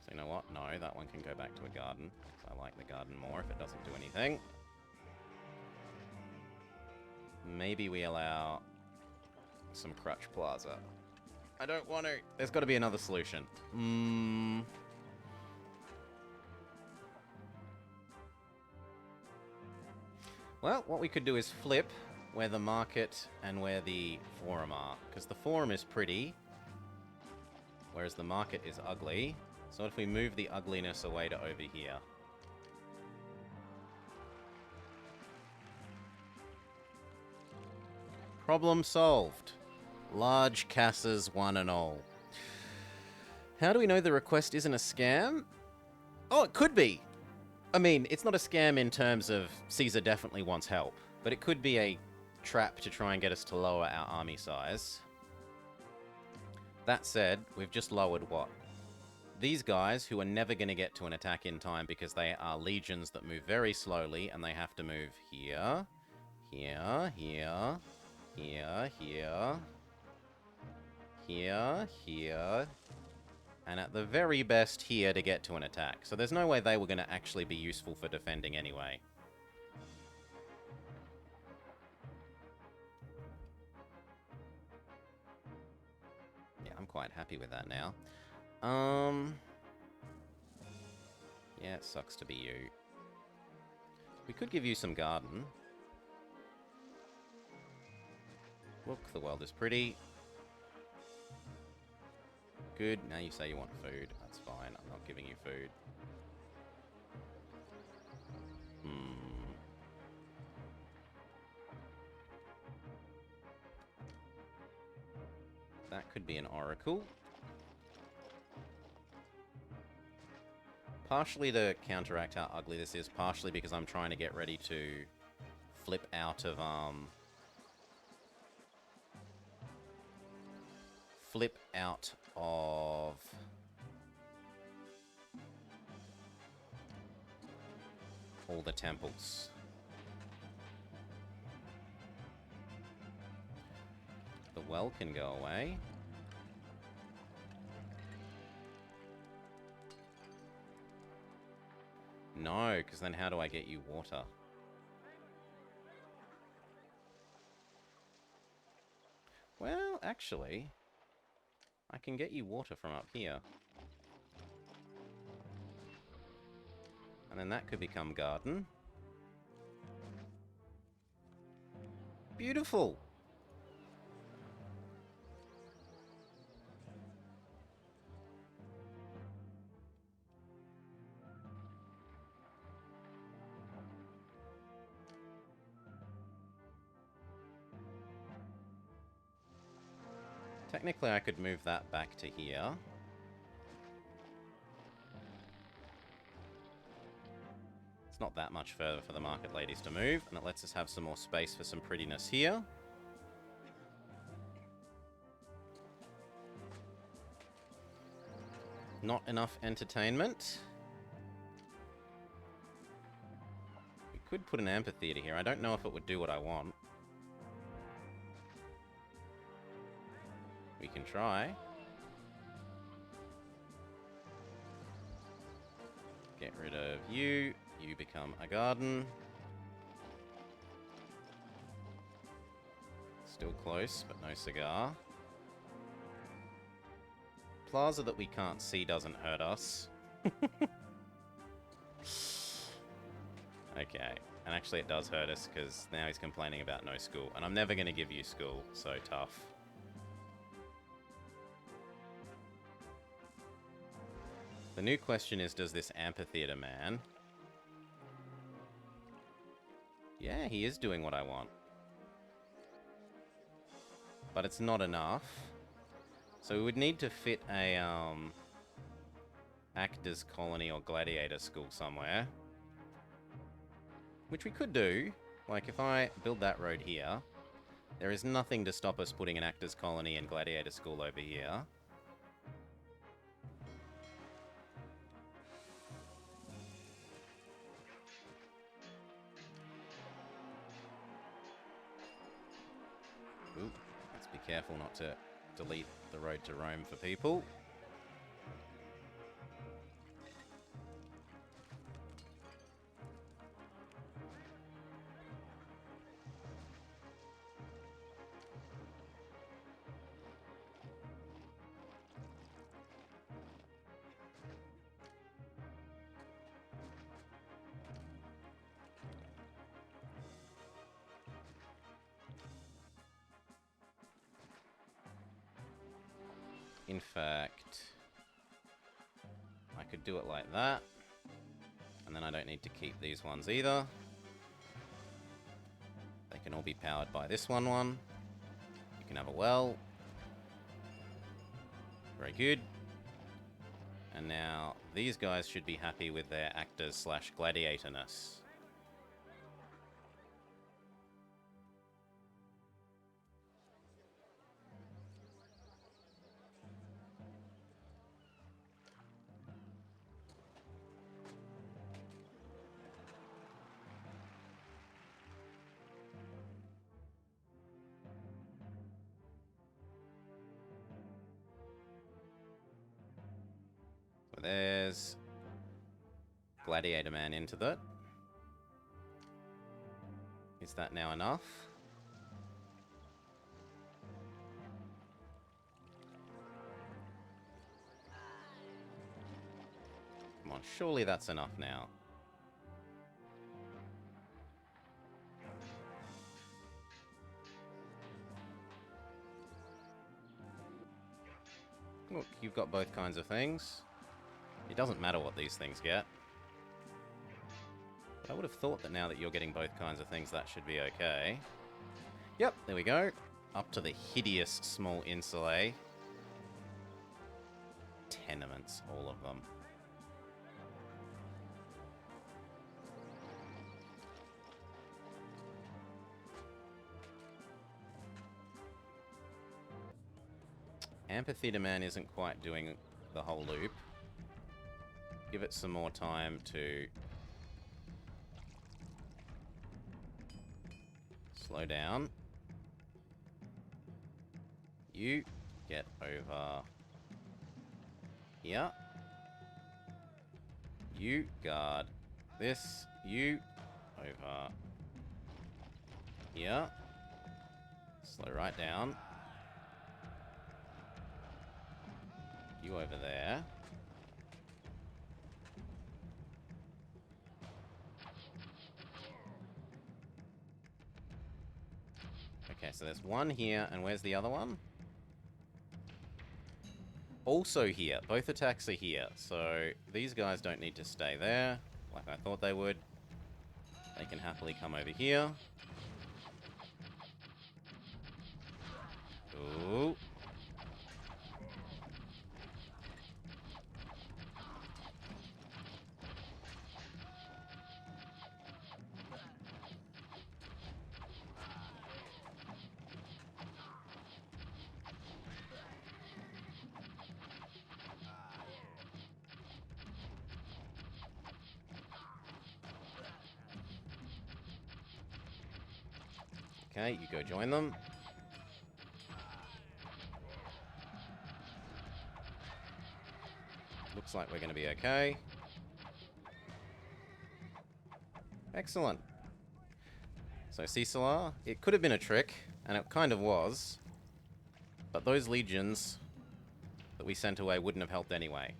Speaker 1: So you know what? No, that one can go back to a garden. I like the garden more if it doesn't do anything. Maybe we allow some Crutch Plaza. I don't want to. There's got to be another solution. Well, what we could do is flip where the market and where the forum are. Because the forum is pretty, whereas the market is ugly. So if we move the ugliness away to over here. Problem solved. Large casas, one and all. How do we know the request isn't a scam? Oh, it could be. I mean, it's not a scam in terms of Caesar definitely wants help, but it could be a trap to try and get us to lower our army size. That said, we've just lowered what? These guys, who are never going to get to an attack in time because they are legions that move very slowly, and they have to move here, here, here, here, here, here, here, and at the very best here to get to an attack. So there's no way they were going to actually be useful for defending anyway. Yeah, I'm quite happy with that now. Yeah, it sucks to be you. We could give you some garden. Look, the world is pretty. Good. Now you say you want food. That's fine. I'm not giving you food. That could be an oracle. Partially to counteract how ugly this is, partially because I'm trying to get ready to flip out of, all the temples. well can go away. No, because then how do I get you water? Well, actually, I can get you water from up here. And then that could become garden. Beautiful! Technically, I could move that back to here. It's not that much further for the market ladies to move, and it lets us have some more space for some prettiness here. Not enough entertainment. We could put an amphitheater here. I don't know if it would do what I want. We can try. Get rid of you. You become a garden. Still close, but no cigar. Plaza that we can't see doesn't hurt us. Okay. And actually it does hurt us because now he's complaining about no school. And I'm never going to give you school, so tough. The new question is, does this amphitheater man... Yeah, he is doing what I want. But it's not enough. So we would need to fit a, actors colony or gladiator school somewhere. Which we could do. Like, if I build that road here, there is nothing to stop us putting an actors colony and gladiator school over here. Ooh, let's be careful not to delete the road to Rome for people. In fact, I could do it like that. And then I don't need to keep these ones either. They can all be powered by this one. You can have a well. Very good. And now these guys should be happy with their actors slash gladiatorness. There's Gladiator Man into that. Is that now enough? Come on, surely that's enough now. Look, you've got both kinds of things. It doesn't matter what these things get. But I would have thought that now that you're getting both kinds of things, that should be okay. Yep, there we go. Up to the hideous small insulae. Tenements, all of them. Amphitheater Man isn't quite doing the whole loop. Give it some more time to slow down. You get over here. You guard this. You over here. Slow right down. You over there. Okay, so there's one here, and where's the other one? Also here. Both attacks are here, so these guys don't need to stay there, like I thought they would. They can happily come over here. Ooh. Okay, you go join them. Looks like we're going to be okay. Excellent. So Cecilar, it could have been a trick, and it kind of was, but those legions that we sent away wouldn't have helped anyway.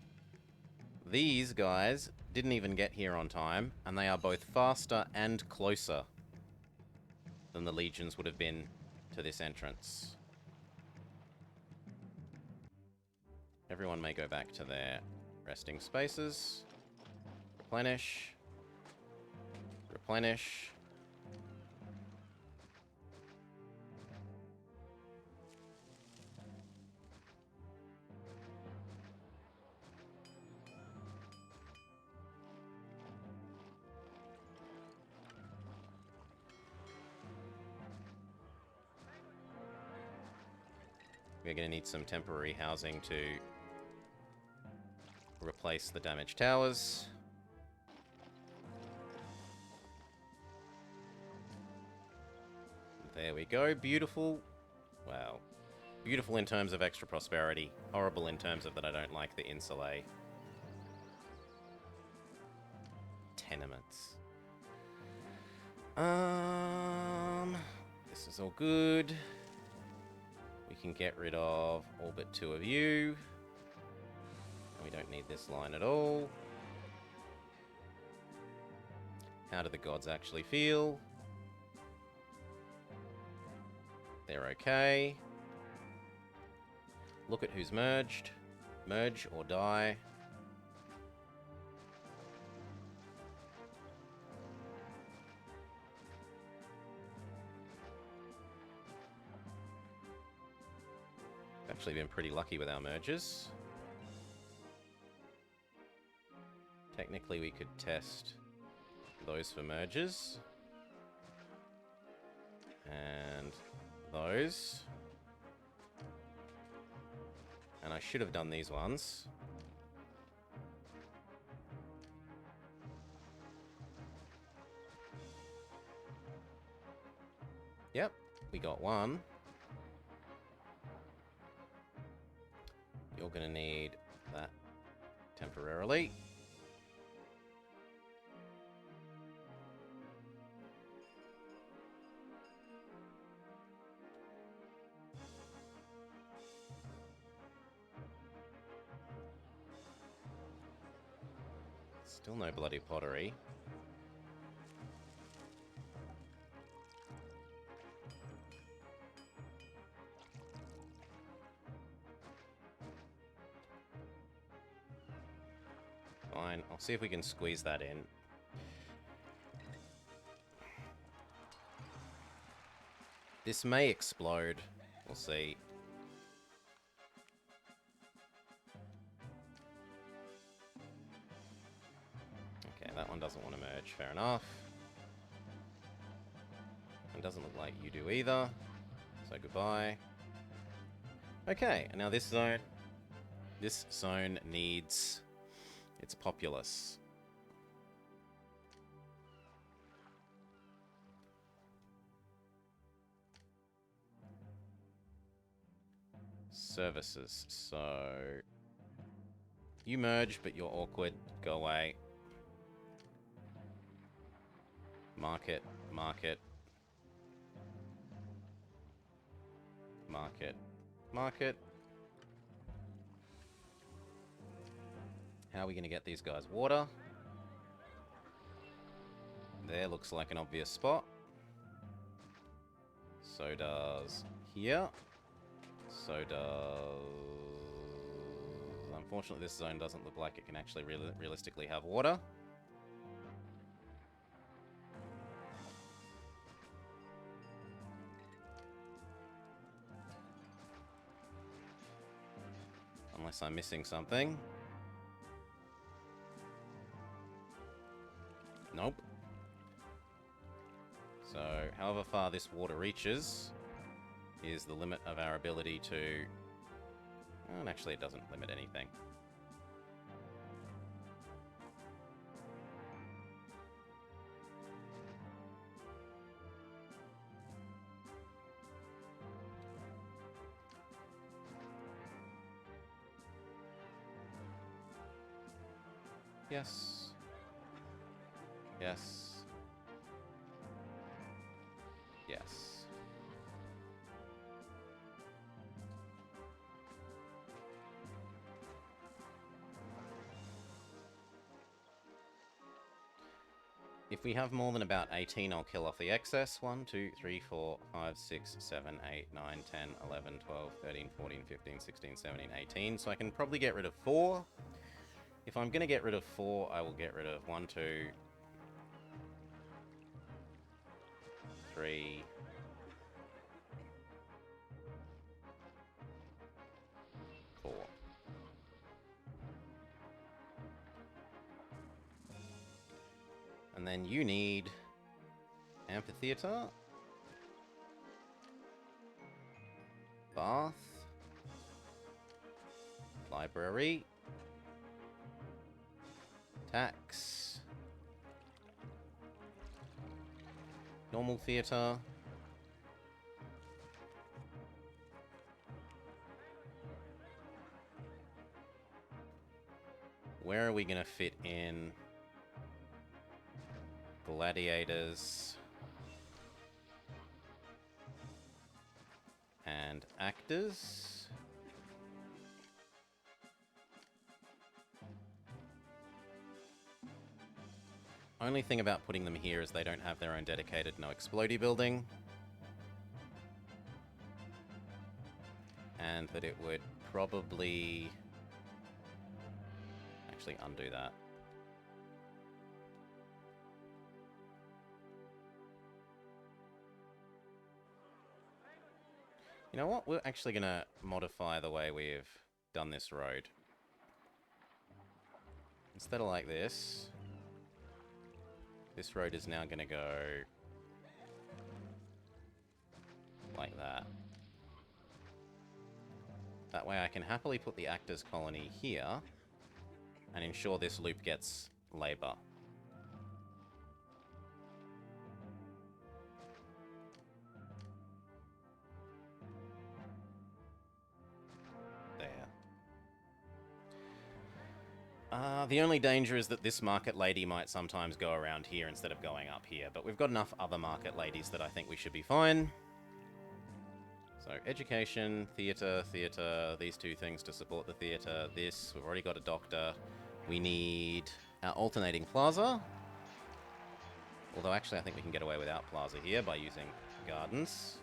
Speaker 1: These guys didn't even get here on time, and they are both faster and closer than the legions would have been to this entrance. Everyone may go back to their resting spaces. Replenish. Replenish. We're going to need some temporary housing to replace the damaged towers. There we go. Beautiful. Wow. Beautiful in terms of extra prosperity. Horrible in terms of that I don't like the insulae. Tenements. This is all good. We can get rid of all but 2 of you. We don't need this line at all. How do the gods actually feel? They're okay. Look at who's merged. Merge or die. Actually been pretty lucky with our merges. Technically we could test those for merges. And those. And I should have done these ones. Yep, we got one. You're going to need that temporarily. Still no bloody pottery. Fine, I'll see if we can squeeze that in. This may explode. We'll see. Okay, that one doesn't want to merge. Fair enough. It doesn't look like you do either. So goodbye. Okay, and now this zone. This zone needs its populace. services. So you merge, but you're awkward. Go away. Market, market. Market, market. How are we going to get these guys water? There looks like an obvious spot. So does here. So does... Unfortunately, this zone doesn't look like it can actually realistically have water. Unless I'm missing something. Nope. So, however far this water reaches is the limit of our ability to... And actually, it doesn't limit anything. Yes. Yes. Yes. If we have more than about 18, I'll kill off the excess. 1, 2, 3, 4, 5, 6, 7, 8, 9, 10, 11, 12, 13, 14, 15, 16, 17, 18. So I can probably get rid of 4. If I'm going to get rid of 4, I will get rid of 1, 2, 3, 4. And then you need amphitheater, bath, library, tax, normal theater, where are we going to fit in gladiators and actors? Only thing about putting them here is they don't have their own dedicated no explodey building. And that it would probably actually undo that. You know what? We're actually going to modify the way we've done this road. Instead of like this road is now going to go like that. That way I can happily put the actors colony here and ensure this loop gets labor. The only danger is that this market lady might sometimes go around here instead of going up here, but we've got enough other market ladies that I think we should be fine. So, education, theatre, these two things to support the theatre, this, we've already got a doctor. We need our alternating plaza. Although actually I think we can get away without plaza here by using gardens.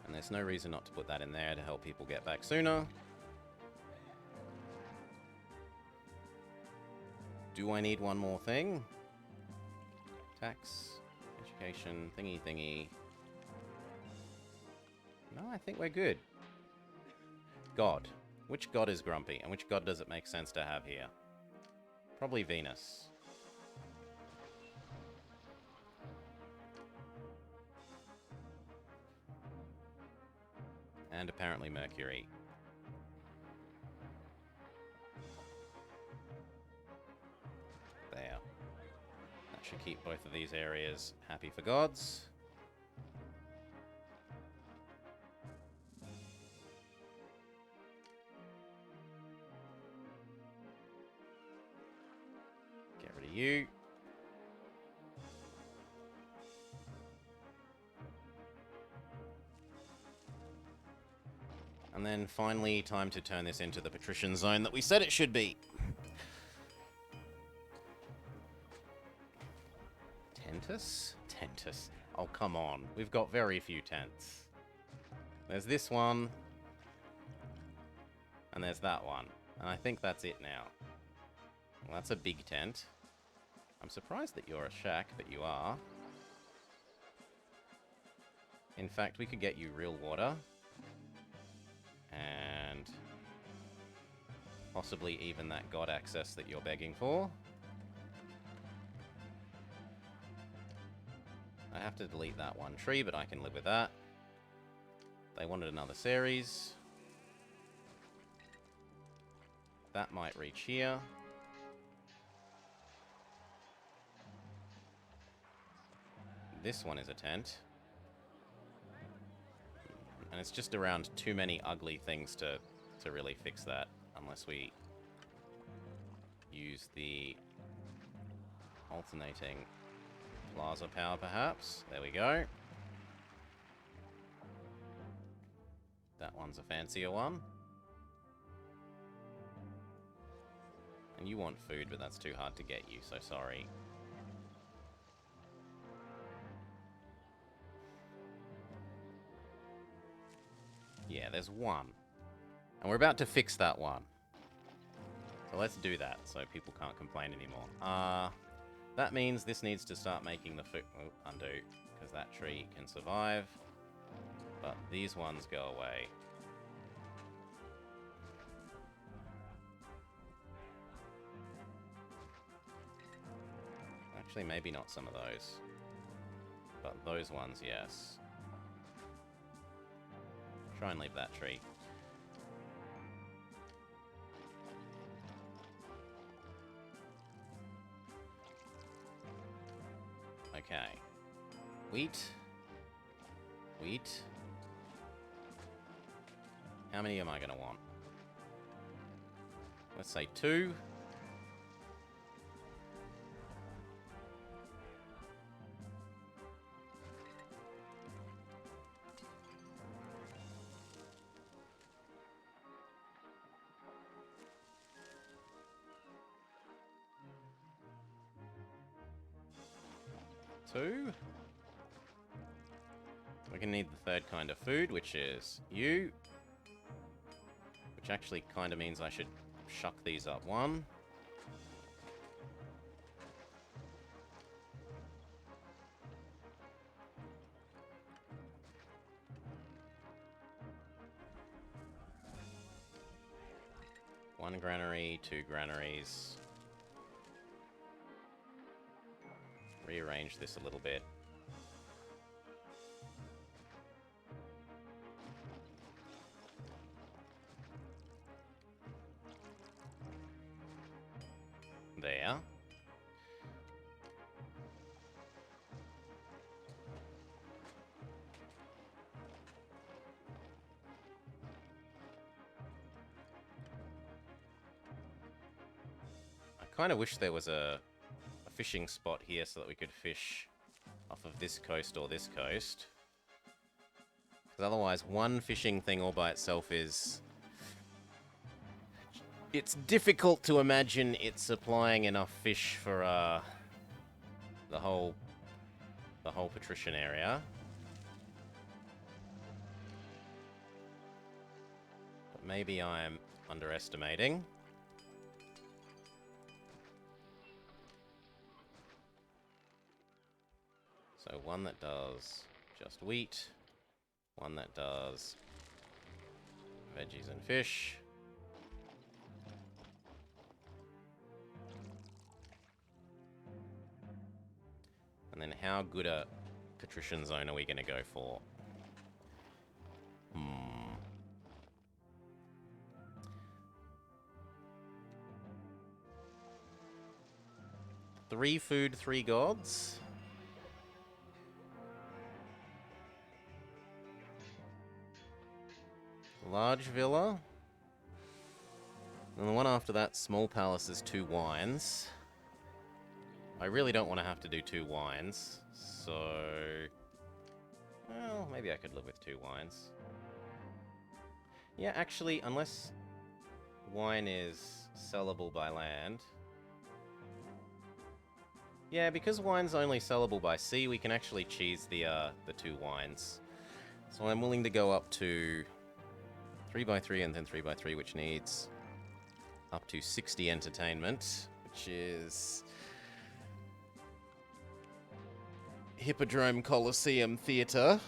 Speaker 1: And there's no reason not to put that in there to help people get back sooner. Do I need one more thing? Tax, education, thingy. No, I think we're good. God. Which god is grumpy, and which god does it make sense to have here? Probably Venus. And apparently Mercury. There. That should keep both of these areas happy for gods. Get rid of you. And then finally, time to turn this into the patrician zone that we said it should be. Tentus? Tentus. Oh, come on. We've got very few tents. There's this one. And there's that one. And I think that's it now. Well, that's a big tent. I'm surprised that you're a shack, but you are. In fact, we could get you real water. And possibly even that god access that you're begging for. I have to delete that one tree, but I can live with that. They wanted another series. That might reach here. This one is a tent. And it's just around too many ugly things to really fix that, unless we use the alternating plaza power, perhaps. There we go. That one's a fancier one. And you want food, but that's too hard to get you, so sorry. Yeah, there's one. And we're about to fix that one. So let's do that, so people can't complain anymore. That means this needs to start making the food... Oh, undo, because that tree can survive. But these ones go away. Actually, maybe not some of those. But those ones, yes. Try and leave that tree. Okay. Wheat. Wheat. How many am I going to want? Let's say 2. We're going to need the third kind of food, which is you. Which actually kind of means I should shuck these up 1. One granary, 2 granaries. Rearrange this a little bit. There. I kind of wish there was a fishing spot here so that we could fish off of this coast or this coast. Because otherwise, one fishing thing all by itself is... It's difficult to imagine it supplying enough fish for the whole patrician area. But maybe I'm underestimating. So one that does just wheat, one that does veggies and fish. And then how good a patrician zone are we going to go for? 3 food, 3 gods. Large villa. And the one after that, small palace, is 2 wines. I really don't want to have to do 2 wines, so... Well, maybe I could live with 2 wines. Yeah, actually, unless wine is sellable by land... Yeah, because wine's only sellable by sea, we can actually cheese the 2 wines. So I'm willing to go up to 3x3 and then 3x3, which needs up to 60 entertainment, which is Hippodrome Coliseum Theatre.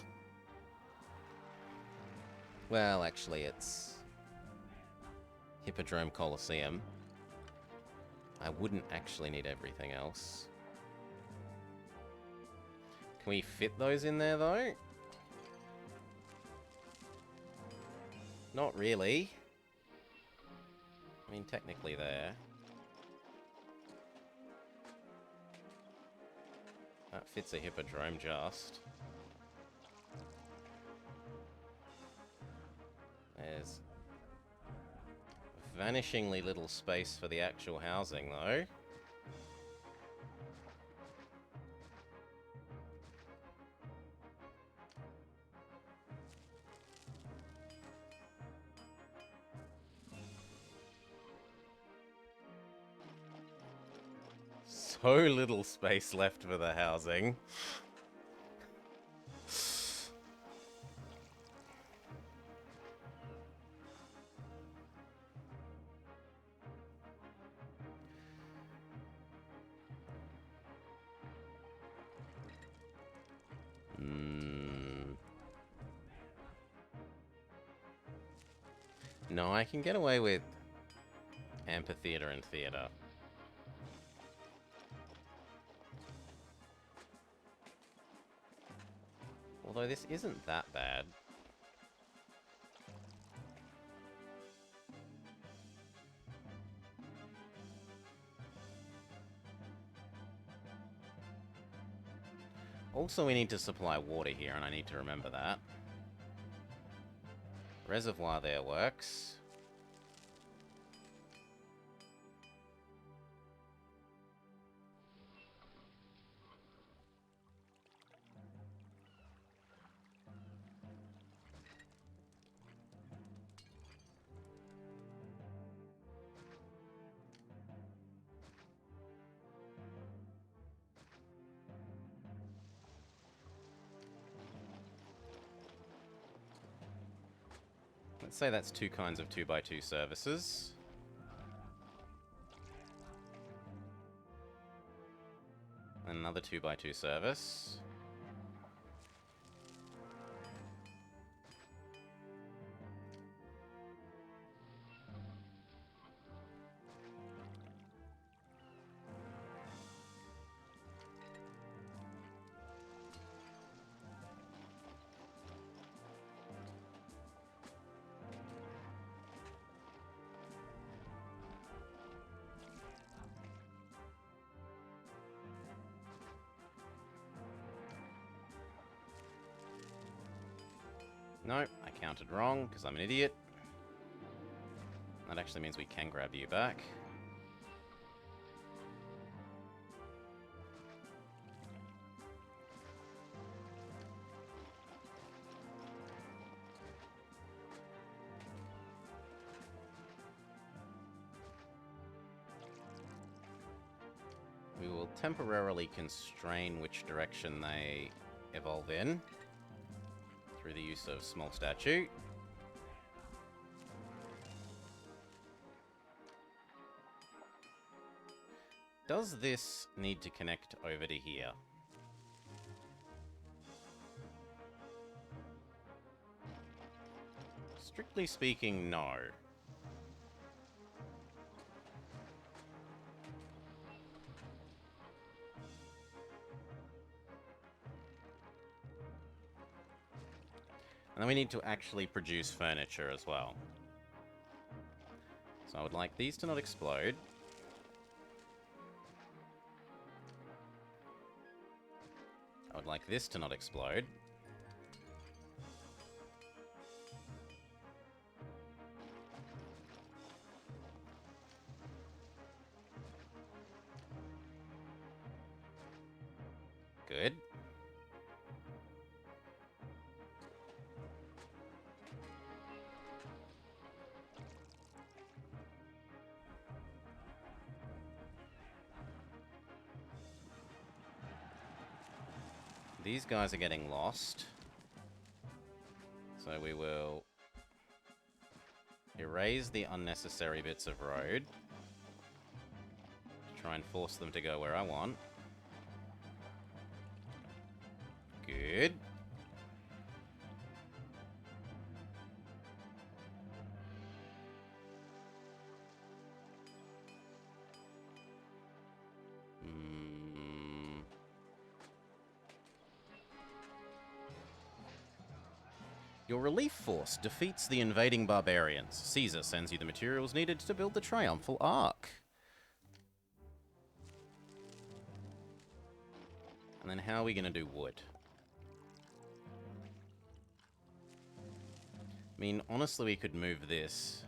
Speaker 1: Well, actually, it's Hippodrome Coliseum. I wouldn't actually need everything else. Can we fit those in there, though? Not really. I mean, technically there. That fits a hippodrome just. There's vanishingly little space for the actual housing, though. So little space left for the housing. No, I can get away with amphitheater and theater. Although this isn't that bad. Also, we need to supply water here, and I need to remember that. Reservoir there works. Let's say that's 2 kinds of 2x2 services. Another 2x2 service. No, I counted wrong because I'm an idiot. That actually means we can grab you back. We will temporarily constrain which direction they evolve in through the use of small statue. Does this need to connect over to here? Strictly speaking, no. And then we need to actually produce furniture as well. So I would like these to not explode. I would like this to not explode. Good. These guys are getting lost. So we will erase the unnecessary bits of road to try and force them to go where I want. Good. Your relief force defeats the invading barbarians. Caesar sends you the materials needed to build the triumphal arch. And then how are we going to do wood? I mean, honestly, we could move this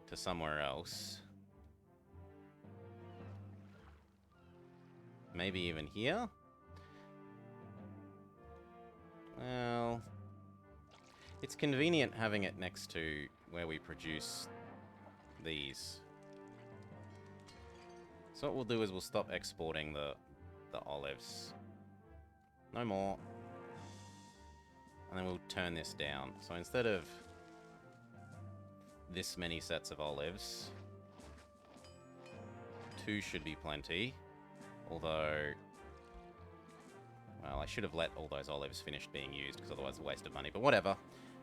Speaker 1: to somewhere else. Maybe even here? Well... it's convenient having it next to where we produce these. So what we'll do is we'll stop exporting the olives. No more. And then we'll turn this down. So instead of this many sets of olives, 2 should be plenty. Although, well, I should have let all those olives finish being used, because otherwise it's a waste of money, but whatever.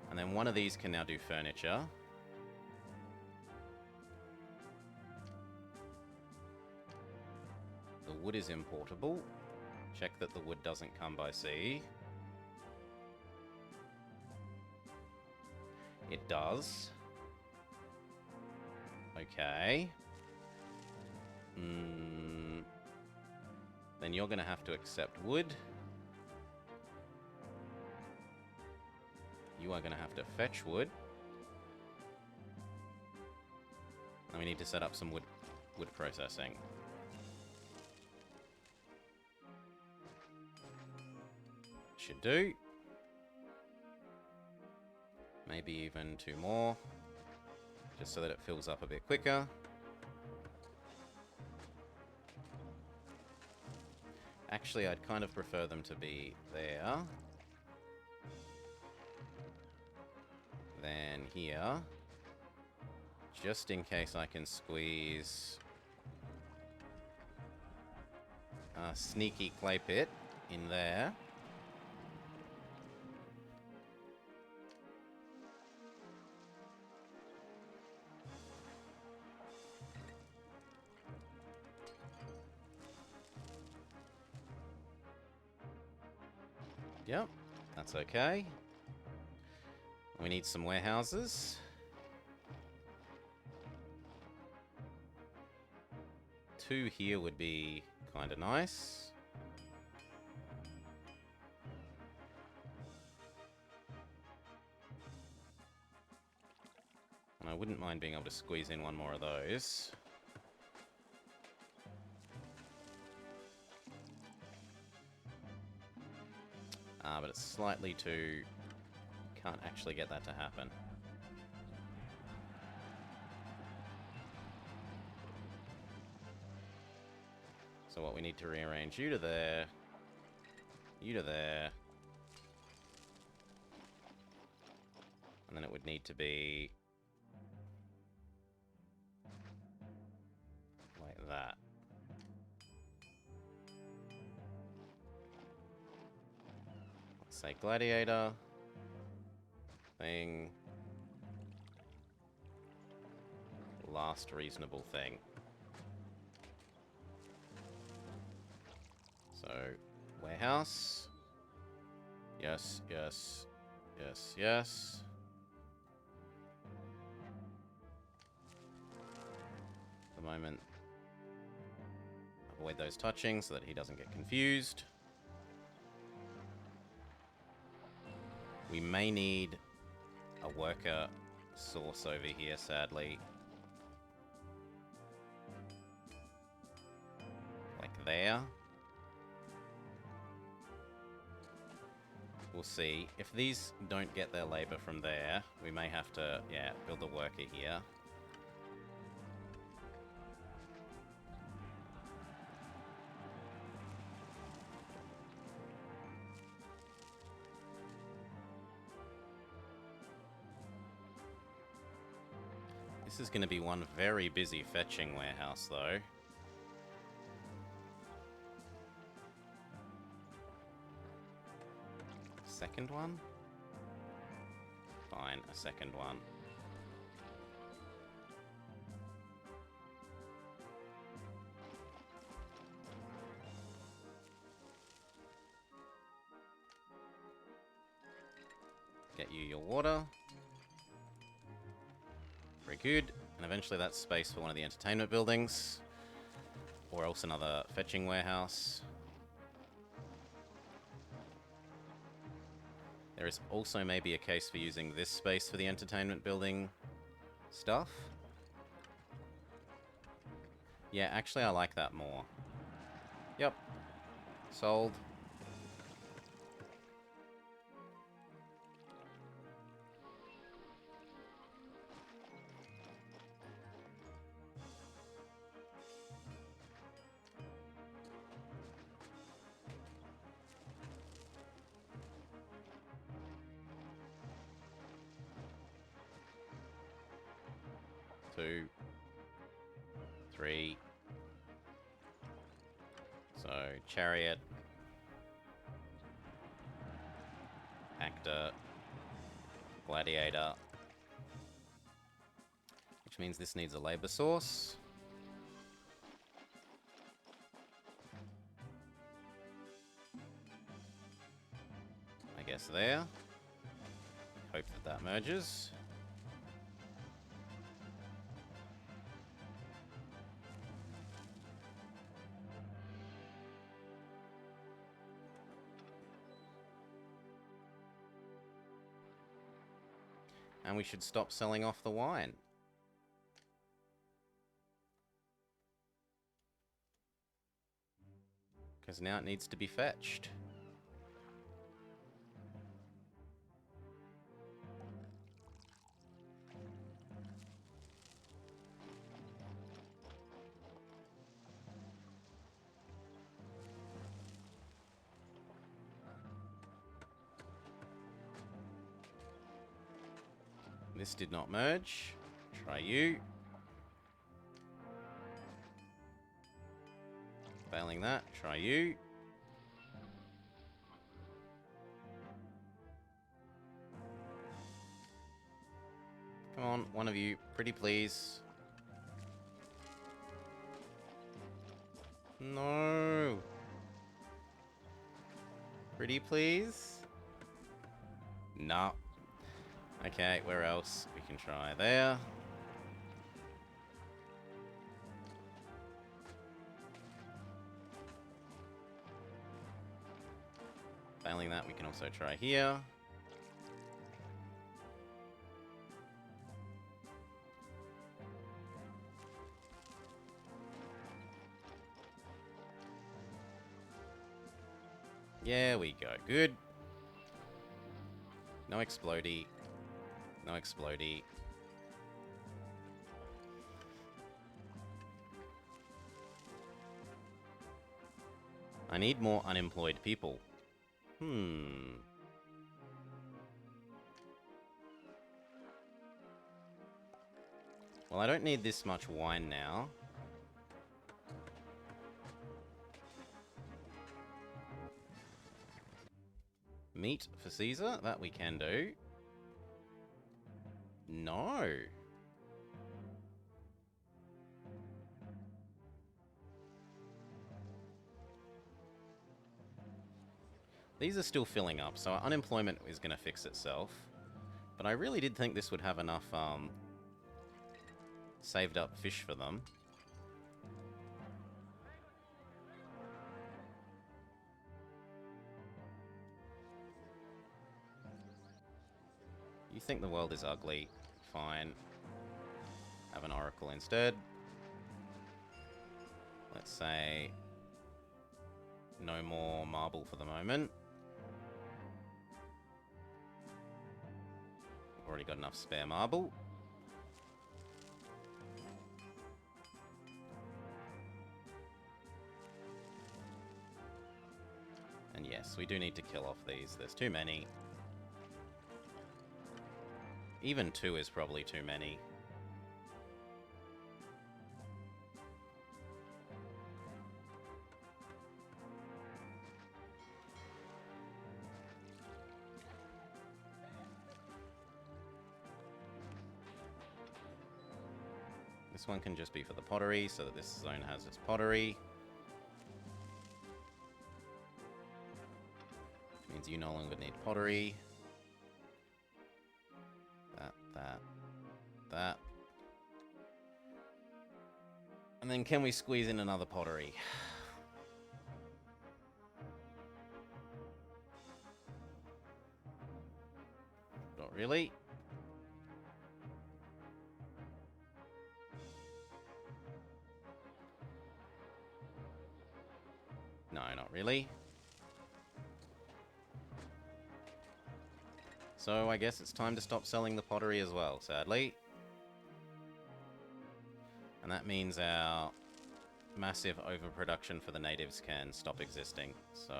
Speaker 1: And then one of these can now do furniture. The wood is importable. Check that the wood doesn't come by sea. It does. Okay. Then you're going to have to accept wood. You are going to have to fetch wood. And we need to set up some wood processing. Should do. Maybe even 2 more. Just so that it fills up a bit quicker. Actually, I'd kind of prefer them to be there. Then here. Just in case I can squeeze a sneaky clay pit in there. Yep, that's okay. We need some warehouses. Two here would be kind of nice. And I wouldn't mind being able to squeeze in one more of those. But it's slightly too... Can't actually get that to happen. So what we need to rearrange you to there, you to there, and then it would need to be like that. Let's say gladiator thing, last reasonable thing. So, warehouse. Yes, yes, yes, yes. At the moment, avoid those touching so that he doesn't get confused. We may need a worker source over here, sadly. Like there. We'll see. If these don't get their labor from there, we may have to, yeah, build a worker here. This is going to be one very busy fetching warehouse, though. Second one? Fine, a second one. Get you your water. Very good. And eventually that's space for one of the entertainment buildings. Or else another fetching warehouse. There is also maybe a case for using this space for the entertainment building stuff. Yeah, actually I like that more. Yep. Sold. Two, three. So, chariot, actor, gladiator, which means this needs a labor source. I guess there. Hope that that merges. And we should stop selling off the wine. Because now it needs to be fetched. This did not merge. Try you. Failing that, try you. Come on, one of you, pretty please. No. Pretty please? No. Okay, where else? We can try there. Failing that, we can also try here. Yeah, we go. Good. No explodey. No explodey. I need more unemployed people. Well, I don't need this much wine now. Meat for Caesar? That we can do. No. These are still filling up, so our unemployment is going to fix itself. But I really did think this would have enough saved up fish for them. You think the world is ugly. Fine. Have an oracle instead. Let's say no more marble for the moment. We've already got enough spare marble. And yes, we do need to kill off these. There's too many. Even 2 is probably too many. This one can just be for the pottery, so that this zone has its pottery. Which means you no longer need pottery. That. And then can we squeeze in another pottery? Not really. No, not really. So I guess it's time to stop selling the pottery as well, sadly. And that means our massive overproduction for the natives can stop existing. So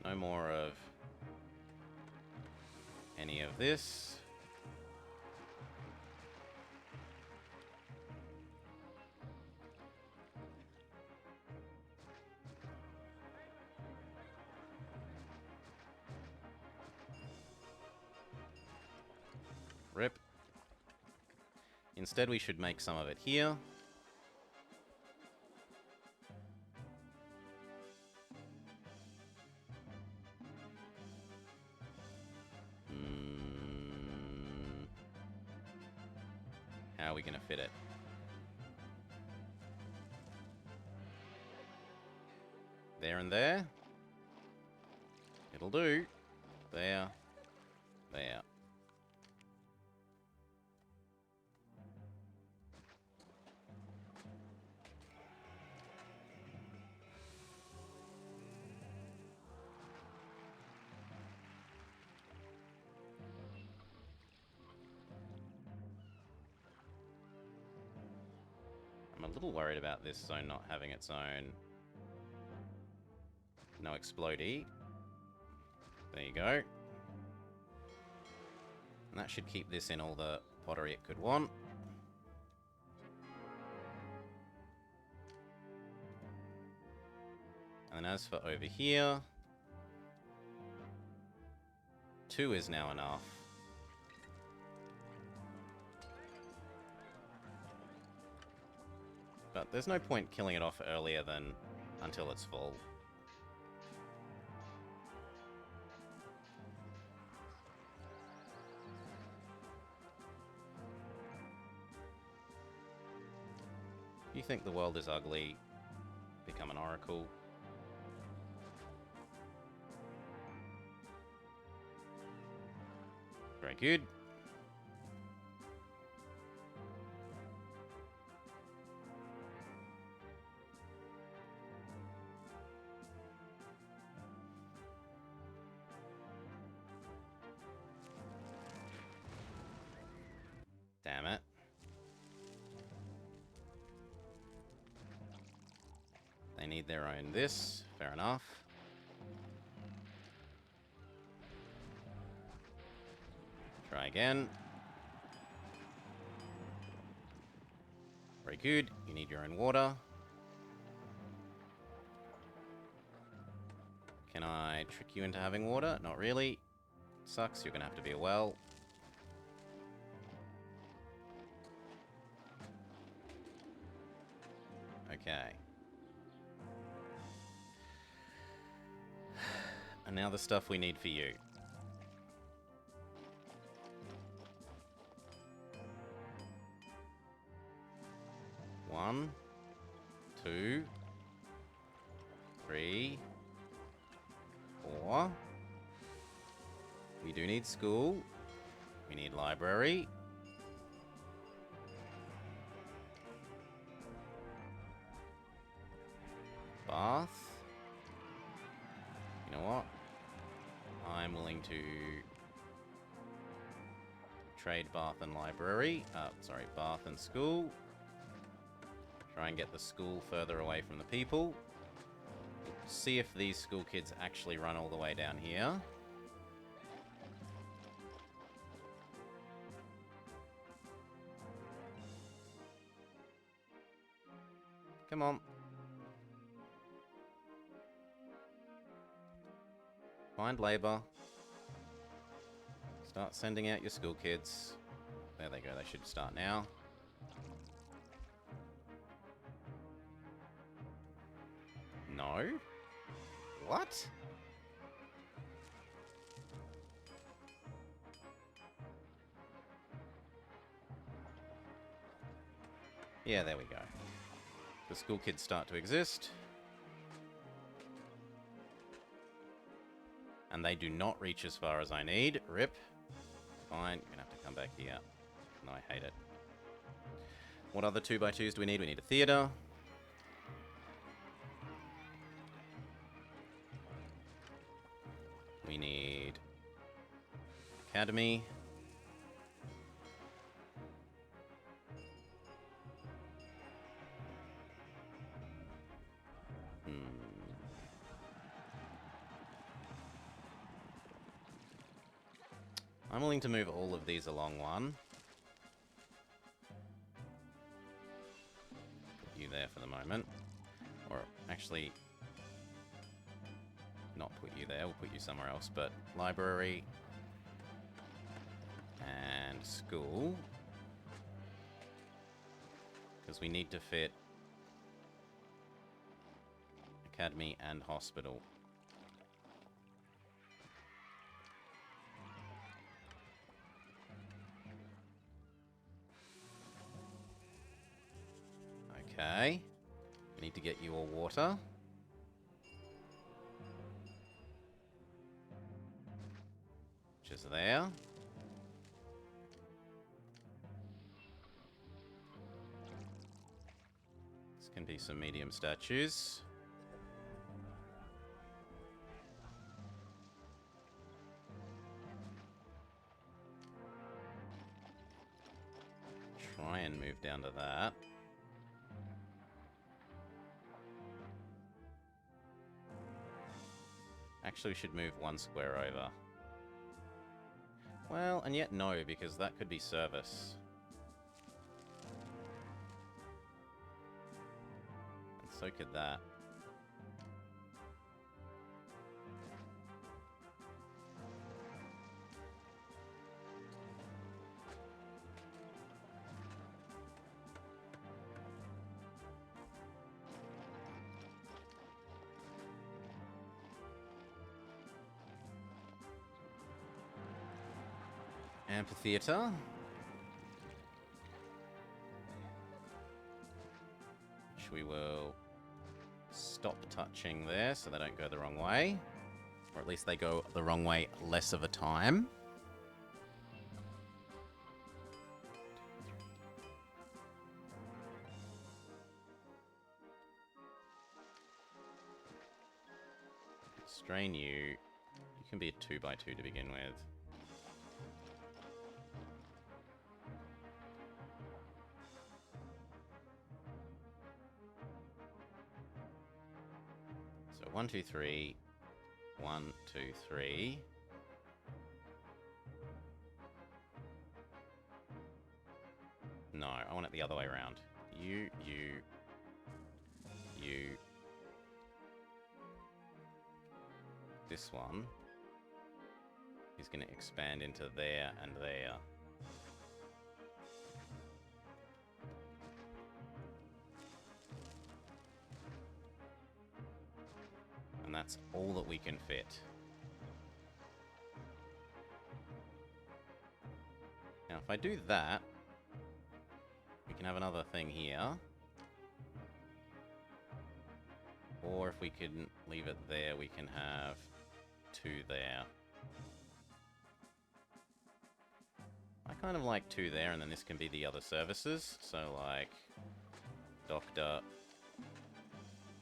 Speaker 1: no more of any of this. Rip. Instead, we should make some of it here. How are we going to fit it? There and there. It'll do. There. There. I'm a little worried about this zone not having its own no explodey. There you go. And that should keep this in all the pottery it could want. And then as for over here, 2 is now enough. But there's no point killing it off earlier than until it's full. You think the world is ugly, become an oracle. Very good. Damn it. They need their own this. Fair enough. Try again. Very good. You need your own water. Can I trick you into having water? Not really. Sucks. You're going to have to be a well. Okay. And now the stuff we need for you. One, 2, 3, 4. We do need school. We need library. Bath. You know what? I'm willing to trade bath and library. Sorry, bath and school. Try and get the school further away from the people. See if these school kids actually run all the way down here. Come on. Find labor. Start sending out your school kids. There they go, they should start now. No? What? Yeah, there we go. The school kids start to exist. And they do not reach as far as I need. Rip. Fine, you're gonna have to come back here. No, I hate it. What other 2x2s do we need? We need a theater. We need academy. I'm willing to move all of these along one. Put you there for the moment. Or actually, not put you there, we'll put you somewhere else, but library and school. Because we need to fit academy and hospital. Okay. We need to get you all water. Which is there. This can be some medium statues. Try and move down to that. Actually, we should move one square over. Well, and yet no, because that could be service. And so could that. Amphitheater. Which we will stop touching there so they don't go the wrong way. Or at least they go the wrong way less of a time. Strain you. You can be a 2x2 to begin with. So 1, 2, 3. 1, 2, 3. No, I want it the other way around. You. This one is going to expand into there and there. And that's all that we can fit. Now, if I do that, we can have another thing here. Or if we can leave it there, we can have 2 there. I kind of like 2 there, and then this can be the other services. So, like, doctor,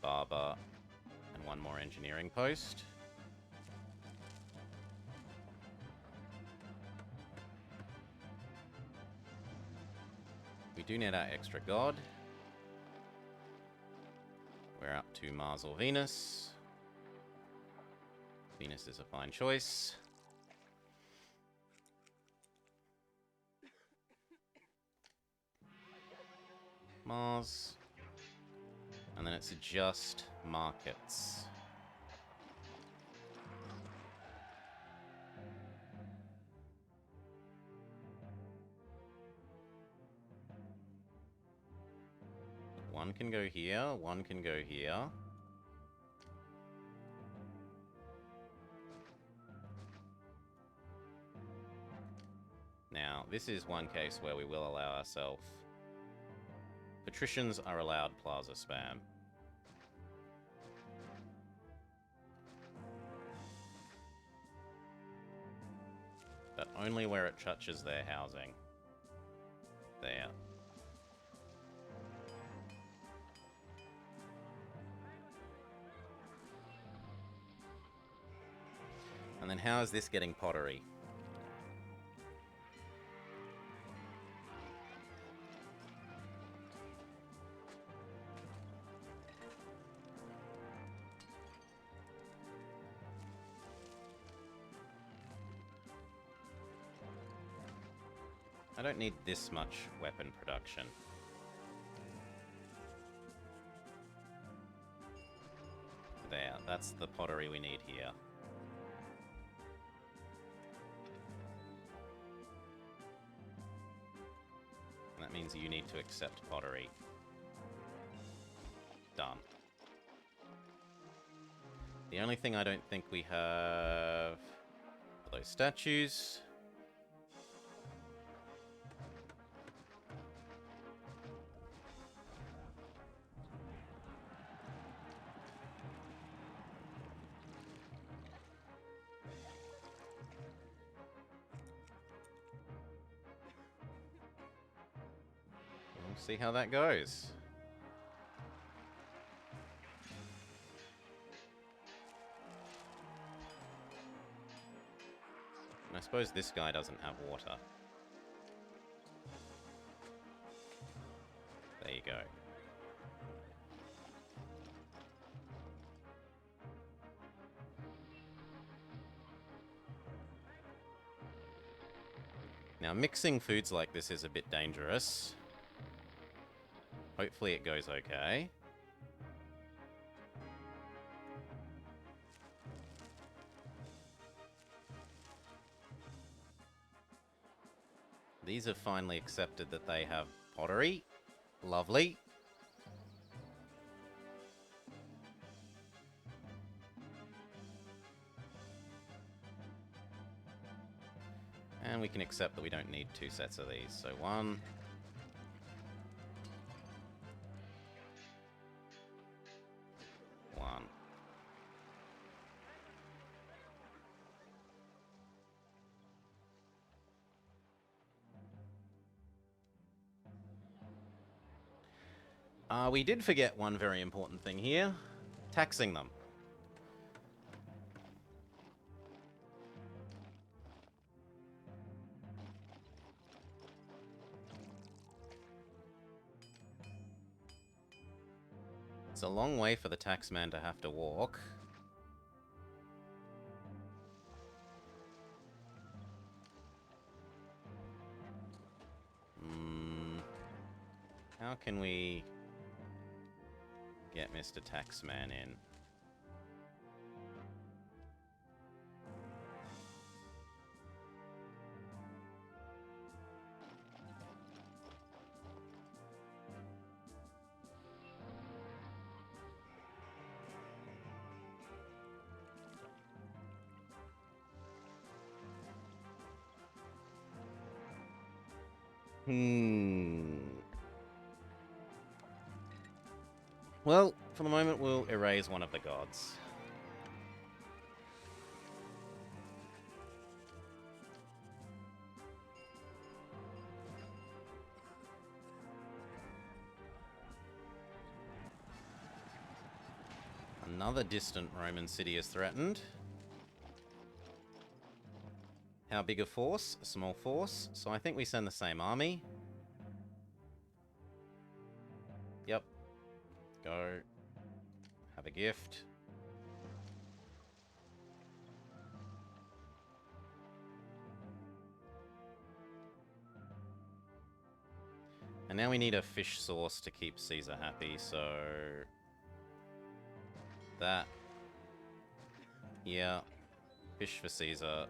Speaker 1: barber, and 1 more engineering post. We do need our extra god. We're up to Mars or Venus. Venus is a fine choice. Mars. And then it's just markets. One can go here, one can go here. Now, this is one case where we will allow ourselves... Patricians are allowed plaza spam. But only where it touches their housing. There. And then how is this getting pottery? I don't need this much weapon production. There, that's the pottery we need here. And that means you need to accept pottery. Done. The only thing I don't think we have are those statues. We'll see how that goes. And I suppose this guy doesn't have water. There you go. Now, mixing foods like this is a bit dangerous. Hopefully it goes okay. These have finally accepted that they have pottery. Lovely. And we can accept that we don't need 2 sets of these. So 1. We did forget one very important thing here. Taxing them. It's a long way for the taxman to have to walk. How can we get Mr. Taxman in? Well, for the moment, we'll erase one of the gods. Another distant Roman city is threatened. How big a force? A small force. So I think we send the same army. Yep. Go. Have a gift. And now we need a fish sauce to keep Caesar happy, so... that. Yeah. Fish for Caesar.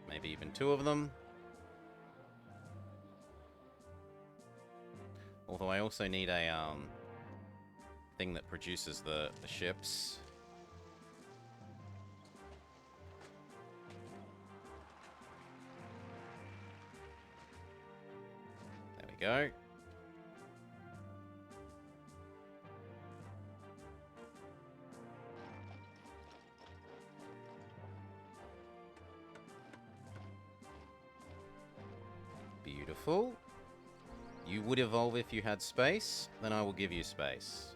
Speaker 1: Maybe even 2 of them. Although I also need a thing that produces the ships. There we go. Beautiful. You would evolve if you had space, then I will give you space.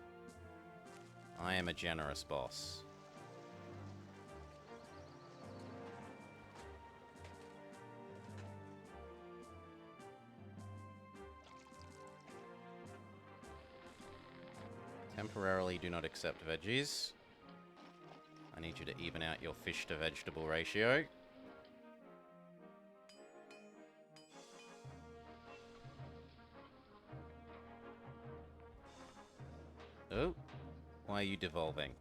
Speaker 1: I am a generous boss. Temporarily do not accept veggies. I need you to even out your fish to vegetable ratio. Oh, why are you devolving?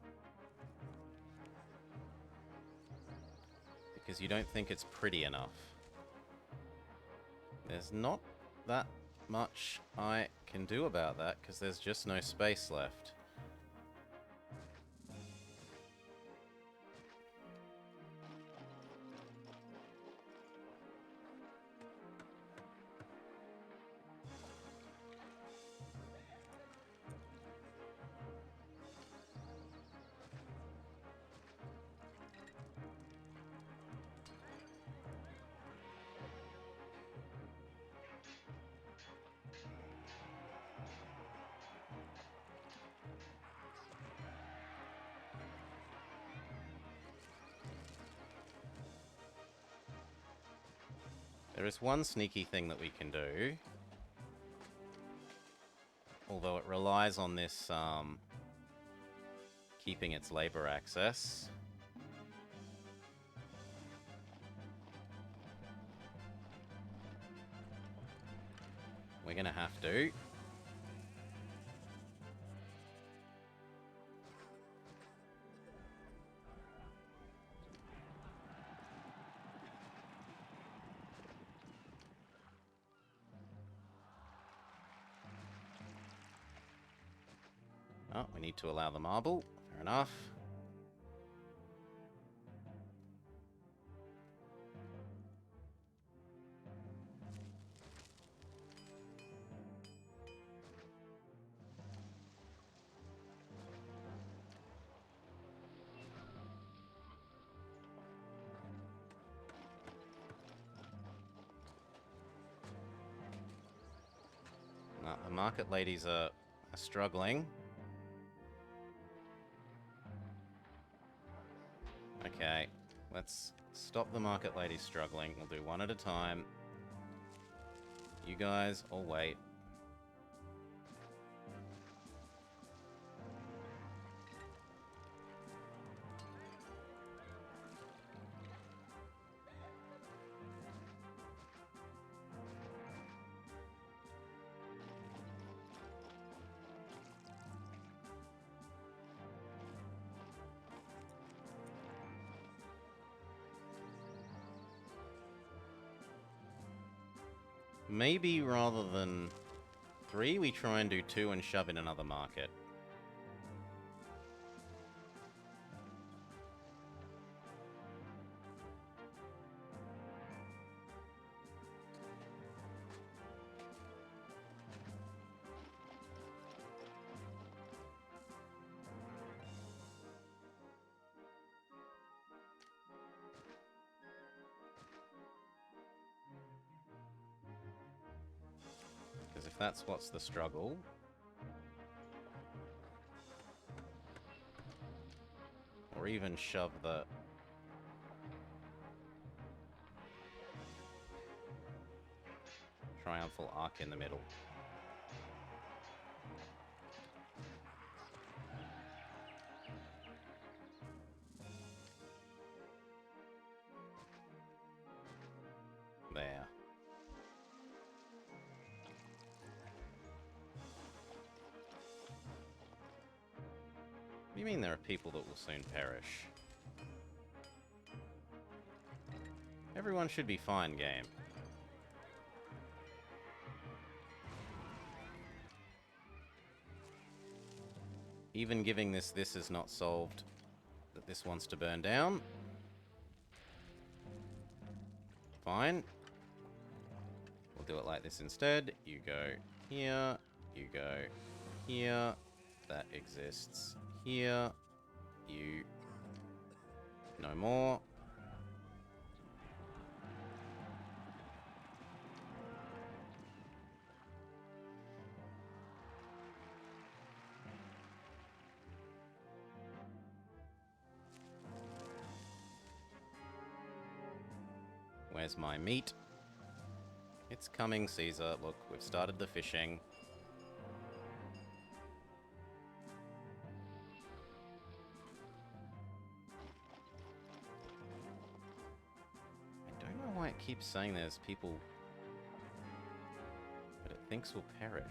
Speaker 1: Because you don't think it's pretty enough. There's not that much I can do about that, because there's just no space left. There is one sneaky thing that we can do. Although it relies on this, keeping its labor access. We're gonna have to. Oh, we need to allow the marble. Fair enough. No, the market ladies are struggling. Okay, let's stop the market ladies struggling. We'll do one at a time. You guys all wait. Maybe rather than 3, we try and do 2 and shove in another market. Because if that's what's the struggle... Or even shove the... Triumphal Arc in the middle. There. What do you mean there are people that will soon perish? Everyone should be fine, game. Even giving this is not solved, that this wants to burn down. Fine. We'll do it like this instead. You go here, you go here, that exists here, you... no more. Where's my meat? It's coming, Caesar. Look, we've started the fishing. I don't know why it keeps saying there's people that it thinks will perish.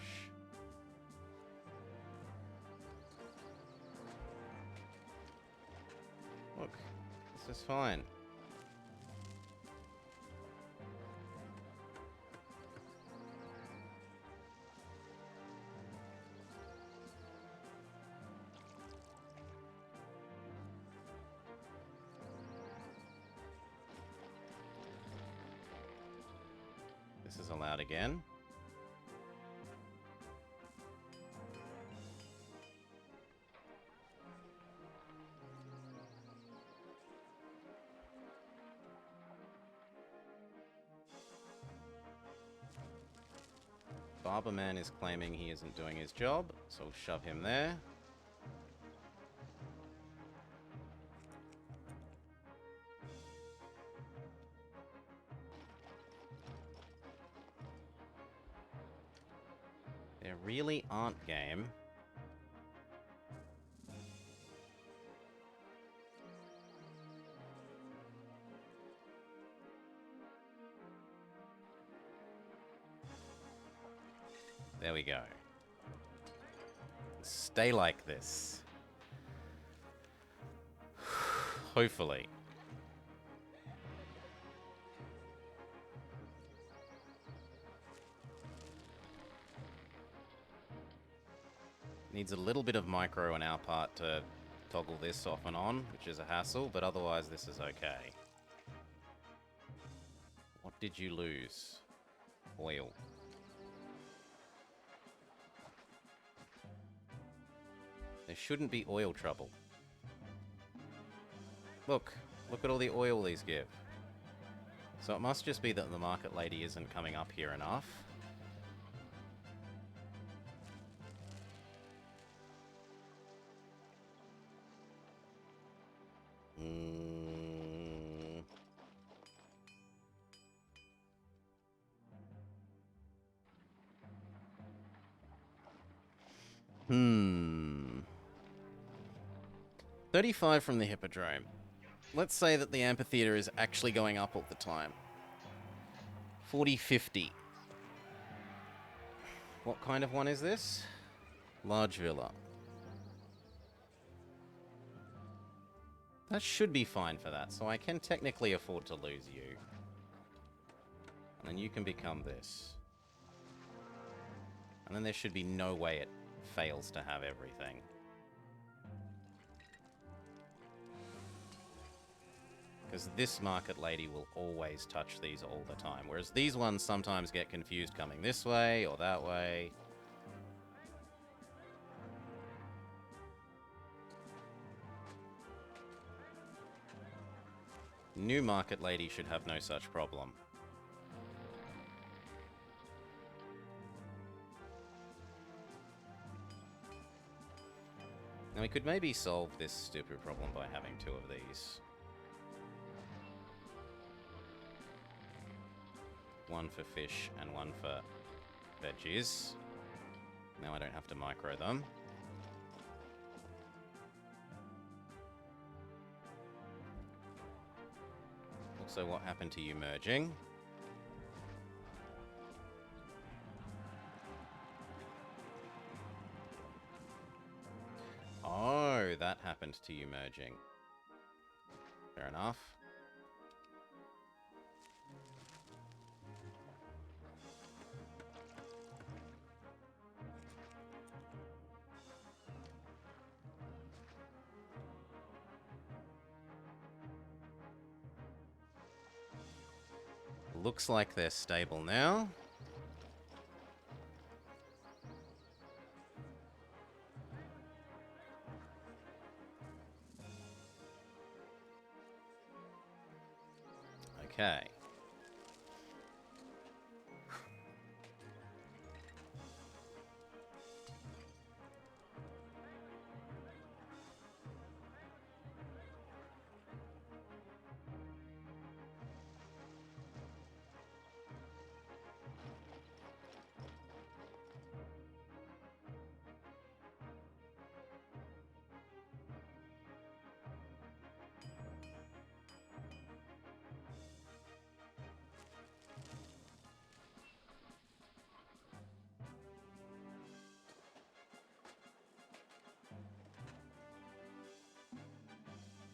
Speaker 1: Look, this is fine. This is allowed again. Barberman is claiming he isn't doing his job, so we'll shove him there. There really aren't, game. There we go. Stay like this. Hopefully. Needs a little bit of micro on our part to toggle this off and on, which is a hassle, but otherwise this is okay. What did you lose? Oil. There shouldn't be oil trouble. Look at all the oil these give. So it must just be that the market lady isn't coming up here enough. Hmm. 35 from the Hippodrome. Let's say that the amphitheater is actually going up all the time. 40, 50. What kind of one is this? Large villa. That should be fine for that, so I can technically afford to lose you. And then you can become this. And then there should be no way it fails to have everything. Because this market lady will always touch these all the time, whereas these ones sometimes get confused coming this way or that way. New market lady should have no such problem. Now we could maybe solve this stupid problem by having 2 of these. One for fish and one for veggies. Now I don't have to micro them. Also, what happened to you merging? Oh, that happened to you merging. Fair enough. Looks like they're stable now. Okay.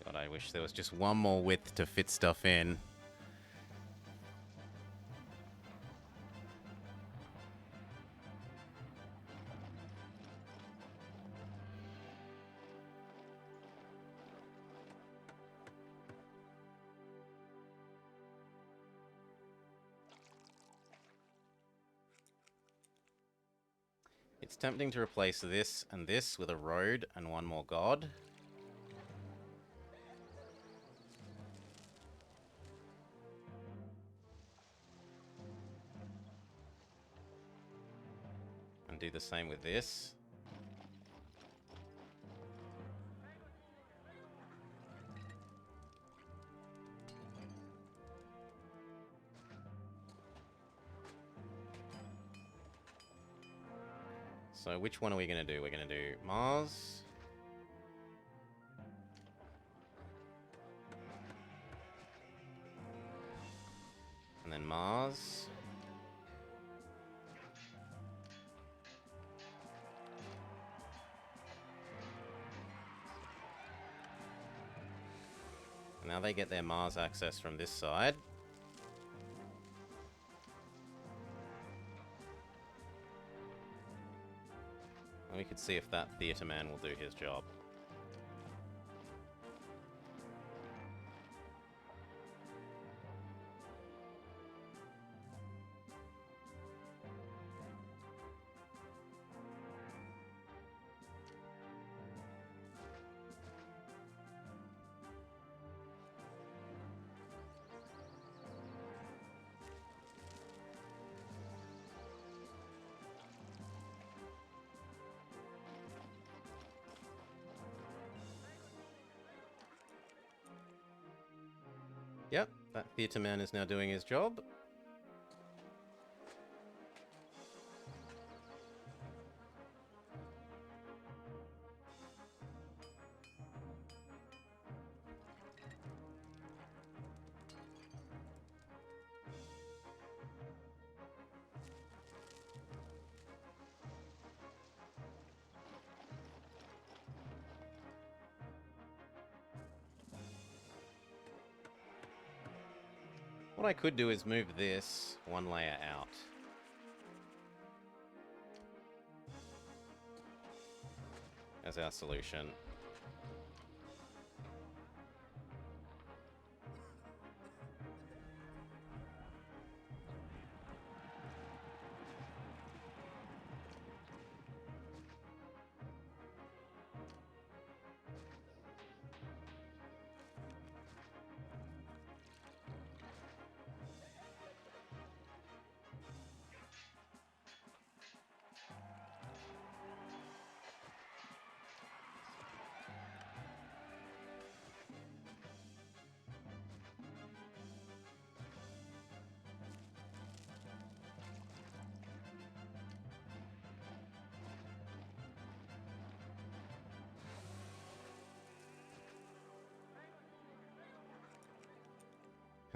Speaker 1: God, I wish there was just one more width to fit stuff in. It's tempting to replace this and this with a road and one more god. And do the same with this. So which one are we going to do? We're going to do Mars. And then Mars. And now they get their Mars access from this side. And we could see if that theatre man will do his job. Yep, that theatre man is now doing his job. What I could do is move this one layer out. As our solution.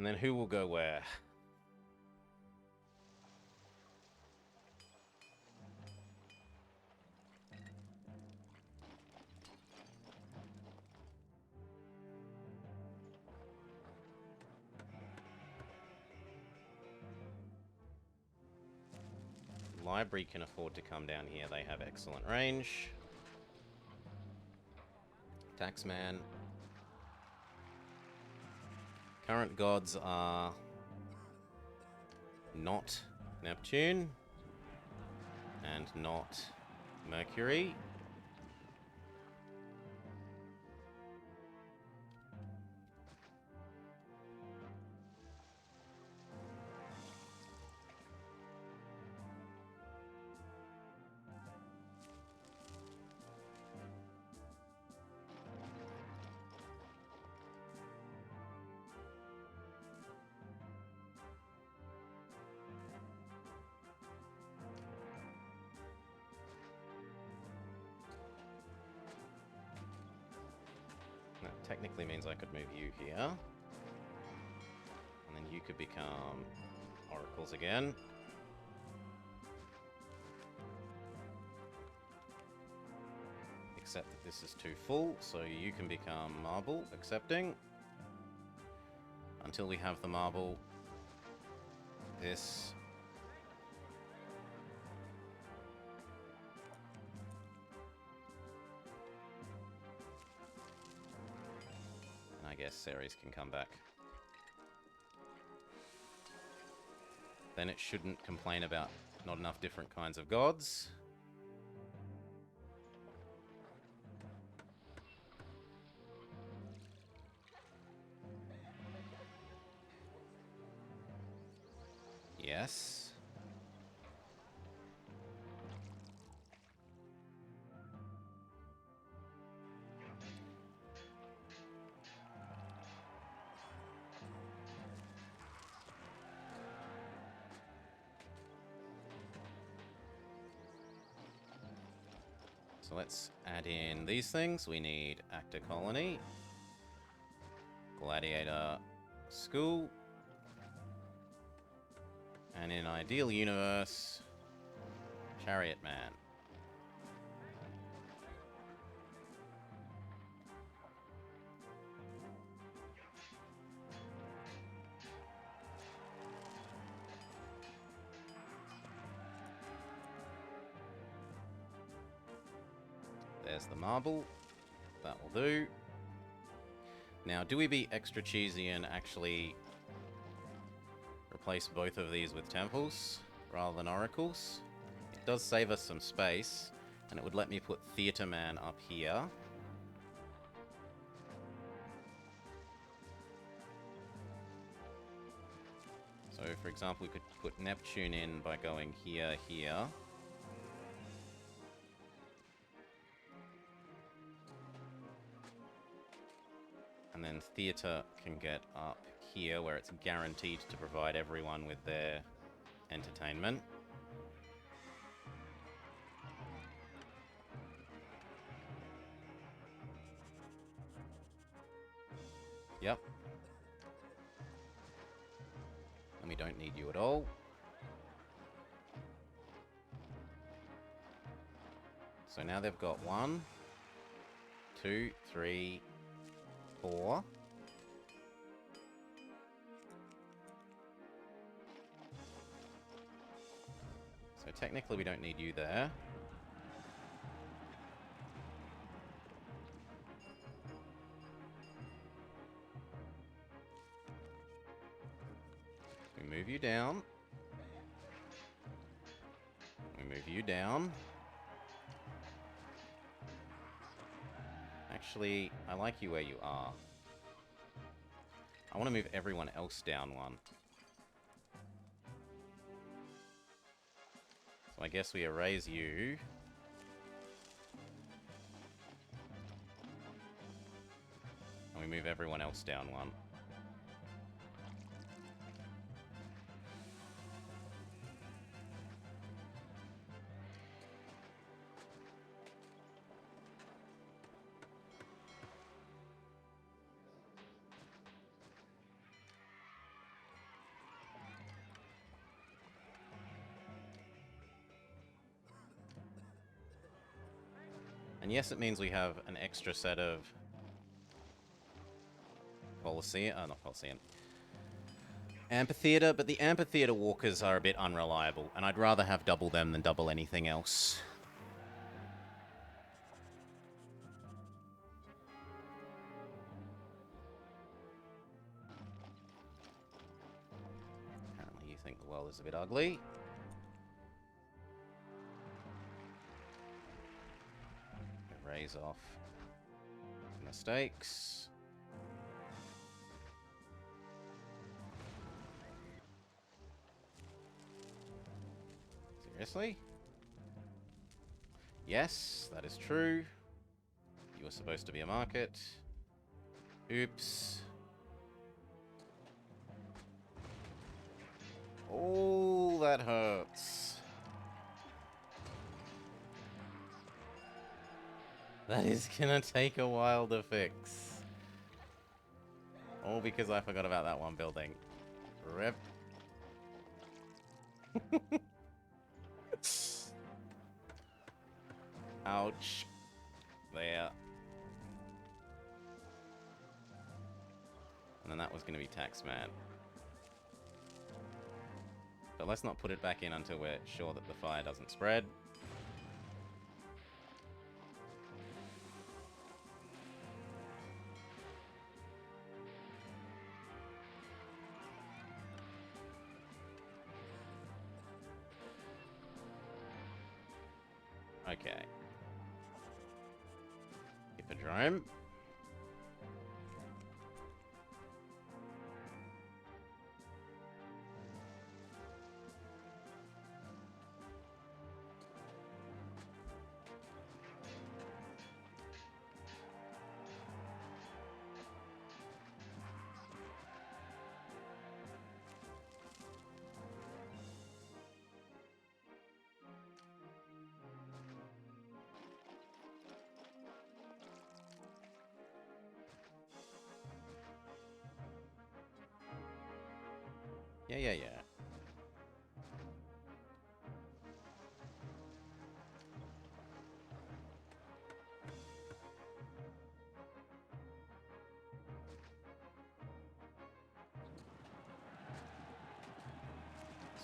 Speaker 1: And then who will go where? Library can afford to come down here. They have excellent range. Taxman. Current gods are not Neptune and not Mercury. That technically means I could move you here. And then you could become oracles again. Except that this is too full, so you can become marble, accepting. Until we have the marble, this... I guess Ceres can come back. Then it shouldn't complain about not enough different kinds of gods. Yes. So let's add in these things. We need Actor Colony, Gladiator School, and in Ideal Universe, Chariot Man. There's the marble. That will do. Now, do we be extra cheesy and actually replace both of these with temples rather than oracles? It does save us some space, and it would let me put Theatre Man up here. So, for example, we could put Neptune in by going here, here. And then Theatre can get up here, where it's guaranteed to provide everyone with their entertainment. Yep. And we don't need you at all. So now they've got 1, 2, 3, 4. So technically we don't need you there. We move you down. We move you down. Actually, I like you where you are. I want to move everyone else down 1. So I guess we erase you. And we move everyone else down 1. And yes, it means we have an extra set of Colosseum, not Colosseum, Amphitheater, but the Amphitheater walkers are a bit unreliable, and I'd rather have double them than double anything else. Apparently you think the world is a bit ugly. Raise off mistakes. Seriously? Yes, that is true. You were supposed to be a market. Oops. Oh, that hurts. That is gonna take a while to fix. All because I forgot about that one building. Rip. Ouch. There. And then that was going to be Taxman. But let's not put it back in until we're sure that the fire doesn't spread. Okay. Hippodrome. Yeah.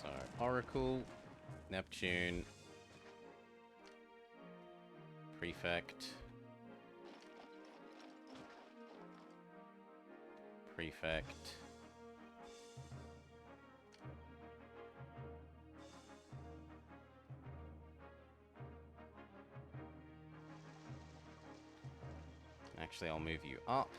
Speaker 1: So, Oracle, Neptune, Prefect, Prefect, actually I'll move you up.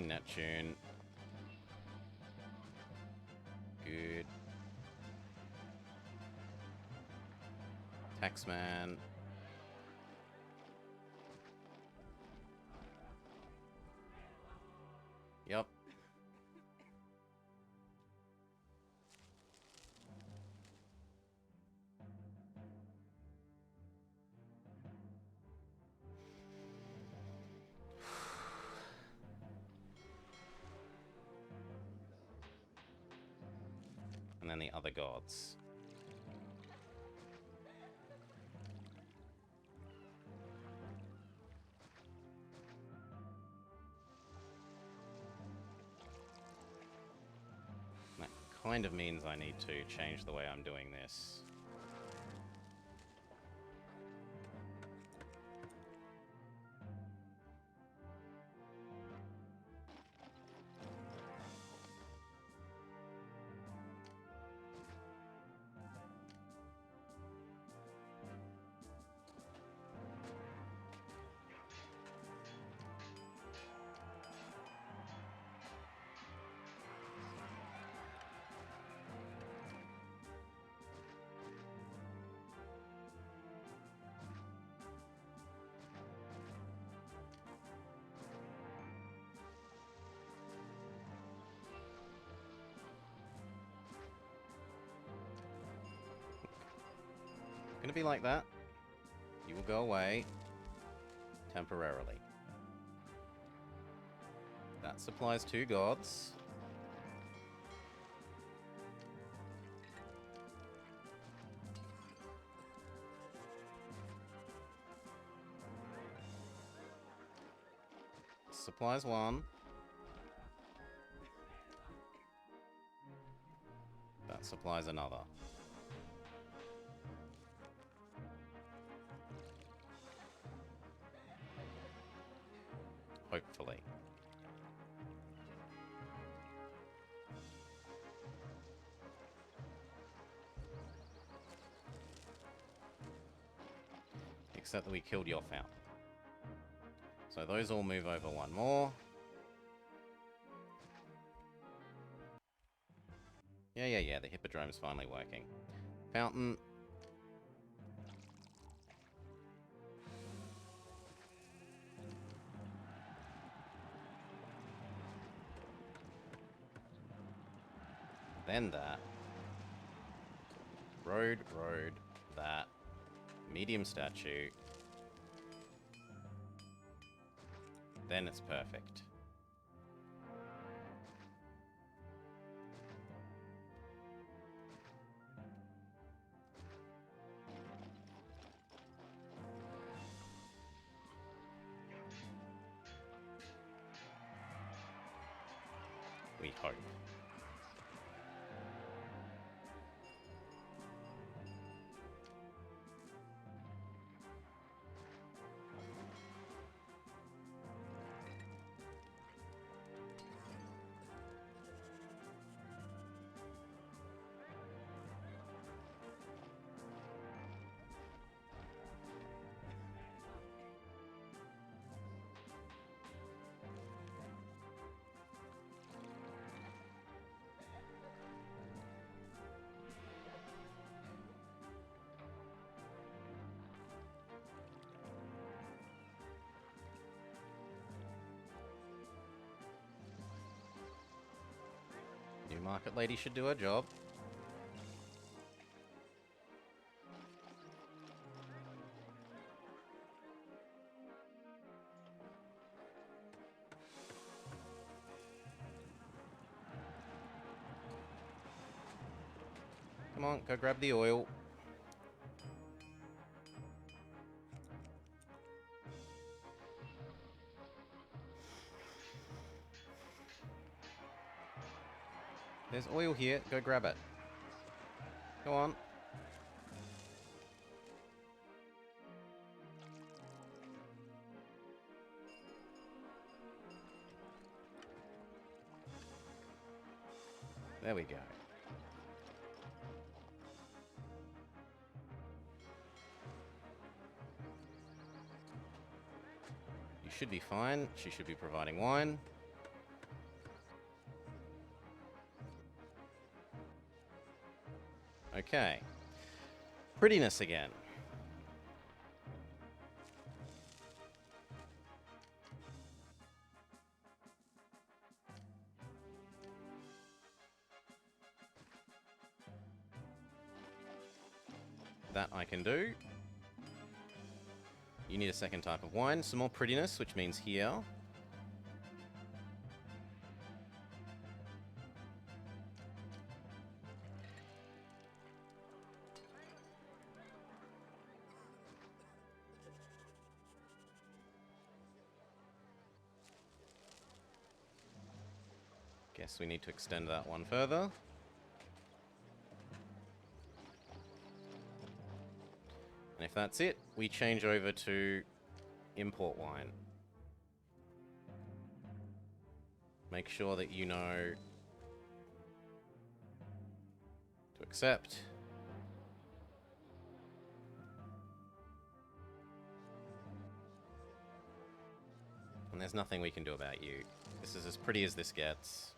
Speaker 1: Neptune. Good. Taxman. Yep. And then the other gods. That kind of means I need to change the way I'm doing this. be like that. You will go away temporarily. That supplies 2 gods. Supplies 1. That supplies another. Hopefully. Except that we killed your fountain. So those all move over 1 more. Yeah, the hippodrome's finally working. Fountain. Then that. Road, that. Medium statue. Then it's perfect. We hope. New market lady should do her job. Come on, go grab the oil. There's oil here. Go grab it. Go on. There we go. You should be fine. She should be providing wine. Okay. Prettiness again. That I can do. You need a second type of wine. Some more prettiness, which means here. Guess we need to extend that one further. And if that's it, we change over to import wine. Make sure that you know to accept. And there's nothing we can do about you. This is as pretty as this gets.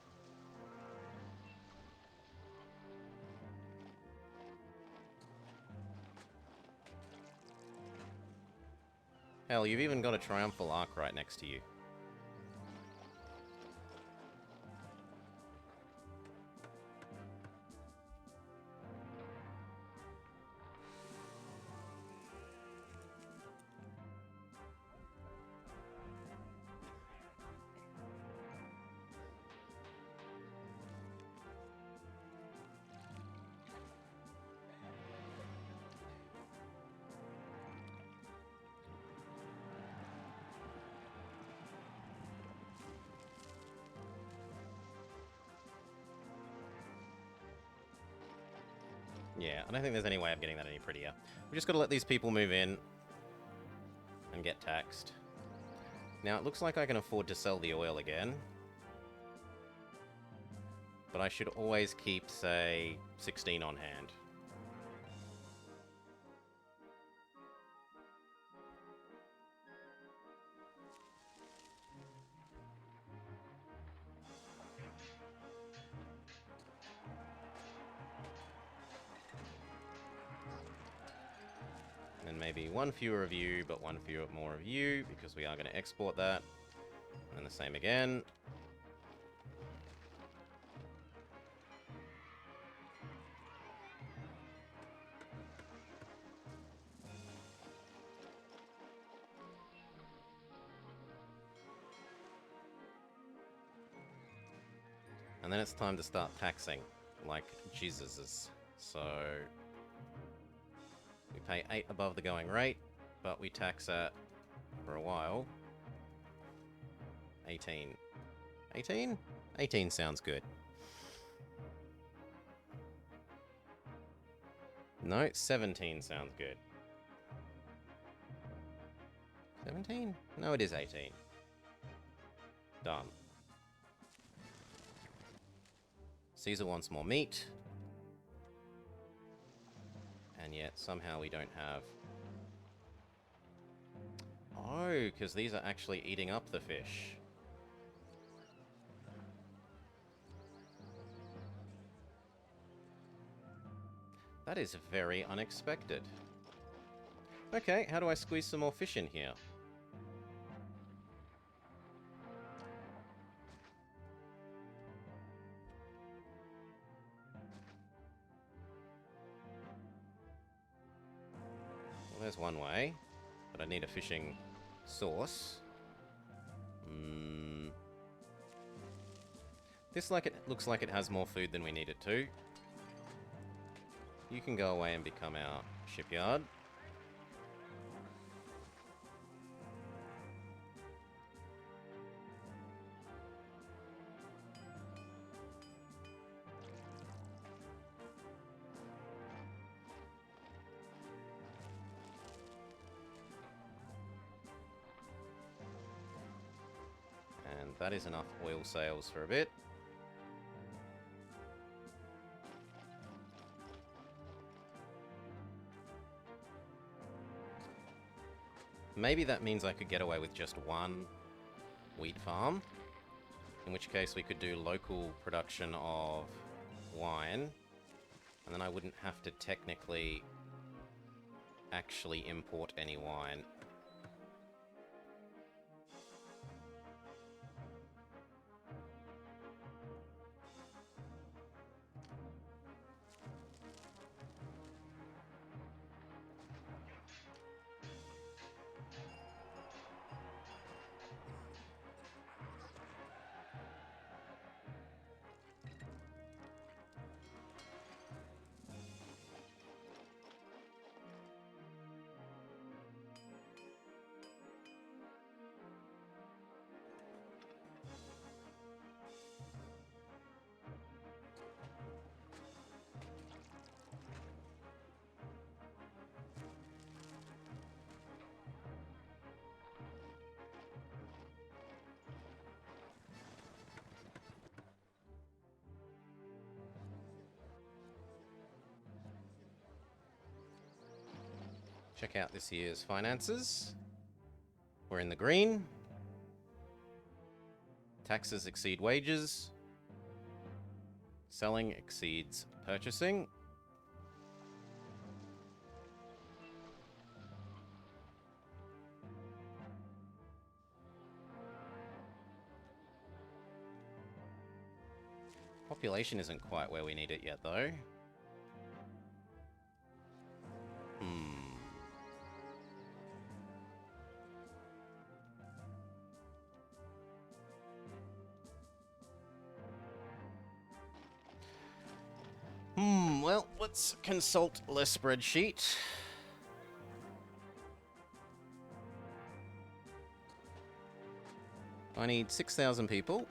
Speaker 1: Hell, you've even got a triumphal arc right next to you. Yeah, I don't think there's any way of getting that any prettier. We just got to let these people move in and get taxed. Now, it looks like I can afford to sell the oil again. But I should always keep, say, 16 on hand. And maybe one fewer of you, but one fewer more of you, because we are going to export that. And the same again. And then it's time to start taxing, like Jesus's. So we pay 8 above the going rate, but we tax at, for a while, 18. 18? 18 sounds good. No, 17 sounds good. 17? No, it is 18. Done. Caesar wants more meat. And yet, somehow we don't have... Oh, because these are actually eating up the fish. That is very unexpected. Okay, how do I squeeze some more fish in here? Well, there's one way, but I need a fishing source. This looks like it has more food than we need it to. You can go away and become our shipyard. And that is enough oil sales for a bit. Maybe that means I could get away with just one wheat farm, in which case we could do local production of wine, and then I wouldn't have to technically actually import any wine. Check out this year's finances. We're in the green. Taxes exceed wages. Selling exceeds purchasing. Population isn't quite where we need it yet, though. Well, let's consult the spreadsheet. I need 6,000 people.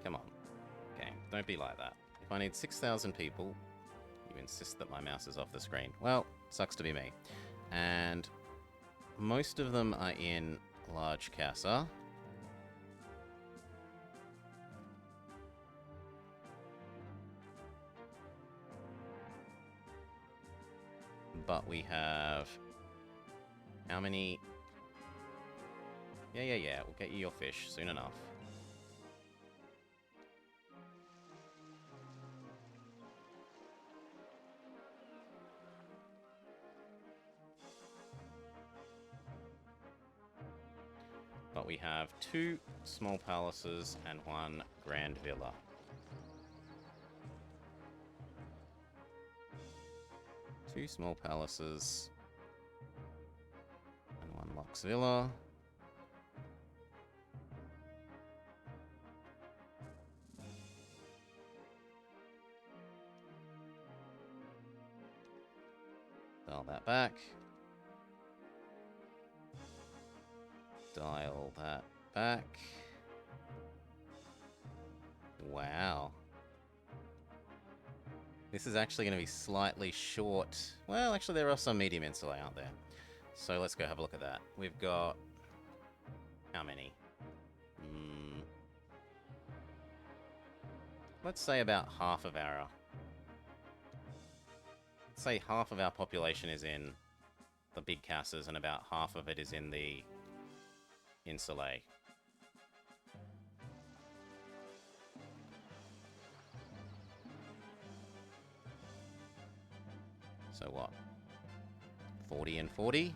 Speaker 1: Come on. Okay, Don't be like that. If I need 6,000 people, you insist that my mouse is off the screen. Well, sucks to be me. And most of them are in large casa. But we have... How many... Yeah. We'll get you your fish soon enough. But we have 2 small palaces and 1 grand villa. Two small palaces and 1 Lux Villa. Dial that back. Dial that back. Wow. This is actually going to be slightly short. Well, actually, there are some medium insulate out there. So let's go have a look at that. We've got... How many? Let's say about half of our... Let's say half of our population is in the big casas and about half of it is in the insulate. So what? 40 and 40?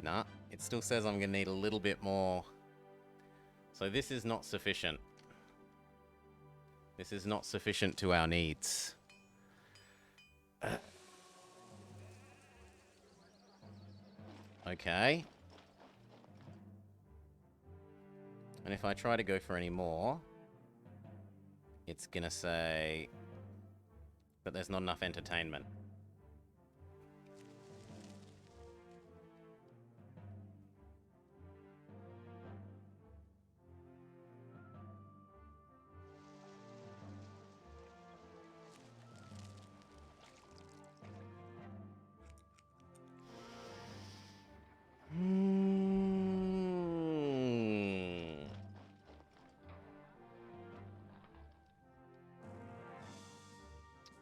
Speaker 1: Nah, it still says I'm going to need a little bit more. So this is not sufficient. This is not sufficient to our needs. Okay. And if I try to go for any more, it's going to say that there's not enough entertainment.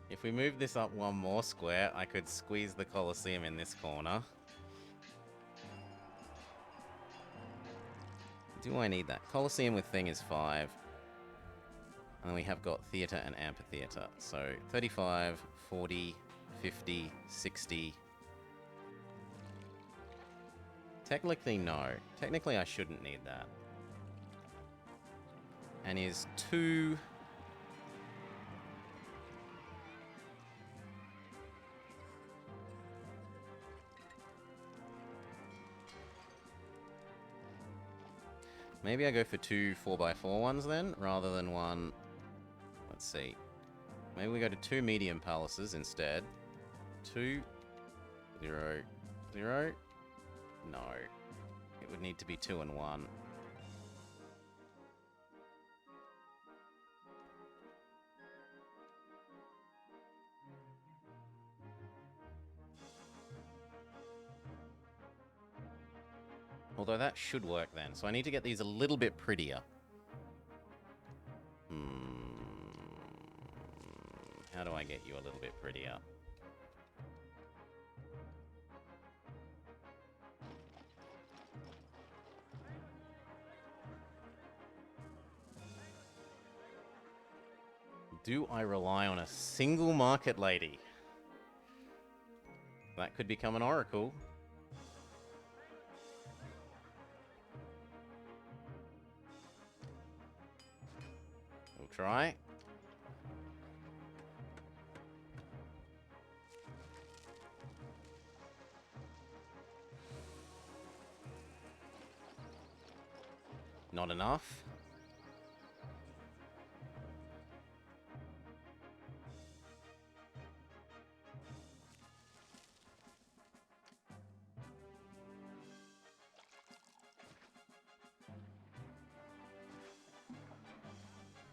Speaker 1: If we move this up 1 more square, I could squeeze the Colosseum in this corner. Do I need that? Colosseum with thing is 5. And we have got theatre and amphitheatre. So 35, 40, 50, 60. Technically, no. Technically, I shouldn't need that. And is 2... Maybe I go for 2 4x4 ones then, rather than 1... Let's see. Maybe we go to 2 medium palaces instead. 2... 0... 0... No. It would need to be 2 and 1. Although that should work then. So I need to get these a little bit prettier. How do I get you a little bit prettier? Do I rely on a single market lady? That could become an oracle. We'll try. Not enough.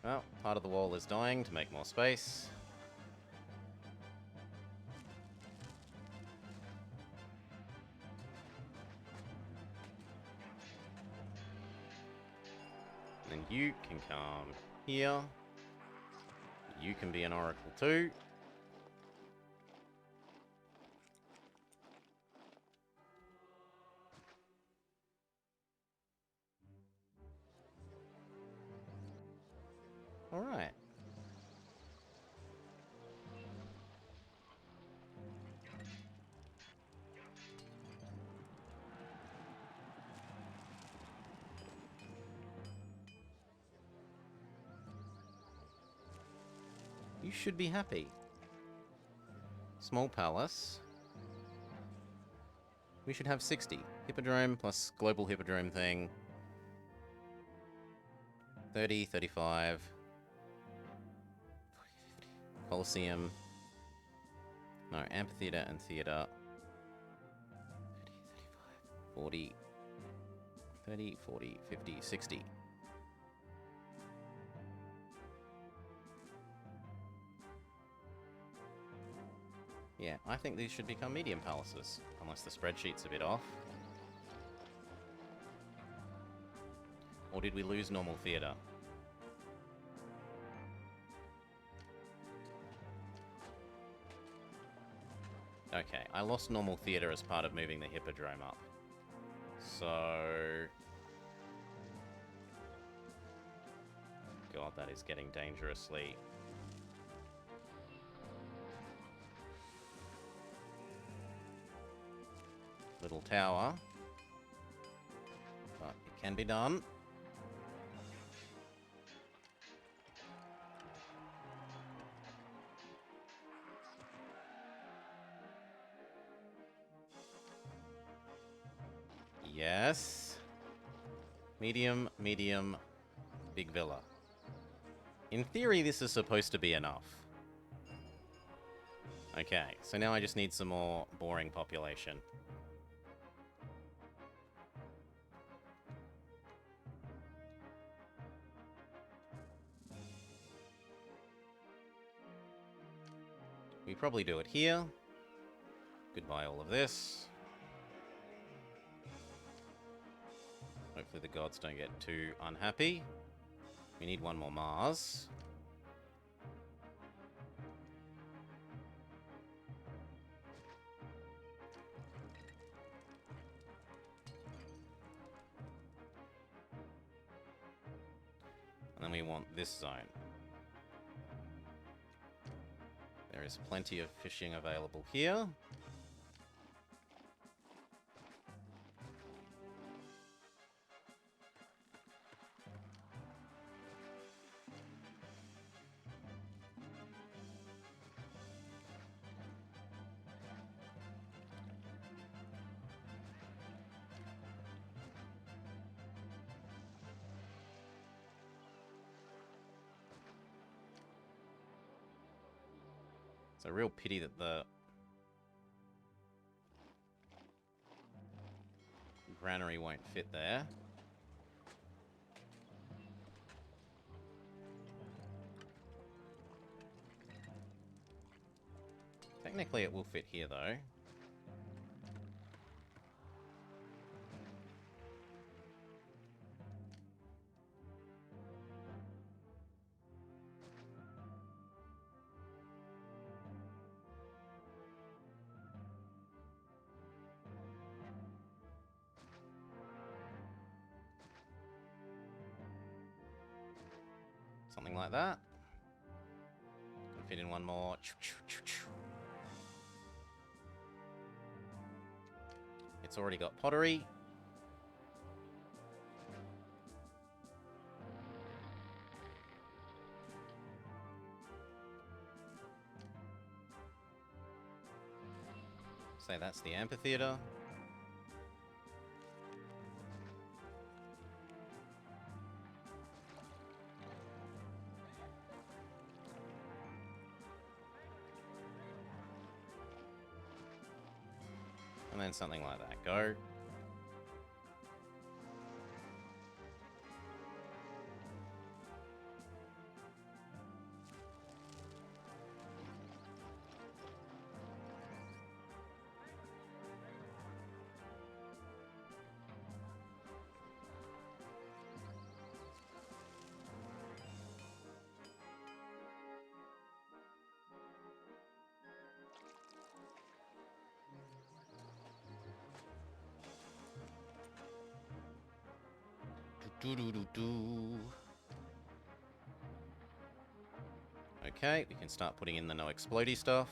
Speaker 1: Well, part of the wall is dying to make more space. And then you can come here. You can be an oracle too. All right. You should be happy. Small palace. We should have 60. Hippodrome plus global hippodrome thing. 30, 35. 40, 50. Coliseum. No, amphitheater and theater. 30, 35, 40. 30, 40, 50, 60. Yeah, I think these should become medium palaces, unless the spreadsheet's a bit off. Or did we lose normal theatre? Okay, I lost normal theatre as part of moving the hippodrome up. So... God, that is getting dangerously... little tower. But it can be done. Yes. Medium, medium, big villa. In theory, this is supposed to be enough. Okay, so now I just need some more boring population. We probably do it here. Goodbye all of this. Hopefully the gods don't get too unhappy. We need one more Mars. And then we want this zone. There is plenty of fishing available here. It's a real pity that the granary won't fit there. Technically it will fit here though. Something like that. Can fit in one more. It's already got pottery. Say that's the amphitheater. And then something like that. Go. Okay, we can start putting in the no explodey stuff.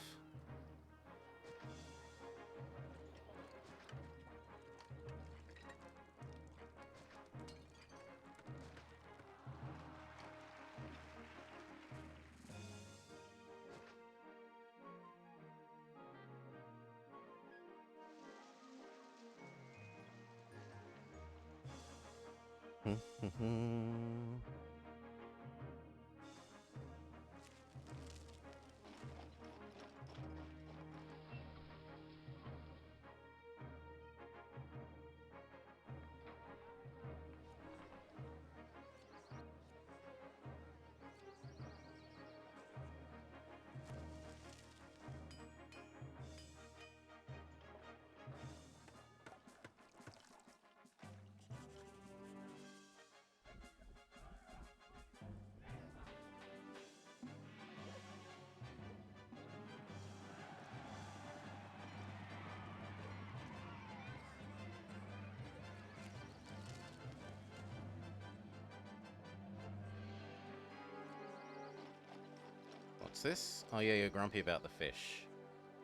Speaker 1: What's this? Oh yeah, you're grumpy about the fish.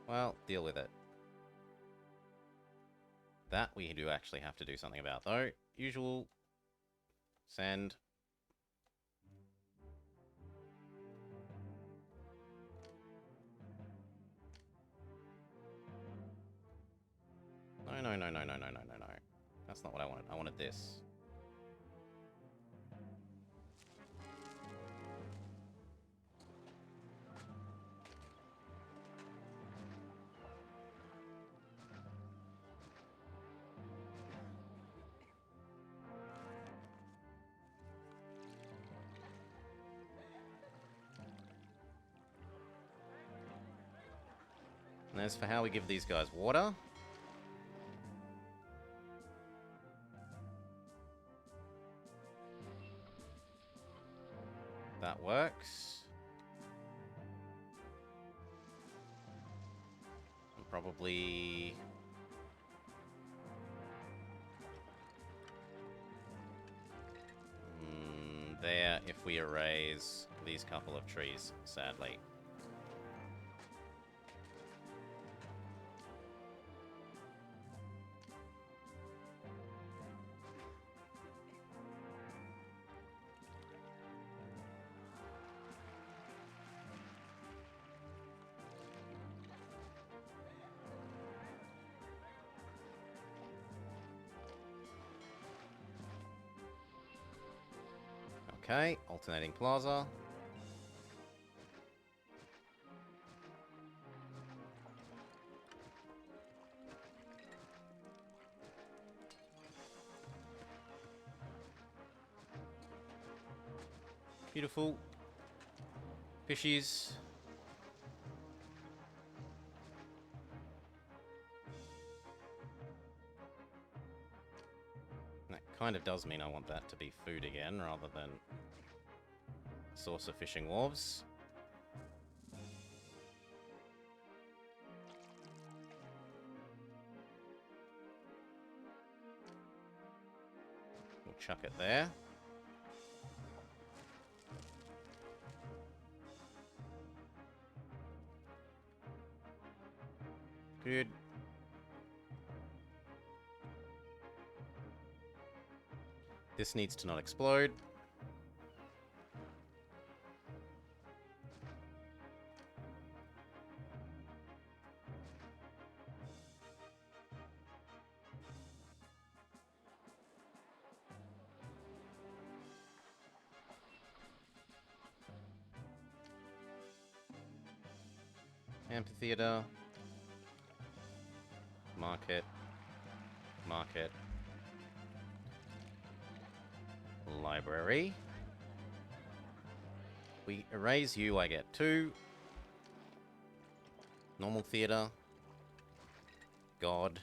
Speaker 1: Well, deal with it. That we do actually have to do something about, though. Usual. Send. No, no, no, no, no, no, no, no, no. That's not what I wanted. I wanted this. And as for how we give these guys water... that works. And probably... there if we erase these couple of trees, sadly. Okay, alternating plaza. Beautiful. Fishies. That kind of does mean I want that to be food again, rather than a source of fishing wharves. We'll chuck it there. Good. This needs to not explode. Amphitheater. Market. Market. Library. We erase you, I get 2. Normal theater. God.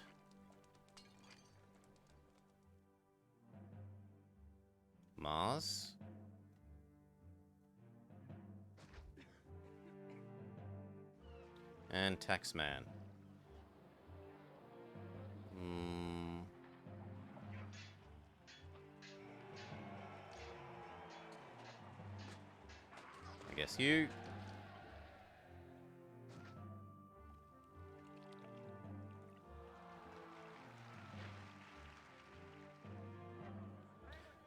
Speaker 1: Mars. And Taxman. guess you.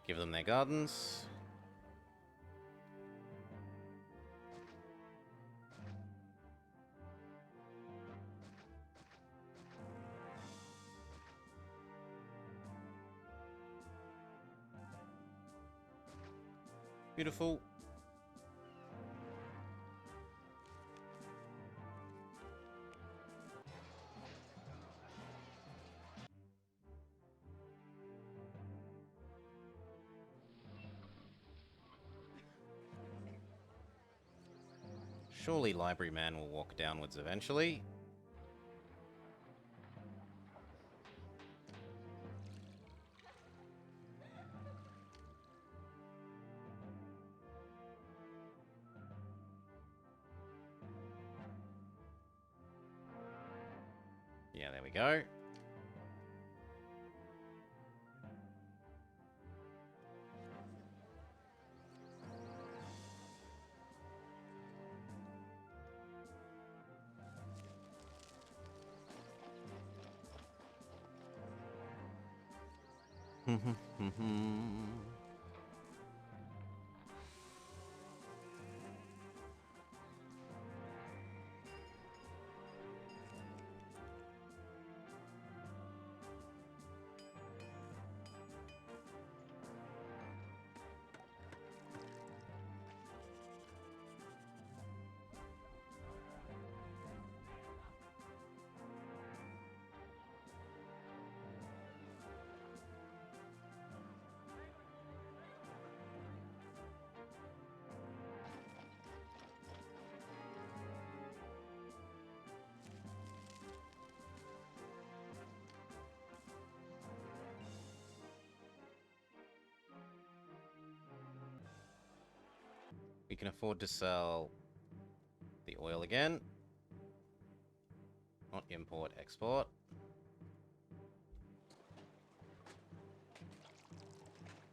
Speaker 1: Give them their gardens. Beautiful. Surely Library Man will walk downwards eventually. Yeah, there we go. We can afford to sell the oil again. Not import, export.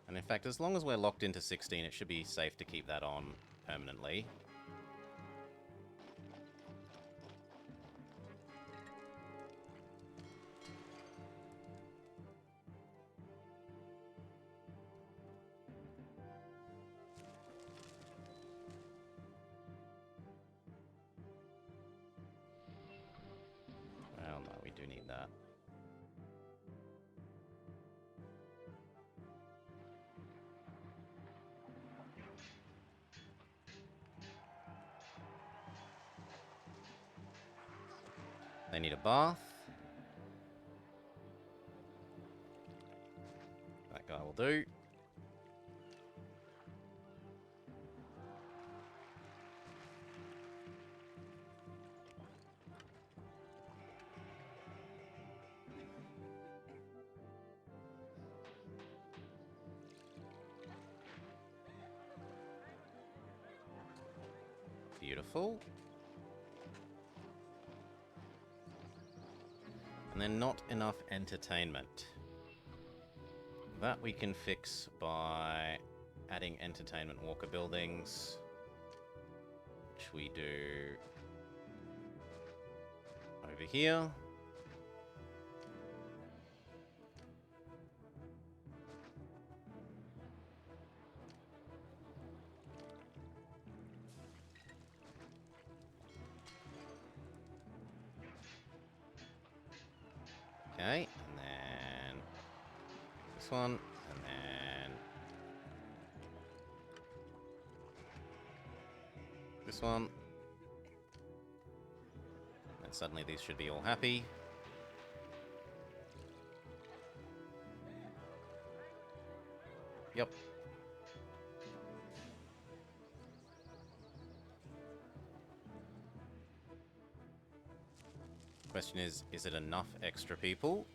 Speaker 1: And in fact, as long as we're locked into 16, it should be safe to keep that on permanently. Well, no, we do need that. They need a bath. That guy will do. Beautiful. And then not enough entertainment. That we can fix by adding entertainment walker buildings, which we do over here. Okay, and then this one, and then this one. And suddenly these should be all happy. Yep. Question is it enough extra people?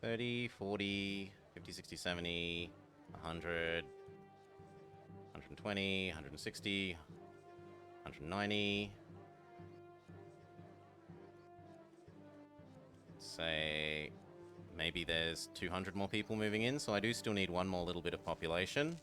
Speaker 1: 30, 40, 50, 60, 70, 100, 120, 160, 190. Say maybe there's 200 more people moving in, so I do still need one more little bit of population.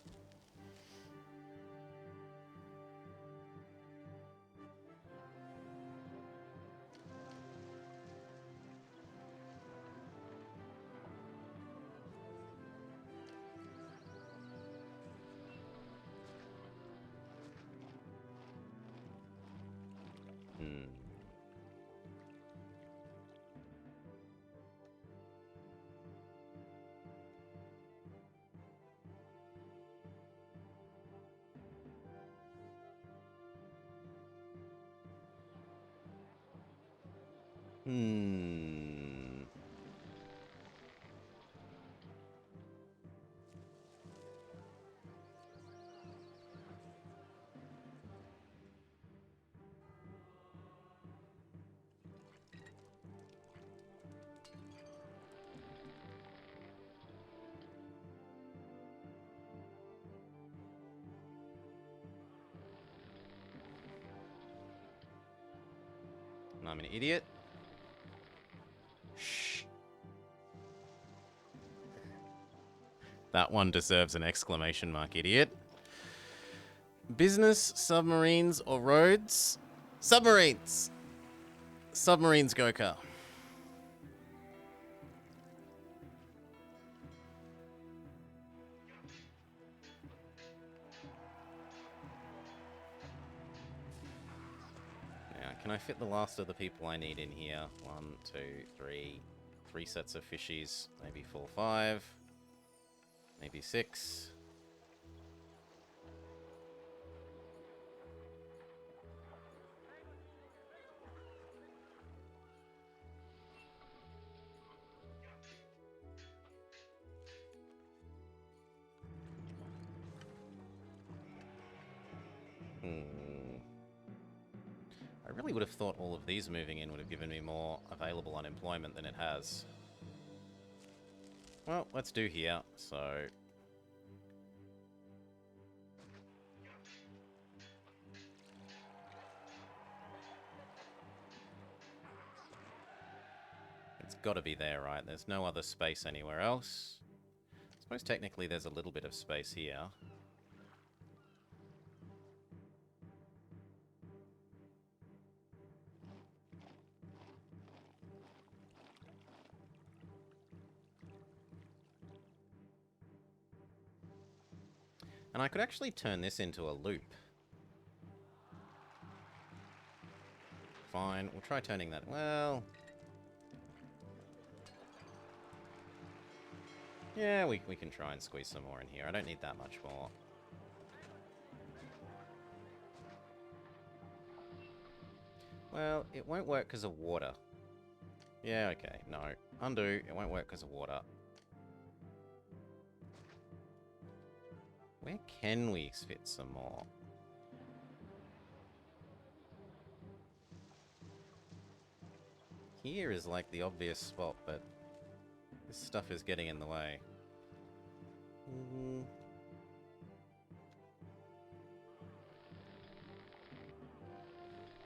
Speaker 1: I'm an idiot. Shh. That one deserves an exclamation mark, idiot. Business, submarines, or roads? Submarines! Submarines, Goka. Now, can I fit the last of the people I need in here? 1, 2, 3. 3 sets of fishies. Maybe 4, 5. Maybe 6. I really would have thought all of these moving in would have given me more available unemployment than it has. Well, let's do here, so... It's got to be there, right? There's no other space anywhere else. I suppose technically there's a little bit of space here. And I could actually turn this into a loop. Fine, we'll try turning that... Well... Yeah, we can try and squeeze some more in here. I don't need that much more. Well, it won't work because of water. Yeah, okay, no. Undo, it won't work because of water. Where can we fit some more? Here is like the obvious spot, but this stuff is getting in the way.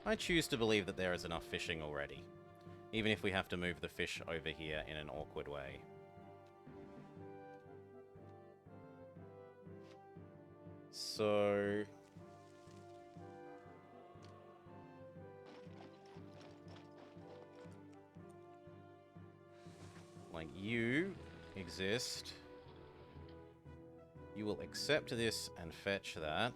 Speaker 1: I choose to believe that there is enough fishing already, even if we have to move the fish over here in an awkward way. So... like, you exist. You will accept this and fetch that.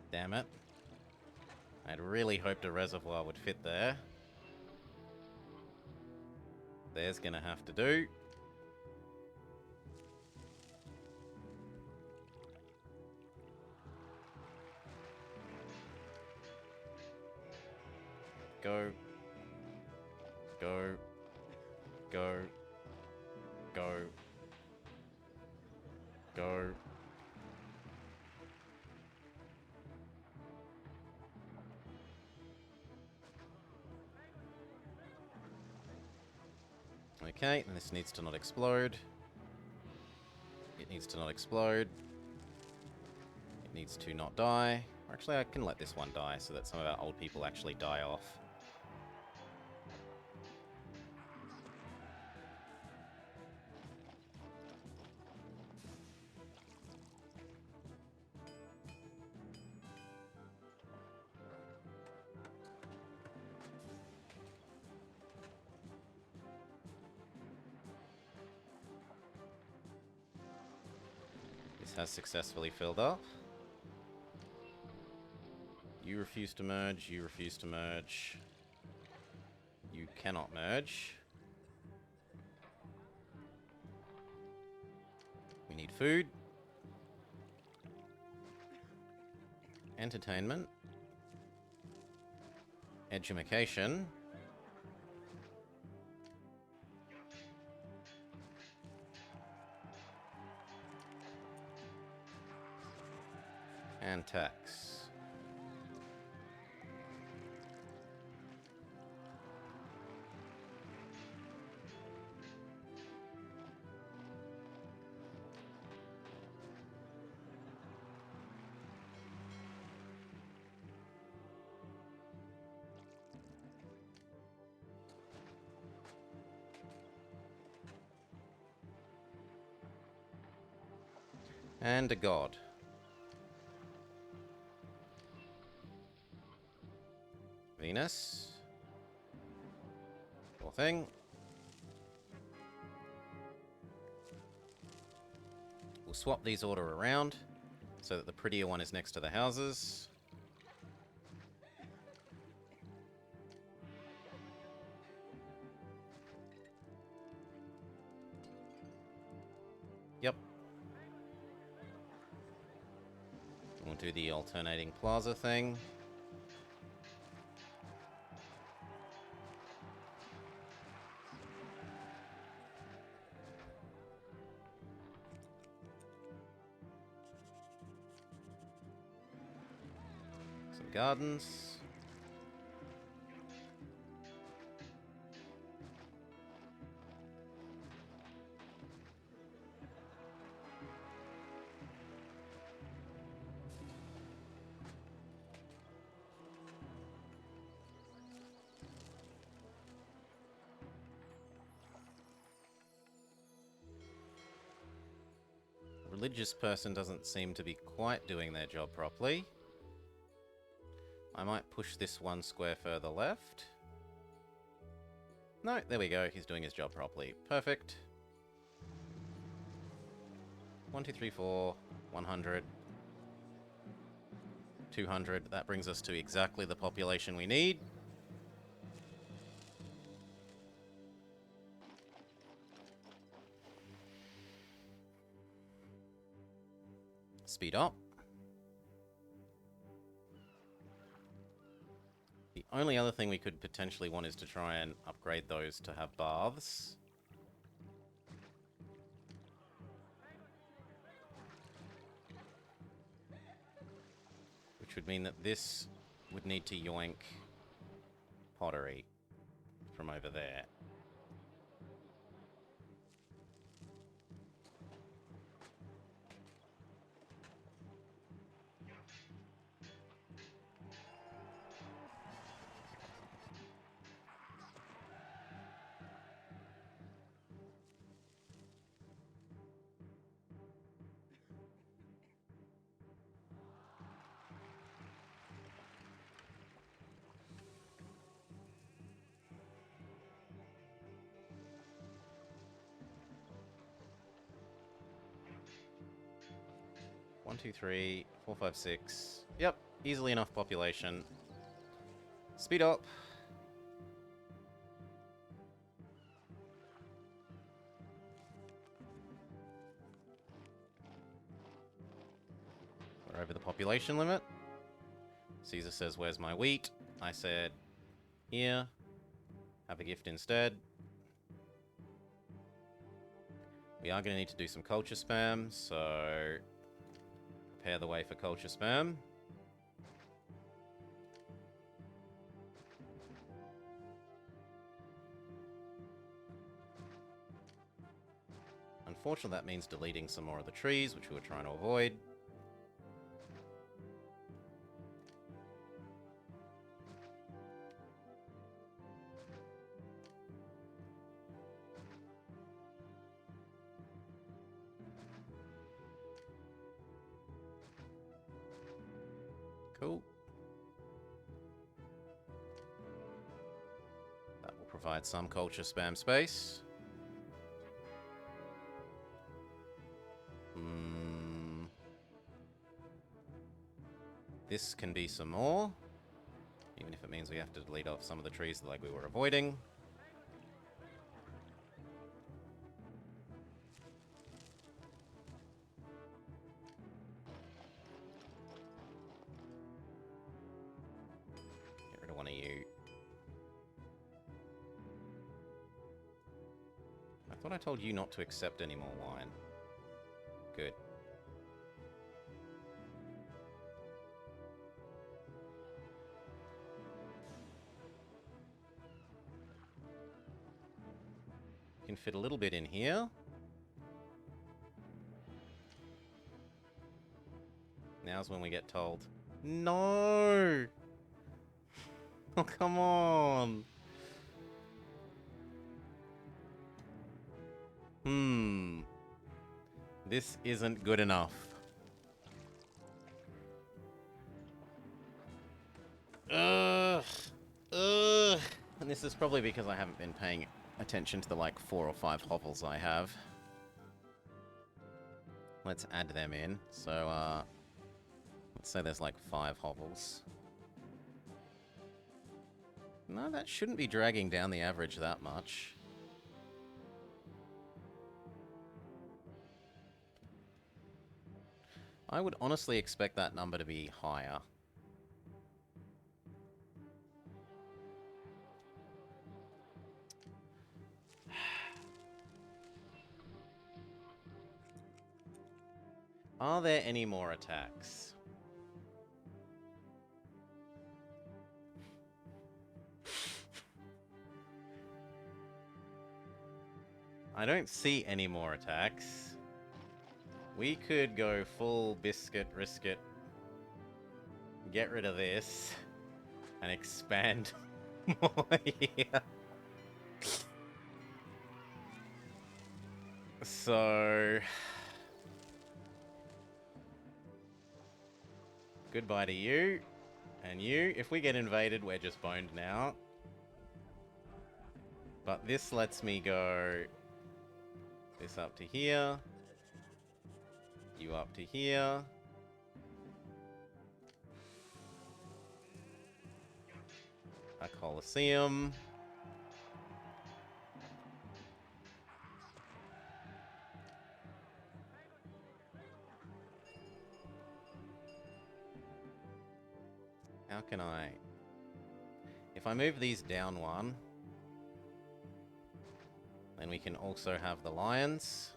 Speaker 1: Damn it. I'd really hoped a reservoir would fit there. There's gonna have to do. Go. Go. Go. Go. Go. Okay, and this needs to not explode. It needs to not explode. It needs to not die. Or actually, I can let this one die so that some of our old people actually die off. This has successfully filled up. You refuse to merge, you refuse to merge. You cannot merge. We need food. Entertainment. Education. And tax. And a god. Venus. Sure thing. We'll swap these order around so that the prettier one is next to the houses. Yep. We'll do the alternating plaza thing. Some gardens. Religious person doesn't seem to be quite doing their job properly. I might push this one square further left. No, there we go. He's doing his job properly. Perfect. 1, 2, 3, 4, 100. 200. That brings us to exactly the population we need. Speed up. The only other thing we could potentially want is to try and upgrade those to have baths. Which would mean that this would need to yoink pottery from over there. One, two, three, 4, 5, 6. Yep, easily enough population. Speed up. We're over the population limit. Caesar says, "Where's my wheat?" I said, here. Have a gift instead. We are going to need to do some culture spam, so prepare the way for culture spam. Unfortunately, that means deleting some more of the trees, which we were trying to avoid. Cool. That will provide some culture spam space. This can be some more, even if it means we have to delete off some of the trees like we were avoiding. Get rid of one of you. I thought I told you not to accept any more wine. Good. Can fit a little bit in here. Now's when we get told, no! Oh, come on! This isn't good enough. Ugh! Ugh! And this is probably because I haven't been paying attention to the, like, 4 or 5 hovels I have. Let's add them in. So, let's say there's, like, 5 hovels. No, that shouldn't be dragging down the average that much. I would honestly expect that number to be higher. Are there any more attacks? I don't see any more attacks. We could go full biscuit, risk it, get rid of this, and expand more here. So... goodbye to you. And you. If we get invaded, we're just boned now. But this lets me go... this up to here. You up to here. A Colosseum. How can I... if I move these down one, then we can also have the lions.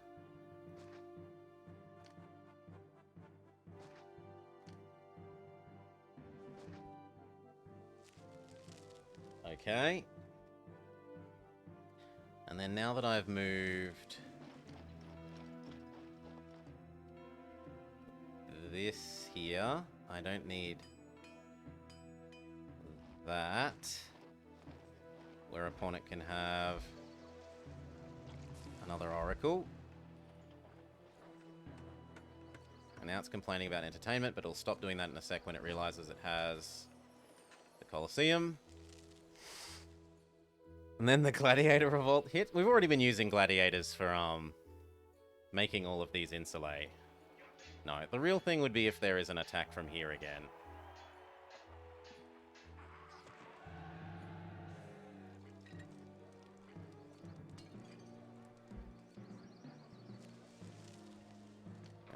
Speaker 1: Okay. And then now that I've moved this here, I don't need that. Whereupon it can have another oracle. And now it's complaining about entertainment, but it'll stop doing that in a sec when it realizes it has the Colosseum. And then the Gladiator Revolt hit. We've already been using gladiators for making all of these insulae. No, the real thing would be if there is an attack from here again.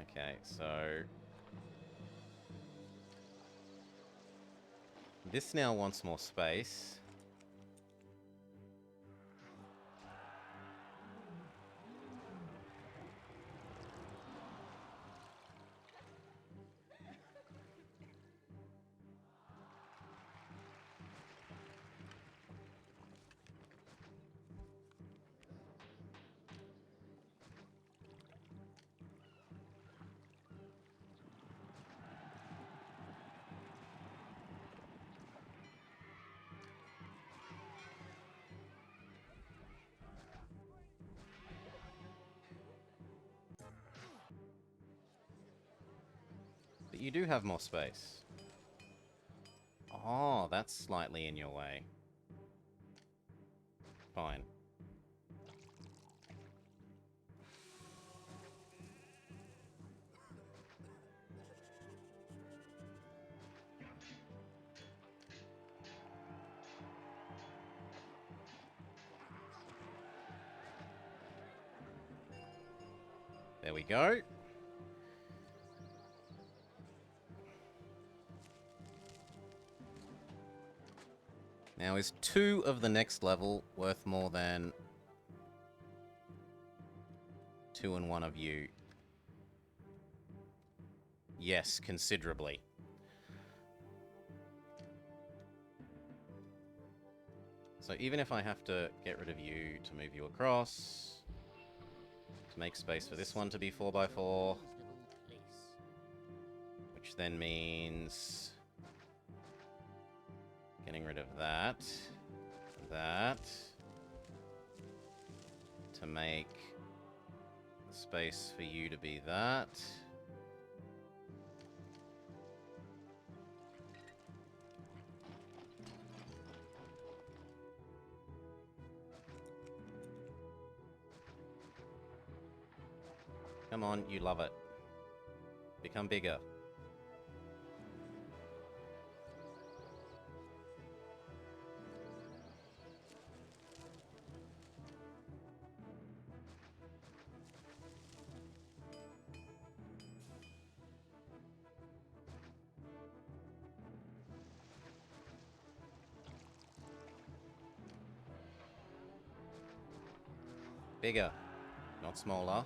Speaker 1: Okay, so... this now wants more space. you do have more space. Oh, that's slightly in your way. Fine. There we go. Now, is 2 of the next level worth more than 2 and 1 of you? Yes, considerably. So even if I have to get rid of you to move you across, to make space for this one to be 4x4, which then means getting rid of that, to make space for you to be that. Come on, you love it. Become bigger. Bigger, not smaller.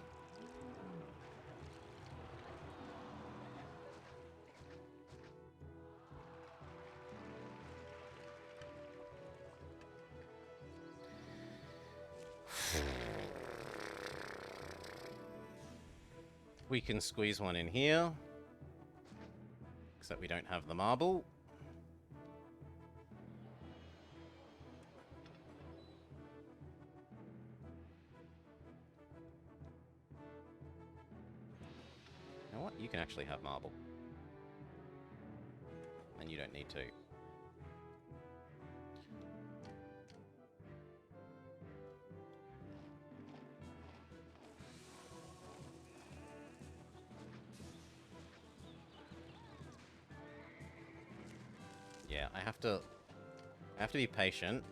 Speaker 1: We can squeeze one in here, except we don't have the marble. You know what? You can actually have marble. And you don't need to. Yeah, I have to be patient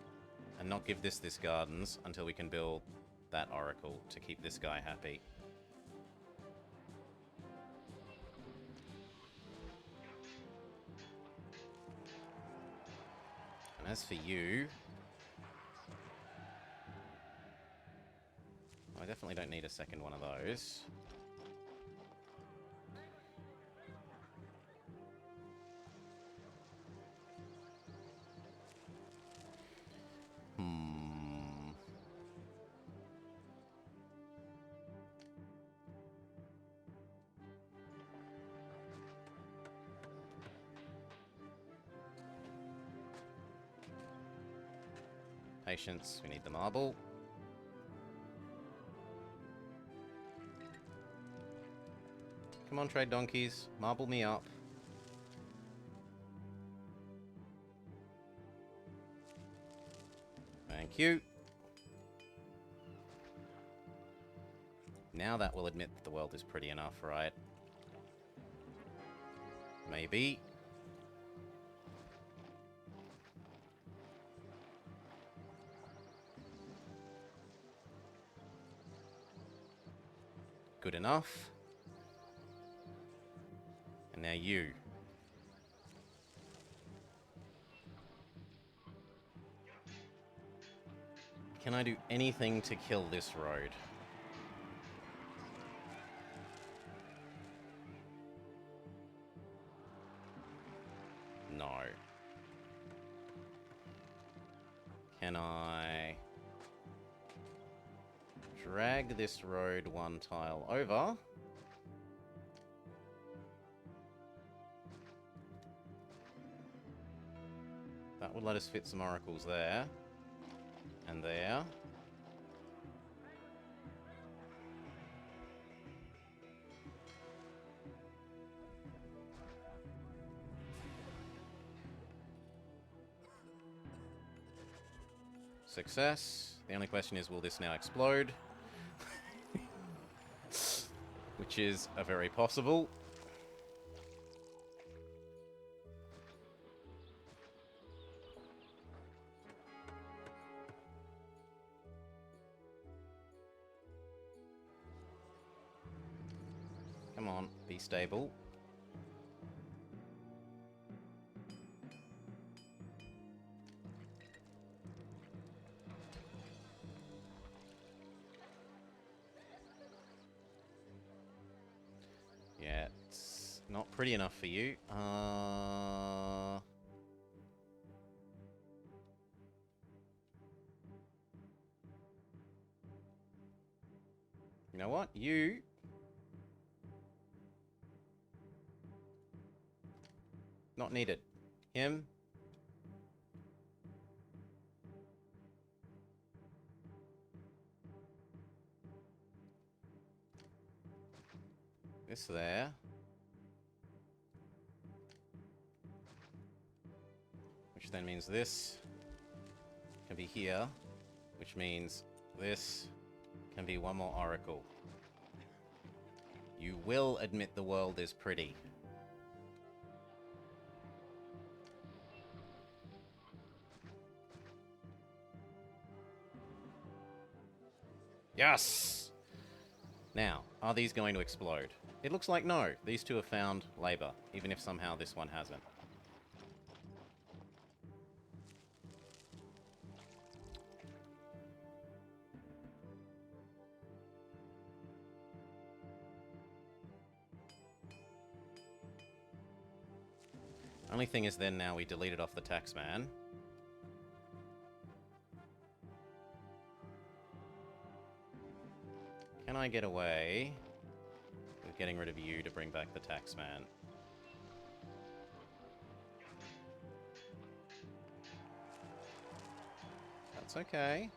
Speaker 1: and not give this gardens until we can build that oracle to keep this guy happy. And as for you, I definitely don't need a second one of those. Patience, we need the marble. Come on, trade donkeys. Marble me up. Thank you. Now that will admit that the world is pretty enough, right? Maybe. Good enough. And now you. Can I do anything to kill this road? No. Can I drag this road one tile over? That would let us fit some oracles there. And there. Success. The only question is, will this now explode? Which is a very possible. Come on, be stable. Yeah, it's not pretty enough for you. You know what? You... Not needed. Him. This there. Which then means this can be here. Which means this can be one more oracle. You will admit the world is pretty. Yes! Now, are these going to explode? It looks like no. These two have found labor, even if somehow this one hasn't. Only thing is then now we deleted off the taxman. Can I get away with getting rid of you to bring back the taxman? That's okay.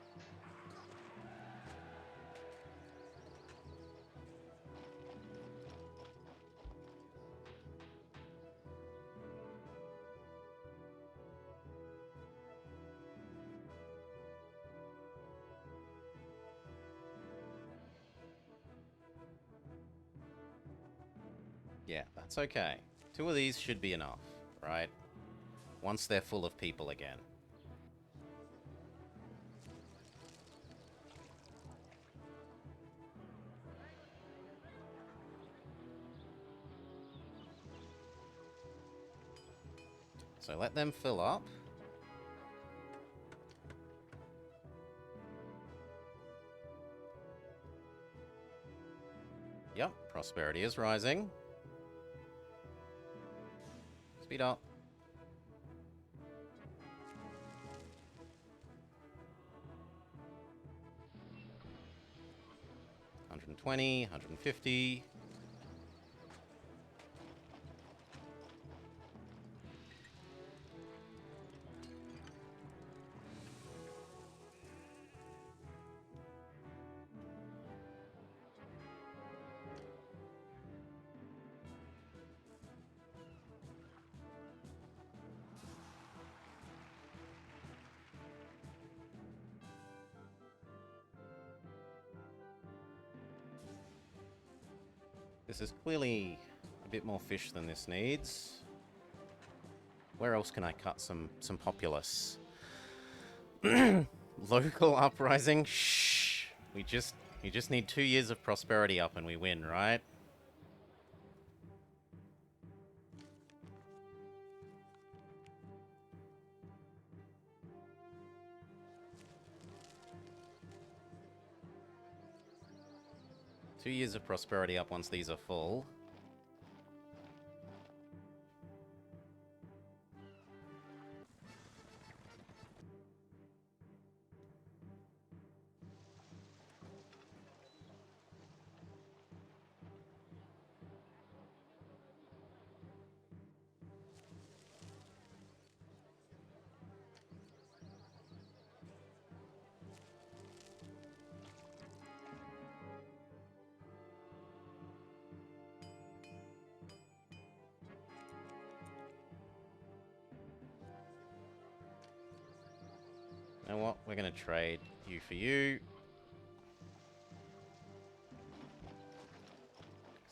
Speaker 1: Yeah, that's okay. 2 of these should be enough, right? Once they're full of people again. So let them fill up. Yep, prosperity is rising. Speed up. $120, $150. This is clearly a bit more fish than this needs. Where else can I cut some populace? Local uprising? Shh. We just need 2 years of prosperity up and we win, right? Two years of prosperity up once these are full. You know what? We're going to trade you for you.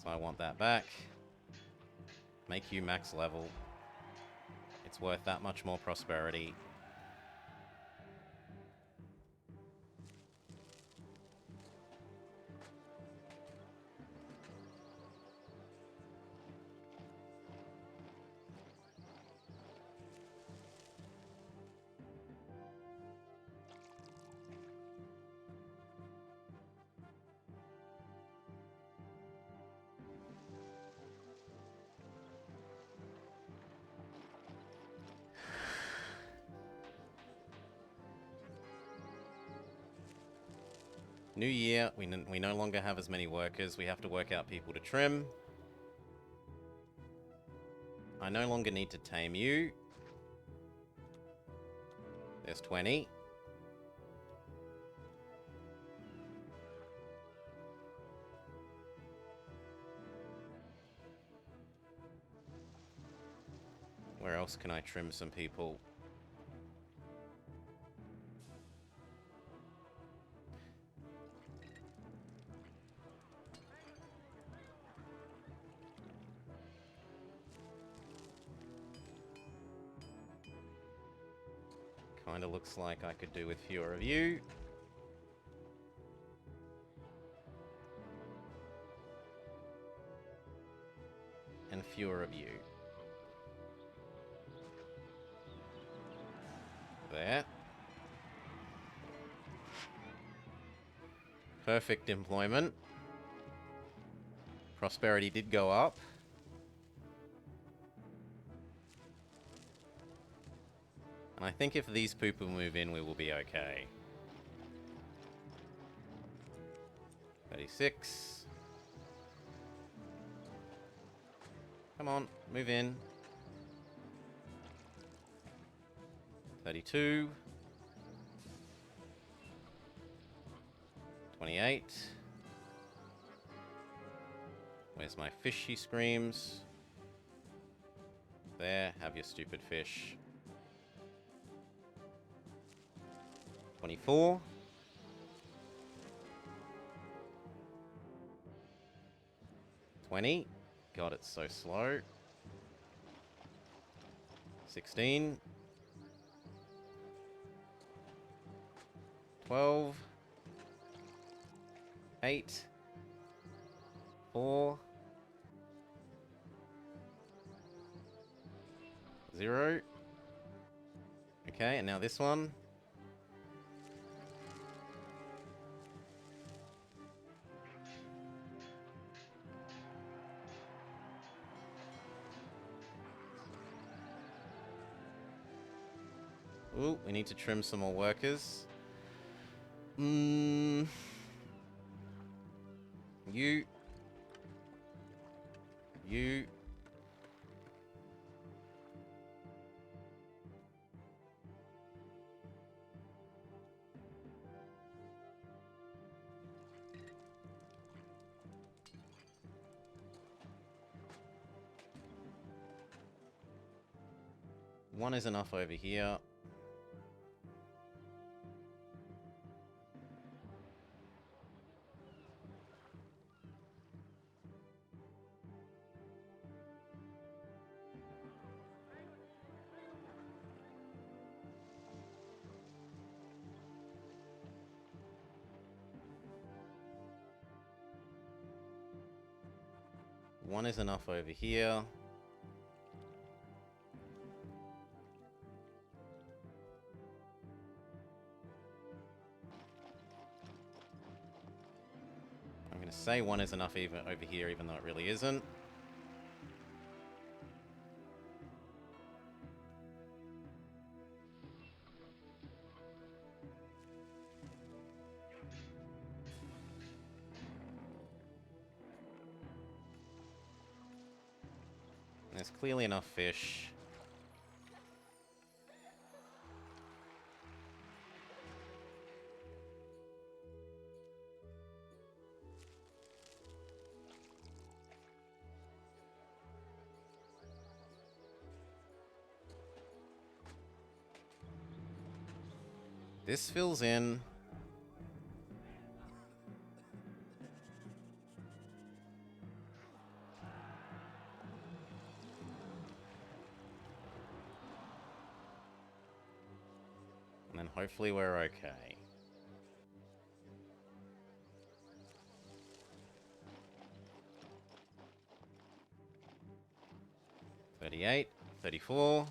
Speaker 1: So I want that back. Make you max level. It's worth that much more prosperity. New year, we no longer have as many workers. We have to work out people to trim. I no longer need to tame you. There's 20. Where else can I trim some people? Kinda looks like I could do with fewer of you. And fewer of you. There. Perfect employment. Prosperity did go up. And I think if these people move in, we will be okay. 36. Come on, move in. 32. 28. Where's my fish, he screams. There, have your stupid fish. 24. 20. God, it's so slow. 16. 12. 8. 4. 0. Okay, and now this one. Ooh, we need to trim some more workers. You. One is enough over here. One is enough over here. I'm going to say one is enough even over here, even though it really isn't. There's clearly enough fish. This fills in. And then hopefully we're okay. $38, $34.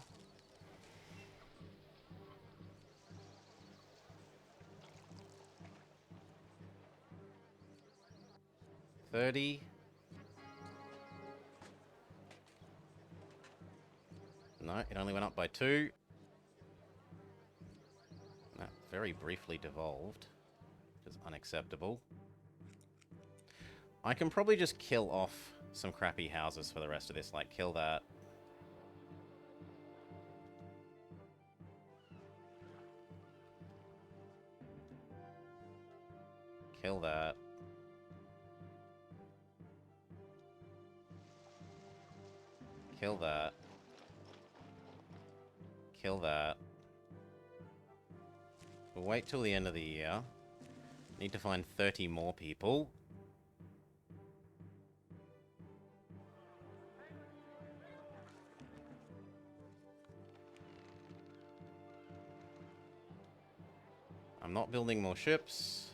Speaker 1: $30. No, it only went up by 2. That very briefly devolved, which is unacceptable. I can probably just kill off some crappy houses for the rest of this, like kill that. Kill that. Kill that. Kill that. We'll wait till the end of the year. Need to find 30 more people. I'm not building more ships.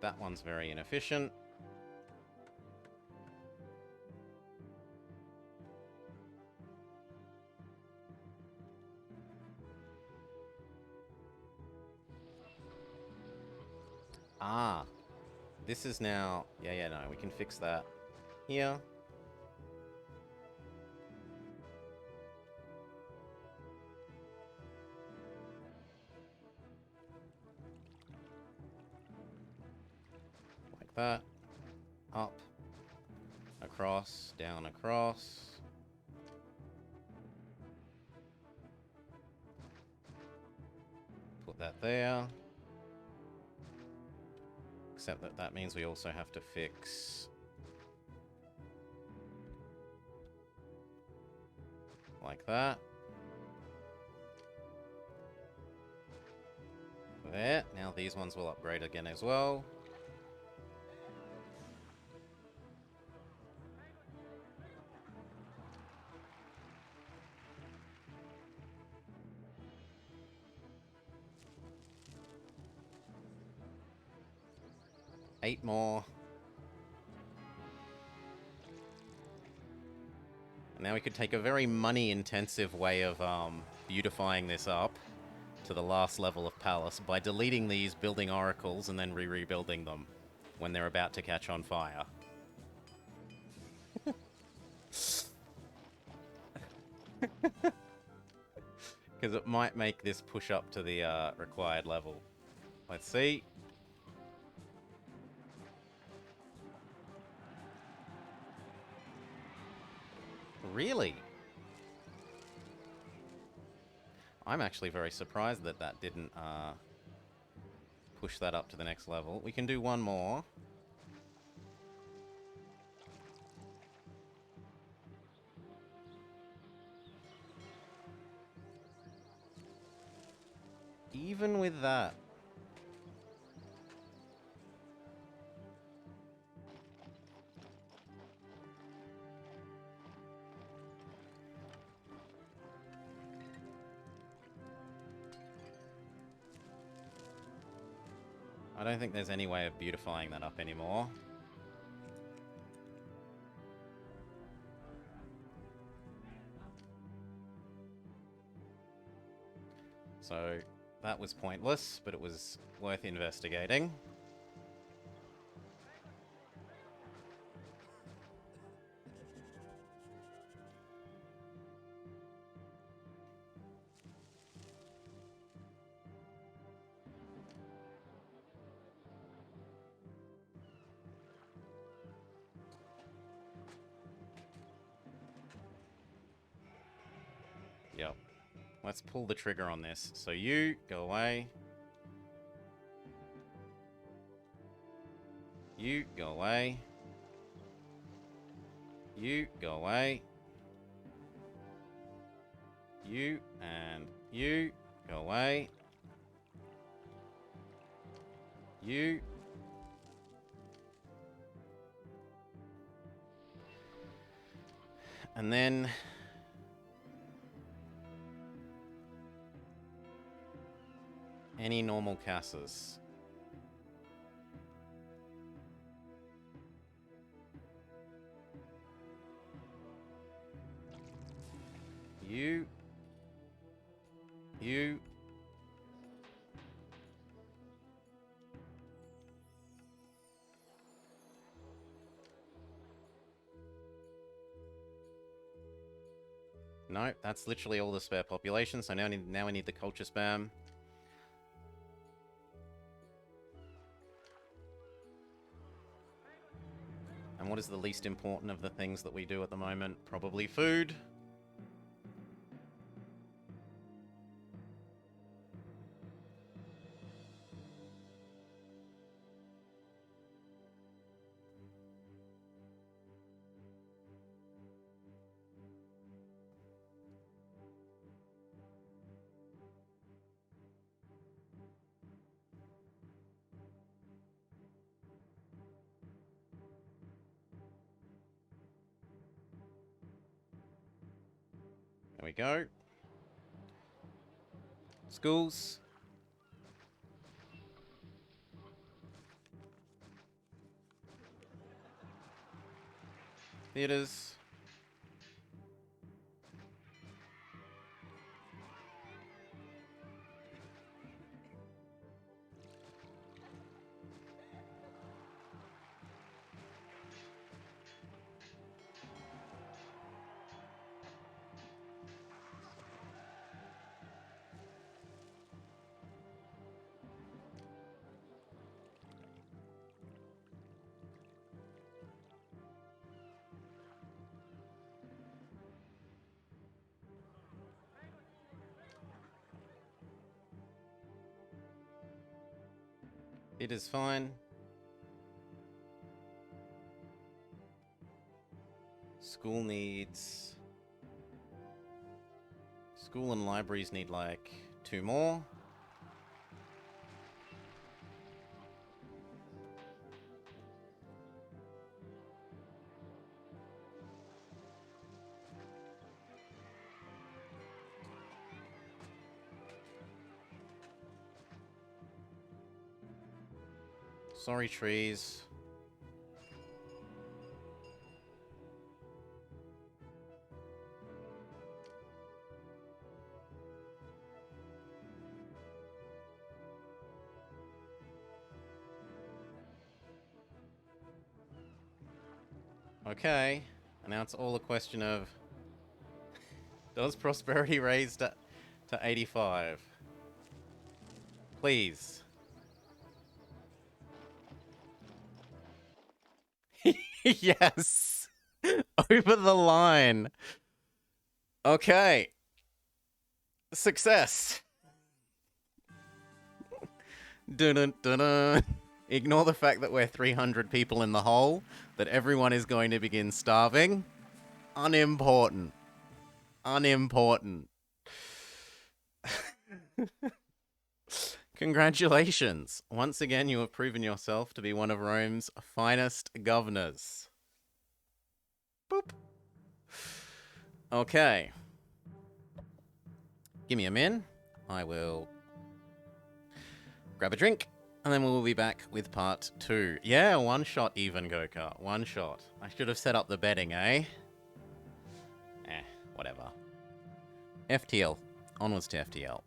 Speaker 1: That one's very inefficient. Ah, this is now... Yeah, no, we can fix that here. Like that. Up. Across. Down, across. Put that there. Except that that means we also have to fix... like that. There. Now these ones will upgrade again as well. Eight more. And now we could take a very money-intensive way of beautifying this up to the last level of palace by deleting these building oracles and then rebuilding them when they're about to catch on fire. Because it might make this push up to the required level. Let's see. Really? I'm actually very surprised that that didn't push that up to the next level. We can do one more. Even with that. I don't think there's any way of beautifying that up anymore. So that was pointless, but it was worth investigating. Yep. Let's pull the trigger on this. So you, go away. You go away. You go away. You and you go away. You. And then any normal casters. You. You. No, that's literally all the spare population, so now we need the culture spam. And what is the least important of the things that we do at the moment? Probably food. There we go. Schools. Theaters. It is fine. School needs... School and libraries need like 2 more. Sorry, trees. Okay. And now it's all a question of... Does prosperity raise to 85? Please. Yes. Over the line. Okay. Success. Dun dun dun. Ignore the fact that we're 300 people in the hole, that everyone is going to begin starving. Unimportant. Unimportant. Congratulations. Once again, you have proven yourself to be one of Rome's finest governors. Boop. Okay. Give me a min. I will grab a drink, and then we'll be back with part 2. Yeah, one shot even, Go-Kart. One shot. I should have set up the betting, eh? Whatever. FTL. Onwards to FTL.